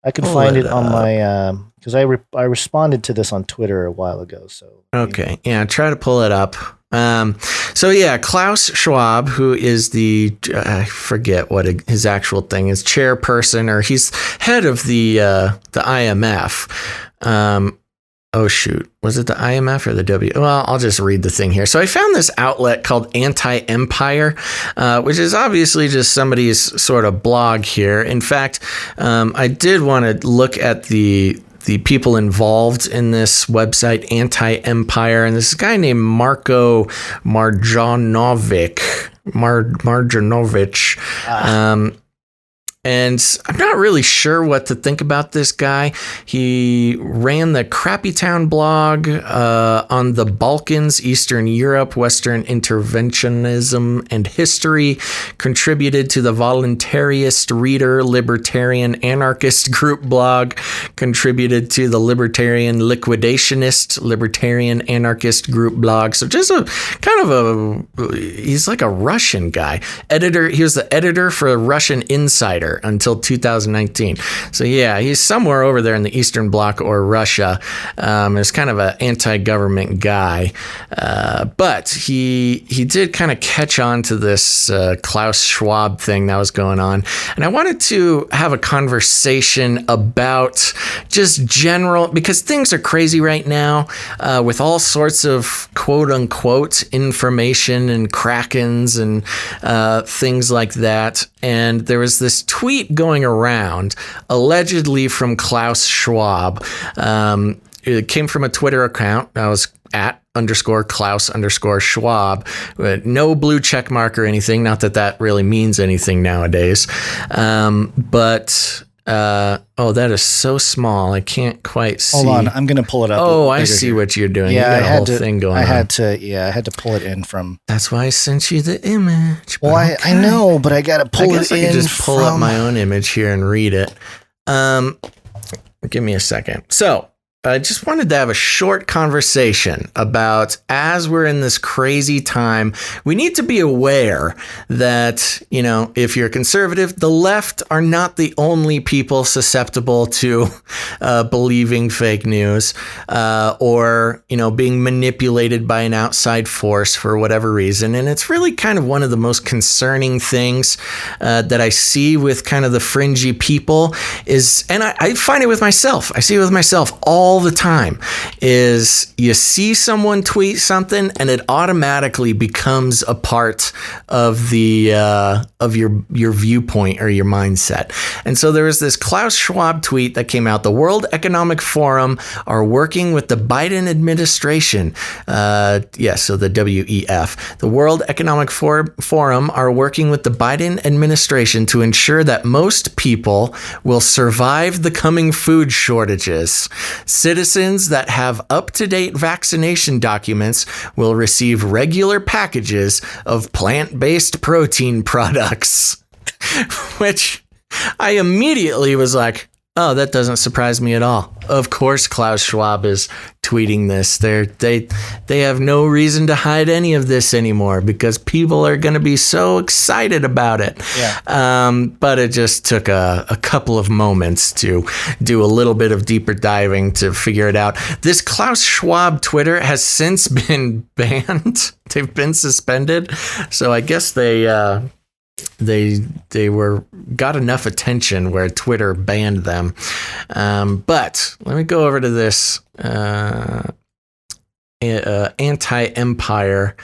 I can find it on my because I responded to this on Twitter a while ago. So try to pull it up. Klaus Schwab, who is the I forget what his actual thing is, chairperson, or he's head of the IMF. Oh, shoot. Was it the IMF or the W? Well, I'll just read the thing here. So I found this outlet called Anti-Empire, which is obviously just somebody's sort of blog here. In fact, I did want to look at the people involved in this website, Anti-Empire, and this guy named Marko Marjanovic. And I'm not really sure what to think about this guy. He ran the Crappy Town blog on the Balkans, Eastern Europe, Western interventionism and history, contributed to the Voluntarist Reader Libertarian Anarchist group blog, contributed to the Libertarian Liquidationist Libertarian Anarchist group blog. So just a kind of he's like a Russian guy. He was the editor for Russian Insider until 2019. So yeah, he's somewhere over there in the Eastern Bloc or Russia. Is kind of an anti-government guy, but he did kind of catch on to this Klaus Schwab thing that was going on, and I wanted to have a conversation about just general, because things are crazy right now with all sorts of quote unquote information and krakens and things like that. And there was this tweet going around, allegedly from Klaus Schwab. It came from a Twitter account. I was at _Klaus_Schwab. No blue check mark or anything. Not that that really means anything nowadays. That is so small. I can't quite see. Hold on, I'm gonna pull it up. Oh, I see what you're doing. Yeah, you got a whole thing going on. I had to pull it in from. That's why I sent you the image. Well, okay. I know, but I gotta pull it in. I could just pull up my own image here and read it. Give me a second. So I just wanted to have a short conversation about, as we're in this crazy time, we need to be aware that, if you're conservative, the left are not the only people susceptible to believing fake news or, being manipulated by an outside force for whatever reason. And it's really kind of one of the most concerning things that I see with kind of the fringy people is, and I find it with myself. I see it with myself all the time, is you see someone tweet something and it automatically becomes a part of the of your viewpoint or your mindset. And so there was this Klaus Schwab tweet that came out. The World Economic Forum are working with the Biden administration. So the WEF. The World Economic Forum are working with the Biden administration to ensure that most people will survive the coming food shortages. Citizens that have up-to-date vaccination documents will receive regular packages of plant-based protein products, which I immediately was like, oh, that doesn't surprise me at all. Of course, Klaus Schwab is tweeting this. They have no reason to hide any of this anymore because people are going to be so excited about it. Yeah. But it just took a couple of moments to do a little bit of deeper diving to figure it out. This Klaus Schwab Twitter has since been banned. They've been suspended. So I guess they got enough attention where Twitter banned them. But let me go over to this anti-empire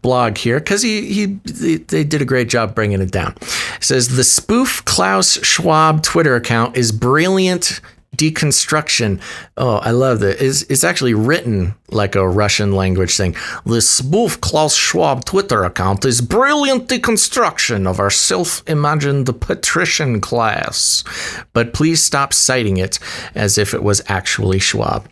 blog here, because they did a great job bringing it down. It says, the spoof Klaus Schwab Twitter account is brilliant deconstruction. Oh, I love that. It's actually written like a Russian language thing. The spoof Klaus Schwab Twitter account is brilliant deconstruction of our self-imagined patrician class. But please stop citing it as if it was actually Schwab.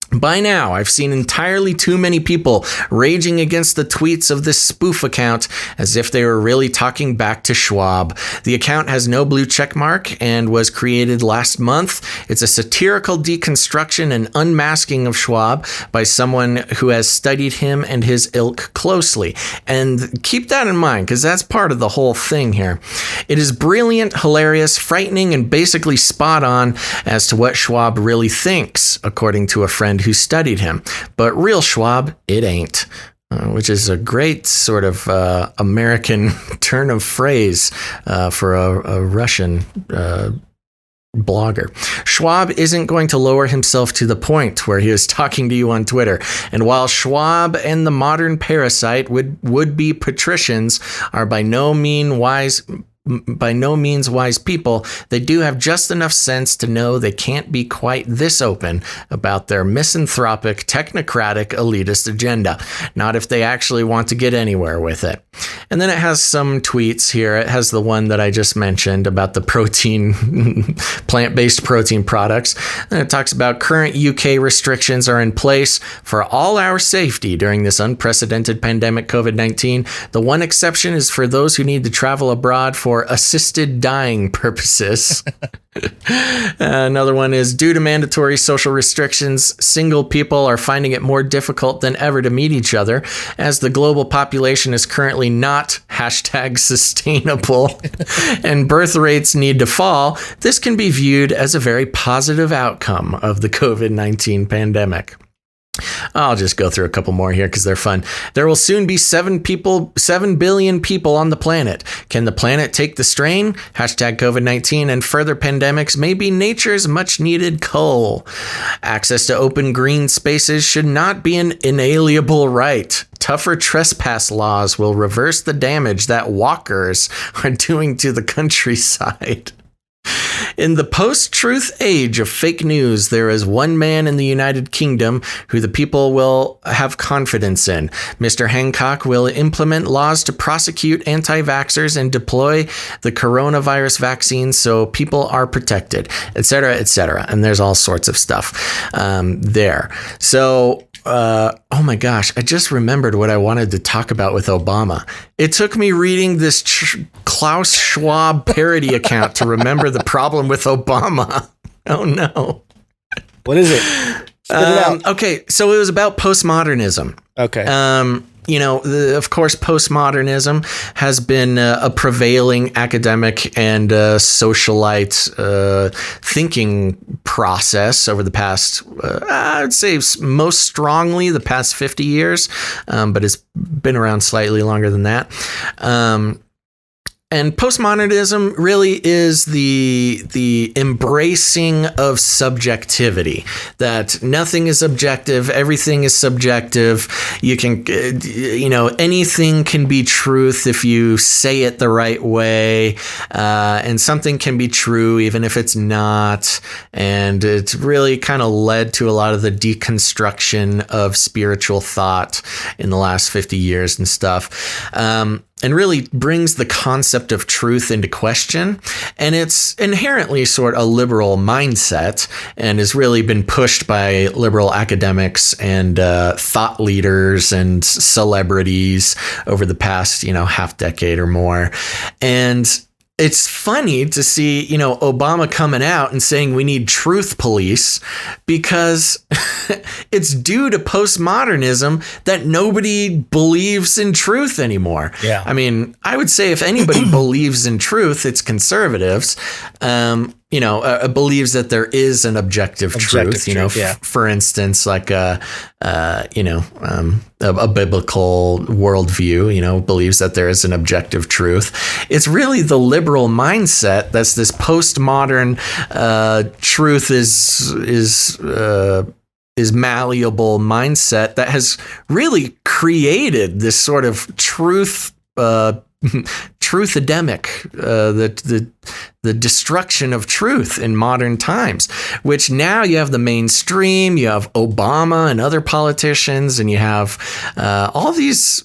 By now, I've seen entirely too many people raging against the tweets of this spoof account as if they were really talking back to Schwab. The account has no blue check mark and was created last month. It's a satirical deconstruction and unmasking of Schwab by someone who has studied him and his ilk closely. And keep that in mind, because that's part of the whole thing here. It is brilliant, hilarious, frightening, and basically spot on as to what Schwab really thinks, according to a friend who studied him. But real Schwab, it ain't. Which is a great sort of American turn of phrase for a Russian blogger. Schwab isn't going to lower himself to the point where he is talking to you on Twitter. And while Schwab and the modern parasite would-be patricians are by no means by no means wise people, they do have just enough sense to know they can't be quite this open about their misanthropic, technocratic, elitist agenda. Not if they actually want to get anywhere with it. And then it has some tweets here. It has the one that I just mentioned about the protein, plant-based protein products. And it talks about current UK restrictions are in place for all our safety during this unprecedented pandemic COVID-19. The one exception is for those who need to travel abroad for assisted dying purposes. Another one is, due to mandatory social restrictions, single people are finding it more difficult than ever to meet each other, as the global population is currently not #sustainable and birth rates need to fall. This can be viewed as a very positive outcome of the COVID-19 pandemic. I'll just go through a couple more here because they're fun. There will soon be 7 billion people on the planet. Can the planet take the strain? #COVID-19 and further pandemics may be nature's much needed coal. Access to open green spaces should not be an inalienable right. Tougher trespass laws will reverse the damage that walkers are doing to the countryside. In the post-truth age of fake news, there is one man in the United Kingdom who the people will have confidence in. Mr. Hancock will implement laws to prosecute anti-vaxxers and deploy the coronavirus vaccine so people are protected, etc., etc. And there's all sorts of stuff there. So, oh my gosh, I just remembered what I wanted to talk about with Obama. It took me reading this Klaus Schwab parody account to remember the problem with Obama. Oh no. What is it? Spit it out. Okay, so it was about postmodernism. Okay. Of course, postmodernism has been a prevailing academic and socialite thinking process over the past, I'd say most strongly the past 50 years, but it's been around slightly longer than that. And postmodernism really is the embracing of subjectivity, that nothing is objective, everything is subjective. You can, anything can be truth if you say it the right way, and something can be true even if it's not. And it's really kind of led to a lot of the deconstruction of spiritual thought in the last 50 years and stuff. And really brings the concept of truth into question. And it's inherently sort of a liberal mindset and has really been pushed by liberal academics and thought leaders and celebrities over the past, half decade or more. And it's funny to see, Obama coming out and saying we need truth police because it's due to postmodernism that nobody believes in truth anymore. Yeah. I mean, I would say if anybody believes in truth, it's conservatives. Believes that there is an objective truth, for instance, like a biblical worldview, believes that there is an objective truth. It's really the liberal mindset that's this postmodern truth is malleable mindset that has really created this sort of truth epidemic, the destruction of truth in modern times, which now you have the mainstream, you have Obama and other politicians, and you have all these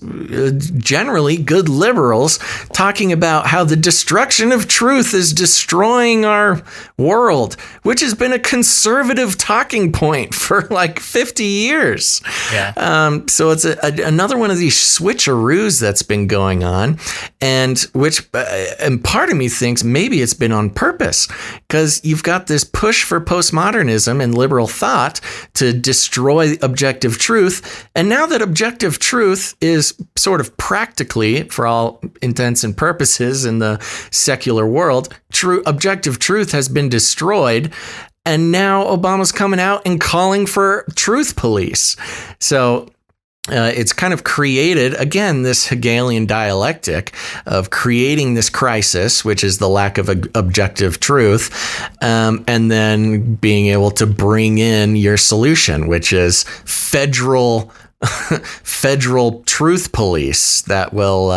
generally good liberals talking about how the destruction of truth is destroying our world, which has been a conservative talking point for like 50 years. Yeah. So it's another one of these switcheroos that's been going on, and part of me thinks maybe it's been on purpose, because you've got this push for postmodernism and liberal thought to destroy objective truth. And now that objective truth is sort of practically, for all intents and purposes in the secular world, objective truth has been destroyed. And now Obama's coming out and calling for truth police. So it's kind of created, again, this Hegelian dialectic of creating this crisis, which is the lack of objective truth, and then being able to bring in your solution, which is federal federal truth police that will,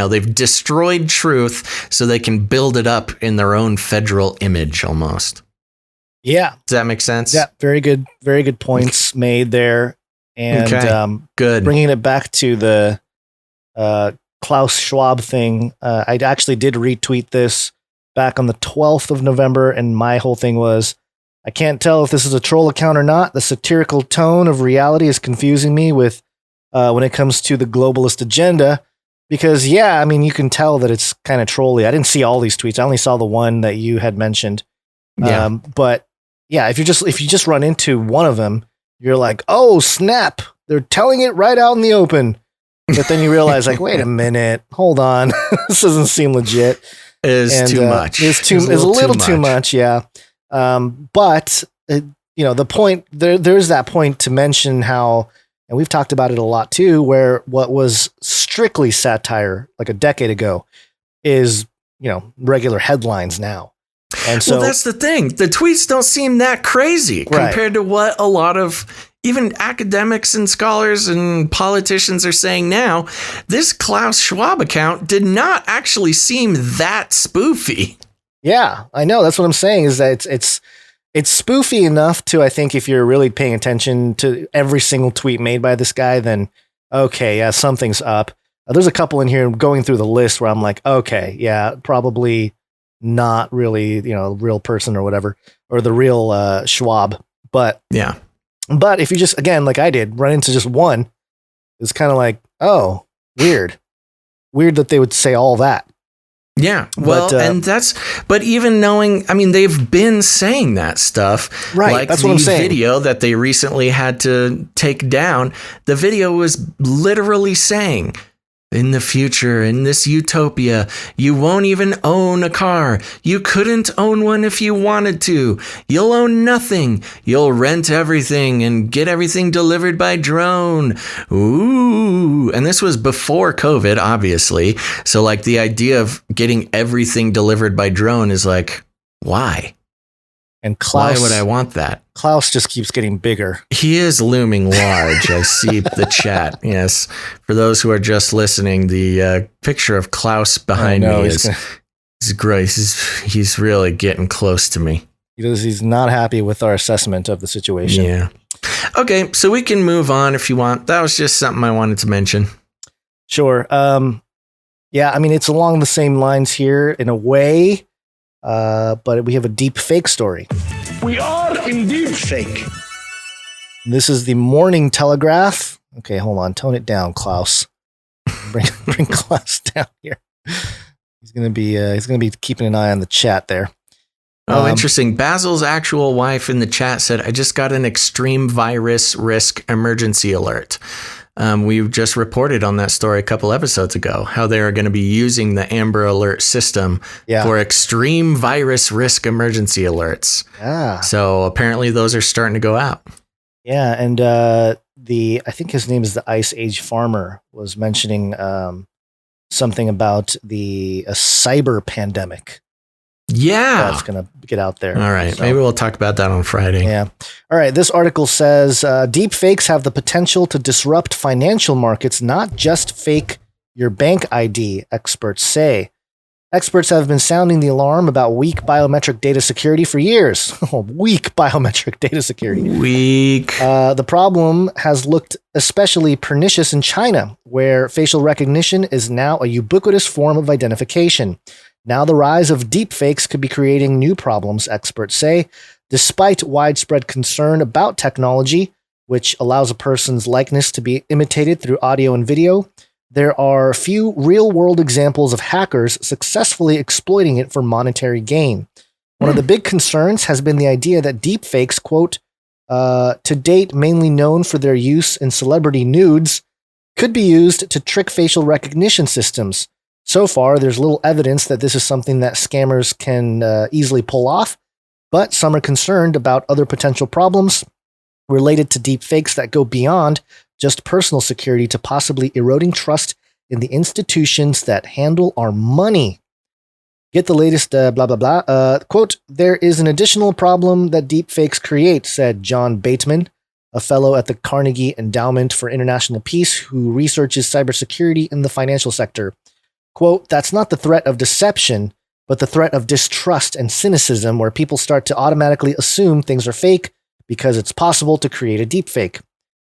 they've destroyed truth so they can build it up in their own federal image almost. Yeah. Does that make sense? Yeah. Very good points made there. And good. Bringing it back to the Klaus Schwab thing, I actually did retweet this back on the 12th of November, and my whole thing was, I can't tell if this is a troll account or not. The satirical tone of reality is confusing me with when it comes to the globalist agenda, because you can tell that it's kind of trolly. I didn't see all these tweets. I only saw the one that you had mentioned. Yeah. But yeah, if you just run into one of them, you're like, oh snap, they're telling it right out in the open. But then you realize, like, wait a minute, hold on, this doesn't seem legit. It is too much. It's a little too much. Yeah. But the point there's that point to mention how, and we've talked about it a lot too, where what was strictly satire like a decade ago is, regular headlines now. And so that's the thing. The tweets don't seem that crazy compared to what a lot of even academics and scholars and politicians are saying now. This Klaus Schwab account did not actually seem that spoofy. Yeah, I know. That's what I'm saying, is that it's spoofy enough to, I think, if you're really paying attention to every single tweet made by this guy, then okay, yeah, something's up. There's a couple in here going through the list where I'm like, okay, yeah, probably not really, real person or whatever, or the real Schwab. But yeah. But if you just, again, like I did, run into just one, it's kind of like, oh, weird that they would say all that. Yeah, well, but even knowing, they've been saying that stuff. Right, like that's what I'm saying. The video that they recently had to take down, the video was literally saying, in the future, in this utopia, you won't even own a car. You couldn't own one if you wanted to. You'll own nothing. You'll rent everything and get everything delivered by drone. Ooh. And this was before COVID, obviously. So like the idea of getting everything delivered by drone is like, why? And Klaus, why would I want that? Klaus just keeps getting bigger. He is looming large. I see the chat. Yes. For those who are just listening, the picture of Klaus behind me is great. He's really getting close to me. He's not happy with our assessment of the situation. Yeah. Okay, so we can move on if you want. That was just something I wanted to mention. Sure. Yeah, it's along the same lines here in a way. But we have a deep fake story. We are in deep fake. This is the Morning Telegraph. Okay, hold on. Tone it down, Klaus. Bring Klaus down here. He's gonna be keeping an eye on the chat there. Oh, interesting. Basil's actual wife in the chat said, I just got an extreme virus risk emergency alert. We just reported on that story a couple episodes ago, how they're going to be using the Amber Alert system for extreme virus risk emergency alerts. Yeah. So apparently those are starting to go out. Yeah. And I think his name is the Ice Age Farmer, was mentioning something about a cyber pandemic. Yeah. That's going to get out there. All right. So, maybe we'll talk about that on Friday. Yeah. All right. This article says deep fakes have the potential to disrupt financial markets, not just fake your bank ID, experts say. Experts have been sounding the alarm about weak biometric data security for years. Weak biometric data security. Weak. The problem has looked especially pernicious in China, where facial recognition is now a ubiquitous form of identification. Now the rise of deepfakes could be creating new problems, experts say. Despite widespread concern about technology, which allows a person's likeness to be imitated through audio and video, there are few real-world examples of hackers successfully exploiting it for monetary gain. One of the big concerns has been the idea that deepfakes, quote, to date mainly known for their use in celebrity nudes, could be used to trick facial recognition systems. So far, there's little evidence that this is something that scammers can easily pull off, but some are concerned about other potential problems related to deepfakes that go beyond just personal security to possibly eroding trust in the institutions that handle our money. Get the latest blah, blah, blah. Quote, there is an additional problem that deepfakes create, said John Bateman, a fellow at the Carnegie Endowment for International Peace who researches cybersecurity in the financial sector. Quote, that's not the threat of deception, but the threat of distrust and cynicism where people start to automatically assume things are fake because it's possible to create a deepfake.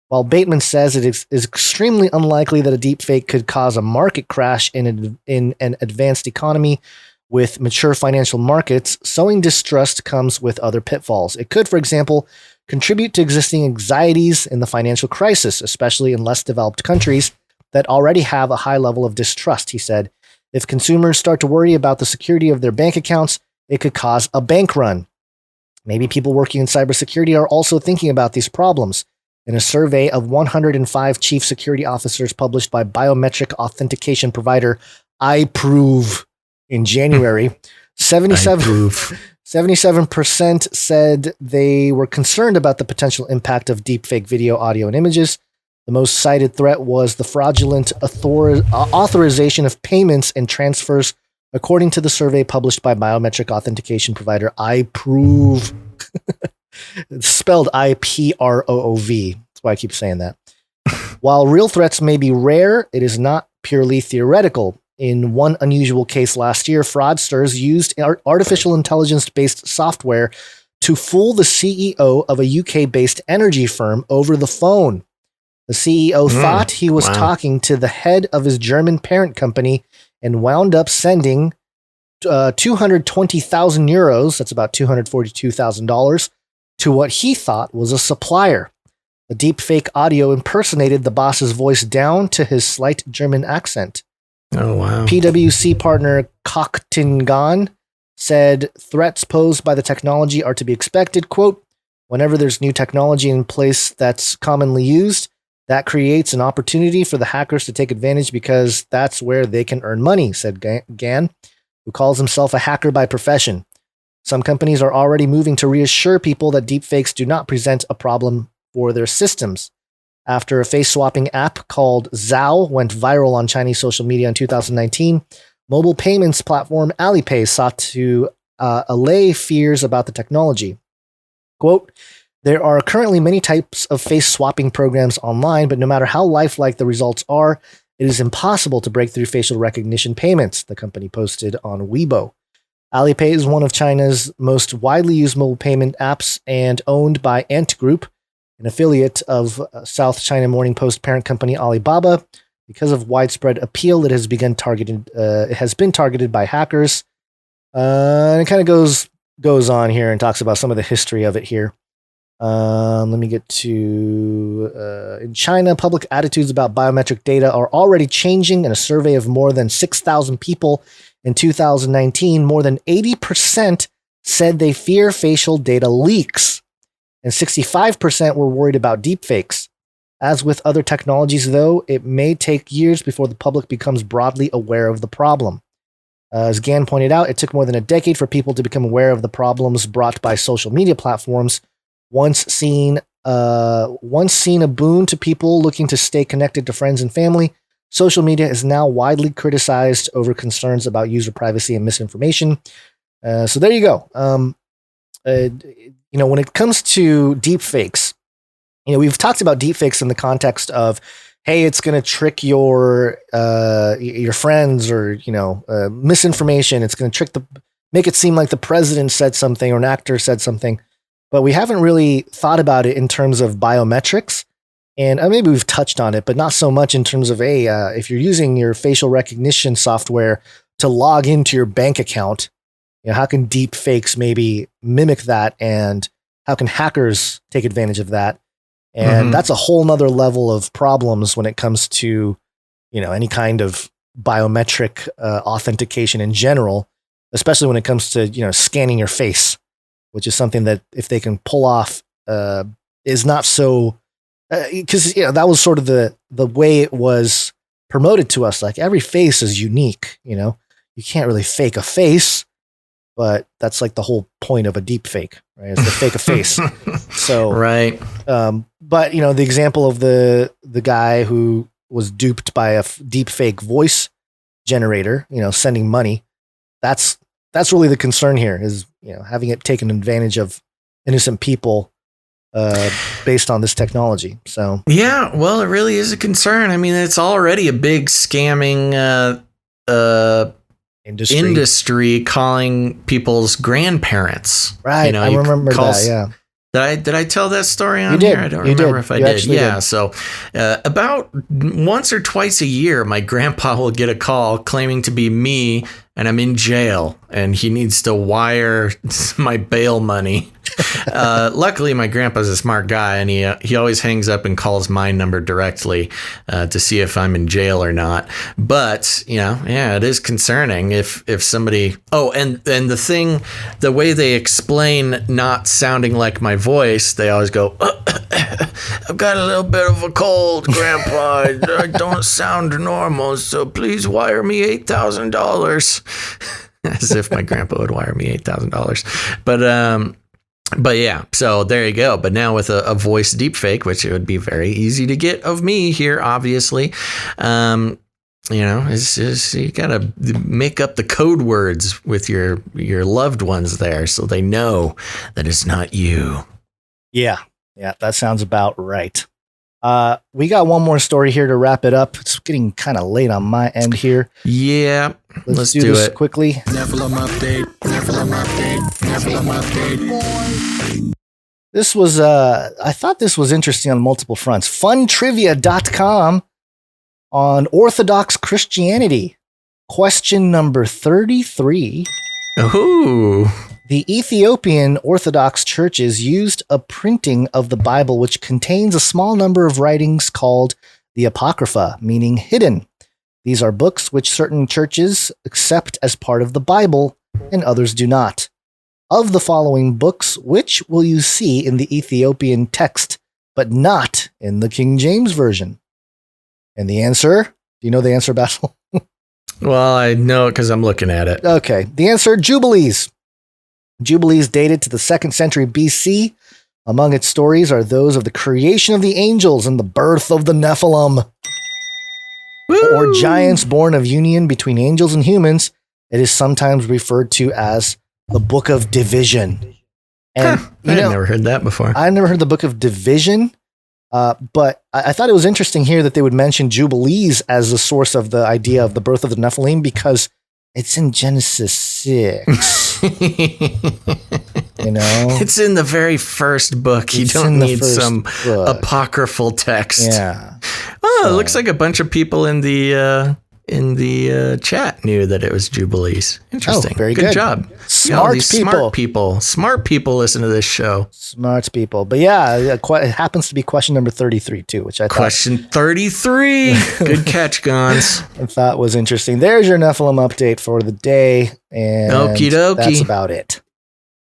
While Bateman says it is extremely unlikely that a deepfake could cause a market crash in an advanced economy with mature financial markets, sowing distrust comes with other pitfalls. It could, for example, contribute to existing anxieties in the financial crisis, especially in less developed countries that already have a high level of distrust, he said. If consumers start to worry about the security of their bank accounts, it could cause a bank run. Maybe people working in cybersecurity are also thinking about these problems. In a survey of 105 chief security officers published by biometric authentication provider iProve in January, 77% said they were concerned about the potential impact of deepfake video, audio, and images. The most cited threat was the fraudulent authorization of payments and transfers, according to the survey published by biometric authentication provider iProve. It's spelled IPROOV. That's why I keep saying that. While real threats may be rare, it is not purely theoretical. In one unusual case last year, fraudsters used artificial intelligence-based software to fool the CEO of a UK-based energy firm over the phone. The CEO thought he was talking to the head of his German parent company and wound up sending 220,000 euros, that's about $242,000, to what he thought was a supplier. The deepfake audio impersonated the boss's voice down to his slight German accent. Oh, wow. PwC partner Gonz said threats posed by the technology are to be expected. Quote, whenever there's new technology in place that's commonly used, that creates an opportunity for the hackers to take advantage because that's where they can earn money, said Gan, who calls himself a hacker by profession. Some companies are already moving to reassure people that deepfakes do not present a problem for their systems. After a face-swapping app called Zhao went viral on Chinese social media in 2019, mobile payments platform Alipay sought to allay fears about the technology. Quote, there are currently many types of face-swapping programs online, but no matter how lifelike the results are, it is impossible to break through facial recognition payments, the company posted on Weibo. Alipay is one of China's most widely used mobile payment apps and owned by Ant Group, an affiliate of South China Morning Post parent company Alibaba. Because of widespread appeal, it has been targeted by hackers. And it kind of goes on here and talks about some of the history of it here. Let me get to in China, public attitudes about biometric data are already changing. In a survey of more than 6,000 people in 2019, more than 80% said they fear facial data leaks, and 65% were worried about deepfakes. As with other technologies, though, it may take years before the public becomes broadly aware of the problem. As Gan pointed out, it took more than a decade for people to become aware of the problems brought by social media platforms. Once seen a boon to people looking to stay connected to friends and family, social media is now widely criticized over concerns about user privacy and misinformation. So there you go. When it comes to deepfakes, we've talked about deepfakes in the context of, hey, it's going to trick your friends or, misinformation. It's going to make it seem like the president said something or an actor said something. But we haven't really thought about it in terms of biometrics. And maybe we've touched on it, but not so much in terms of, if you're using your facial recognition software to log into your bank account, how can deep fakes maybe mimic that? And how can hackers take advantage of that? And that's a whole nother level of problems when it comes to, any kind of biometric authentication in general, especially when it comes to, scanning your face, which is something that if they can pull off is not so, because that was sort of the way it was promoted to us. Like every face is unique, you can't really fake a face, but that's like the whole point of a deep fake, right? It's to fake a face. So, right. But the example of the guy who was duped by a deep fake voice generator, sending money, that's really the concern here is, having it taken advantage of innocent people based on this technology. So yeah, well, it really is a concern. I mean, it's already a big scamming industry calling people's grandparents. Right, I remember that. Yeah. Did I tell that story on you did. here? I don't you remember did. if I you did. Yeah. Did. So about once or twice a year, my grandpa will get a call claiming to be me, and I'm in jail, and he needs to wire my bail money. Luckily, my grandpa's a smart guy, and he always hangs up and calls my number directly to see if I'm in jail or not. But it is concerning if somebody. Oh, and the way they explain not sounding like my voice, they always go, "I've got a little bit of a cold, Grandpa. I don't sound normal, so please wire me $8,000." As if my grandpa would wire me $8,000. But yeah, so there you go. But now with a voice deepfake, which it would be very easy to get of me here, obviously, it's just, you gotta make up the code words with your loved ones there, so they know that it's not you. Yeah, that sounds about right. We got one more story here to wrap it up. It's getting kind of late on my end here. Yeah, let's do this it quickly. Nephilim update. This was, I thought this was interesting on multiple fronts. Funtrivia.com on Orthodox Christianity. Question number 33. Ooh. The Ethiopian Orthodox churches used a printing of the Bible which contains a small number of writings called the Apocrypha, meaning hidden. These are books which certain churches accept as part of the Bible and others do not. Of the following books, which will you see in the Ethiopian text, but not in the King James Version? And the answer? Do you know the answer, Basil? Well, I know it because I'm looking at it. Okay. The answer, Jubilees. Jubilees dated to the 2nd century BC. Among its stories are those of the creation of the angels and the birth of the Nephilim. Woo! Or giants born of union between angels and humans. It is sometimes referred to as the Book of Division. And I've never heard that before. I never heard the Book of Division, but I thought it was interesting here that they would mention Jubilees as the source of the idea of the birth of the Nephilim because it's in Genesis 6. It's in the very first book. You don't need some apocryphal text. Yeah. Oh, it looks like a bunch of people in the chat knew that it was Jubilees. Interesting. Oh, very good job. Smart people. Smart people listen to this show. Smart people. But yeah, it happens to be question number 33 too, which I thought. Question 33. Good catch, Gonz. I thought was interesting. There's your Nephilim update for the day. And okie dokie. That's about it.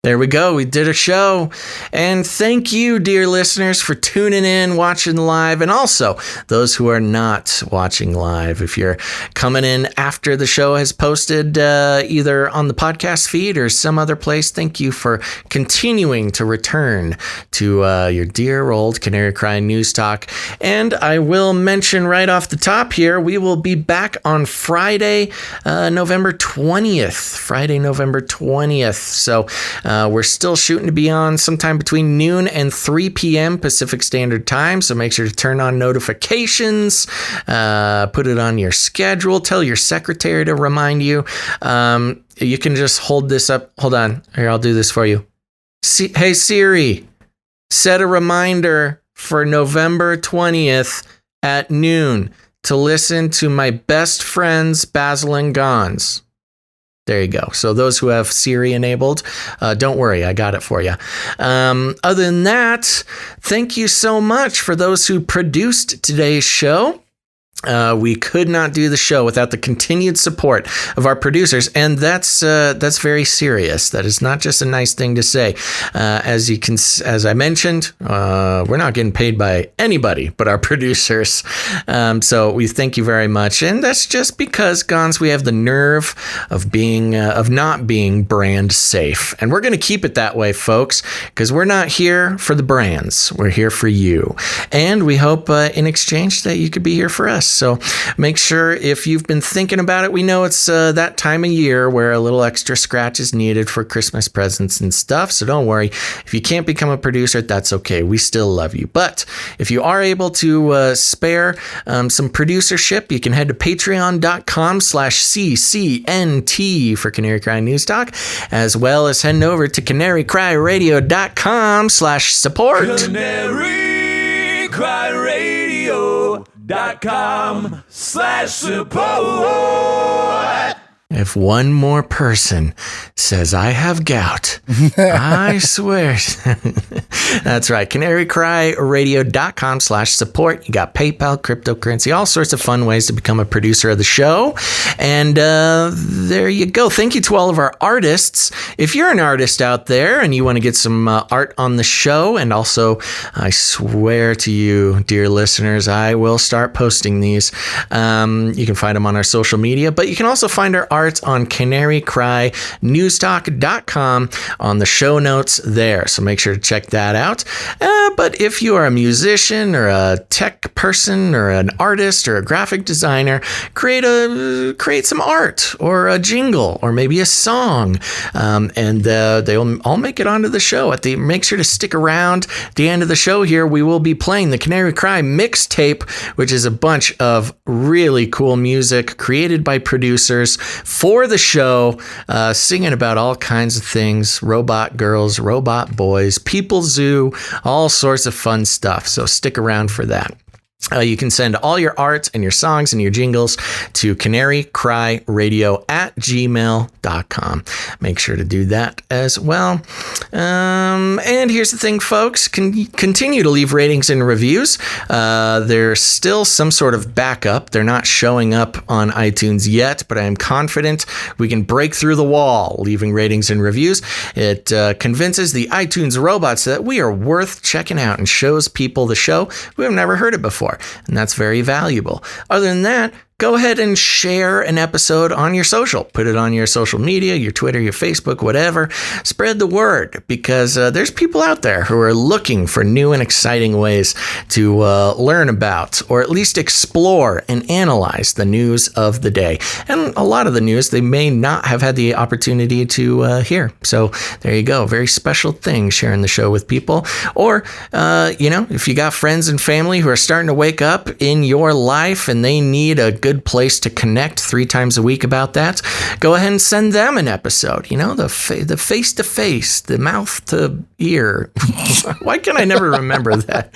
There we go. We did a show. And thank you, dear listeners, for tuning in, watching live, and also those who are not watching live. If you're coming in after the show has posted either on the podcast feed or some other place, thank you for continuing to return to your dear old Canary Cry News Talk. And I will mention right off the top here, we will be back on Friday, November 20th. Friday, November 20th. So, we're still shooting to be on sometime between noon and 3 p.m. Pacific Standard Time, so make sure to turn on notifications, put it on your schedule, tell your secretary to remind you. You can just hold this up. Hold on. Here, I'll do this for you. Hey, Siri, set a reminder for November 20th at noon to listen to my best friends, Basil and Gonz. There you go. So those who have Siri enabled, don't worry, I got it for you. Other than that, thank you so much for those who produced today's show. We could not do the show without the continued support of our producers, and that's very serious. That is not just a nice thing to say. As I mentioned, we're not getting paid by anybody but our producers. So we thank you very much, and that's just because, Gonz, we have the nerve of not being brand safe, and we're going to keep it that way, folks, because we're not here for the brands. We're here for you, and we hope in exchange that you could be here for us. Christmas. So make sure, if you've been thinking about it, we know it's that time of year where a little extra scratch is needed for Christmas presents and stuff. So don't worry. If you can't become a producer, that's okay. We still love you. But if you are able to spare some producership, you can head to patreon.com/CCNT for Canary Cry News Talk, as well as heading over to canarycryradio.com/support. canarycryradio.com/support. If one more person says I have gout, I swear. That's right. canarycryradio.com/support. You got PayPal, cryptocurrency, all sorts of fun ways to become a producer of the show. And there you go. Thank you to all of our artists. If you're an artist out there and you want to get some art on the show, and also, I swear to you, dear listeners, I will start posting these. You can find them on our social media, but you can also find our art on canarycrynewstalk.com on the show notes there. So make sure to check that out. But if you are a musician or a tech person or an artist or a graphic designer, create some art or a jingle or maybe a song, and they'll all make it onto the show. Make sure to stick around. At the end of the show here, we will be playing the Canary Cry mixtape, which is a bunch of really cool music created by producers for the show, singing about all kinds of things: robot girls, robot boys, people zoo, all sorts of fun stuff. So stick around for that. You can send all your art and your songs and your jingles to canarycryradio@gmail.com. Make sure to do that as well. And here's the thing, folks. Continue to leave ratings and reviews. There's still some sort of backup. They're not showing up on iTunes yet, but I am confident we can break through the wall leaving ratings and reviews. It convinces the iTunes robots that we are worth checking out and shows people the show who have never heard it before. And that's very valuable. Other than that, go ahead and share an episode on your social. Put it on your social media, your Twitter, your Facebook, whatever. Spread the word, because there's people out there who are looking for new and exciting ways to learn about, or at least explore and analyze the news of the day. And a lot of the news they may not have had the opportunity to hear. So there you go. Very special thing, sharing the show with people. Or, if you got friends and family who are starting to wake up in your life and they need a good place to connect 3 times a week about that, go ahead and send them an episode. The face to face, the mouth to ear. Why can I never remember that?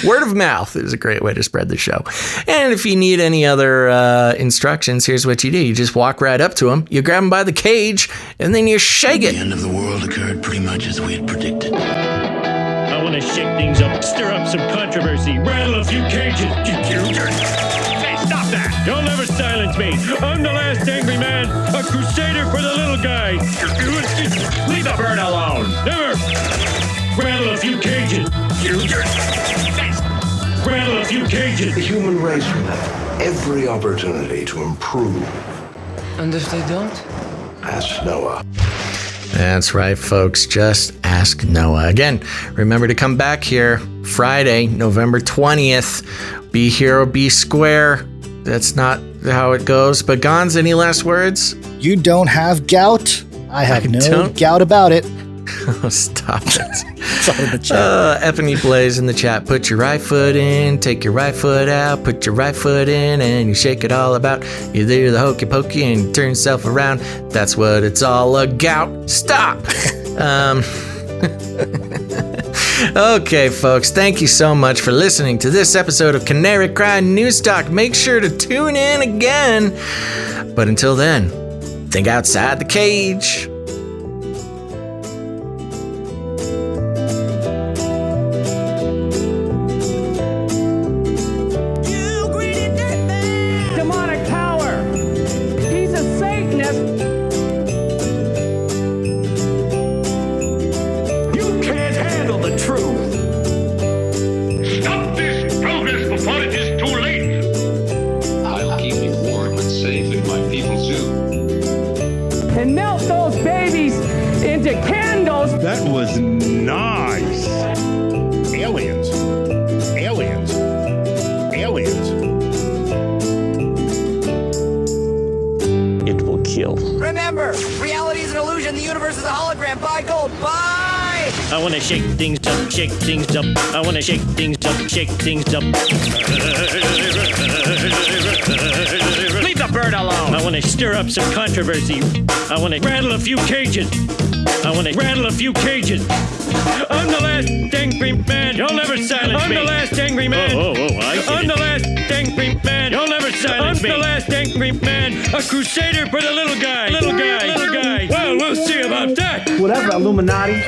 Word of mouth is a great way to spread the show. And if you need any other instructions, here's what you do. You just walk right up to them, you grab them by the cage, and then you shake it. The end of the world occurred pretty much as we had predicted. I want to shake things up, stir up some controversy, rattle a few cages. Hey, stop that! You'll never silence me. I'm the last angry man, a crusader for the little guy. Leave the bird alone. Never. Rattle a few cages. Rattle a few cages. The human race will have every opportunity to improve. And if they don't? Ask Noah. That's right, folks. Just ask Noah. Again, remember to come back here Friday, November 20th. Be here or be square. That's not how it goes. But Gonz, any last words? You don't have gout? I have no doubt about it. Oh, stop it. It's all in the chat. Ebony Blaze in the chat. Put your right foot in, take your right foot out, put your right foot in, and you shake it all about. You do the hokey pokey and you turn yourself around. That's what it's all about. Stop! Okay, folks, thank you so much for listening to this episode of Canary Cry News Talk. Make sure to tune in again. But until then, think outside the cage. I'll keep you warm and safe in my people's zoo. And melt those I wanna shake things up, shake things up. I wanna shake things up, shake things up. Leave the bird alone. I wanna stir up some controversy. I wanna rattle a few cages. I wanna rattle a few cages. I'm the last angry man. You'll never silence me. I'm the last angry man. I get I'm the last angry man. You'll never silence me. I'm the last angry man. A crusader for the little guy. Little guy. Little guy. Well, we'll see about that. Whatever, Illuminati.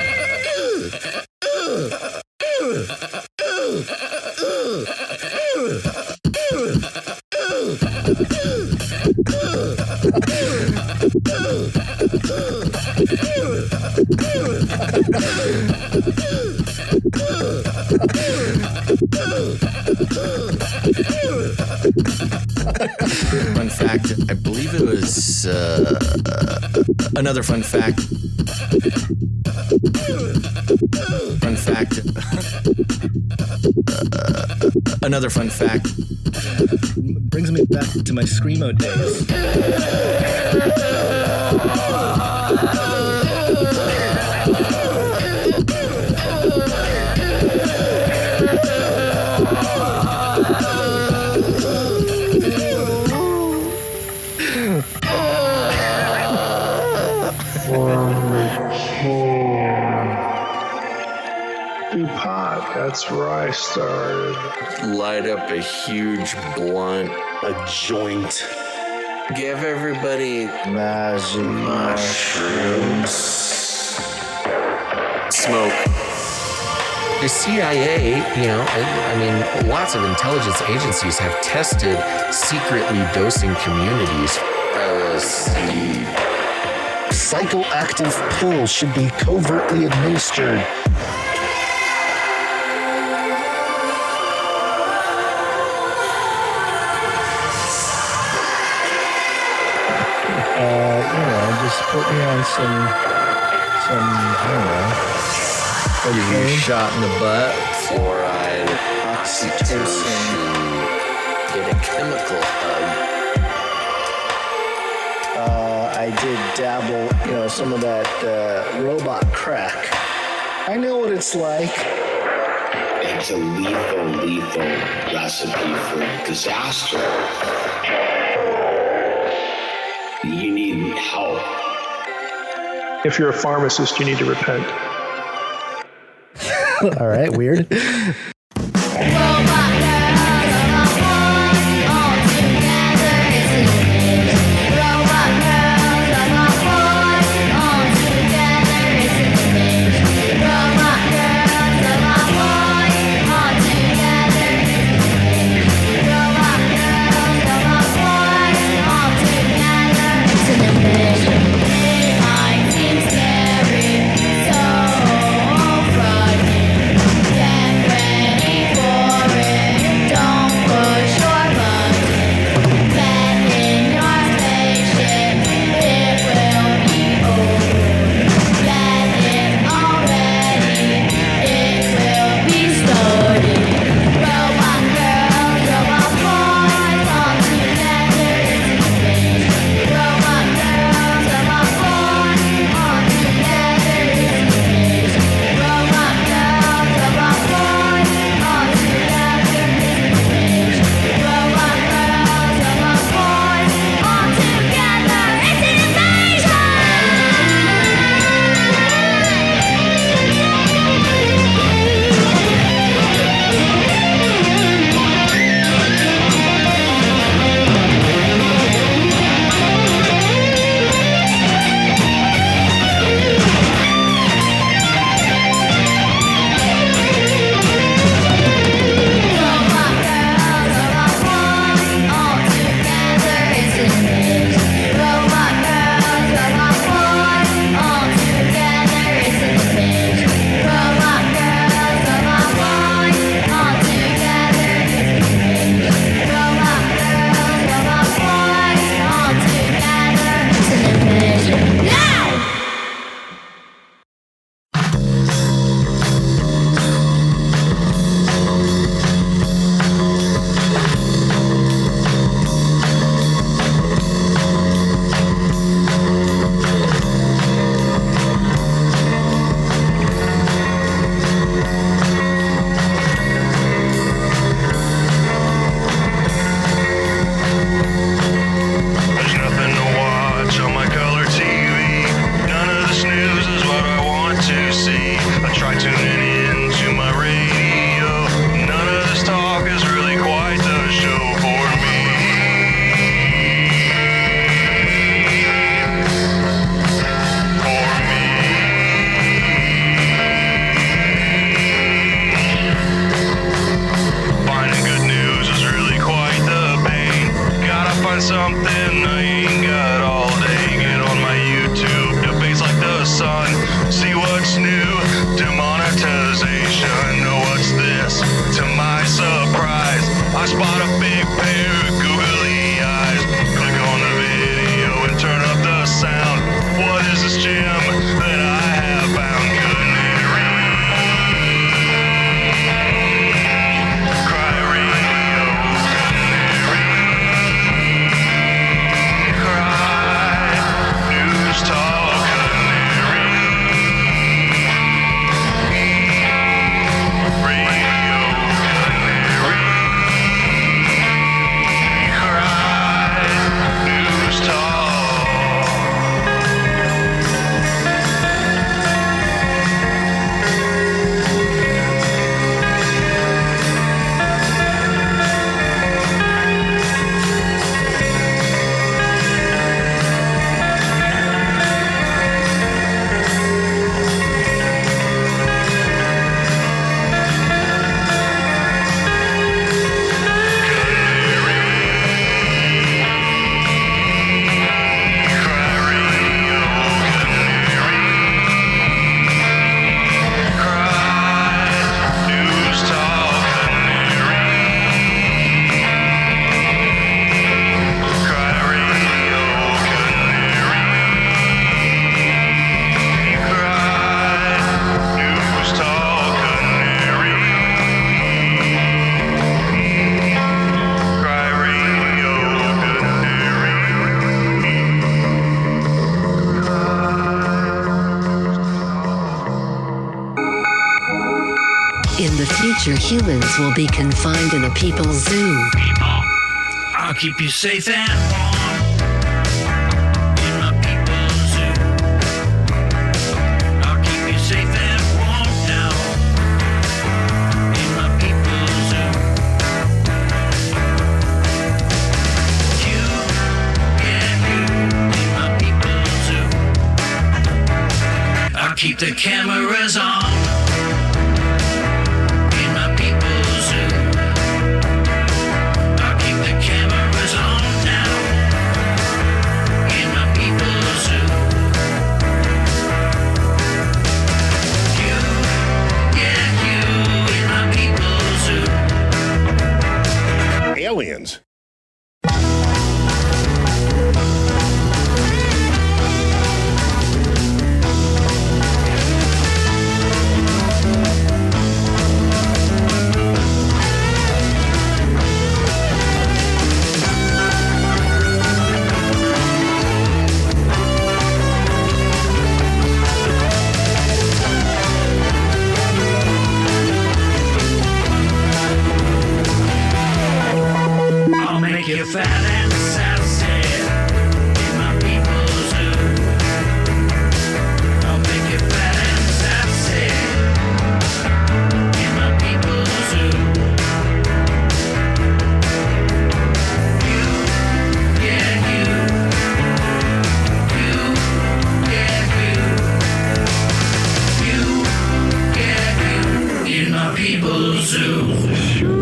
Fun fact, I believe it was another fun fact. Fun fact. Another fun fact. Brings me back to my Screamo days. Pot, that's where I started. Light up a huge blunt. A joint. Give everybody magic mushrooms. Smoke. The CIA, I mean, lots of intelligence agencies have tested secretly dosing communities. LSD. Psychoactive pills should be covertly administered. Just put me on some, I don't know. Give you a shot in the butt. Fluoride, oxytocin, get a chemical hug. I did dabble, some of that robot crack. I know what it's like. It's a lethal recipe for disaster. You need help. If you're a pharmacist, you need to repent. All right, weird. So frightening, get ready for it. spot a big pair of googly eyes. Click on the video and turn up the sound. What is this gem that I have found? Humans will be confined in a people's zoo. I'll keep you safe and warm in my people's zoo. I'll keep you safe and warm now in my people's zoo. You, yeah, you in my people's zoo. I'll keep the cameras on. Aliens. You're fat and sassy in my people's zoo. I'll make you fat and sassy in my people's zoo. You, yeah, you, yeah, you in my people's zoo.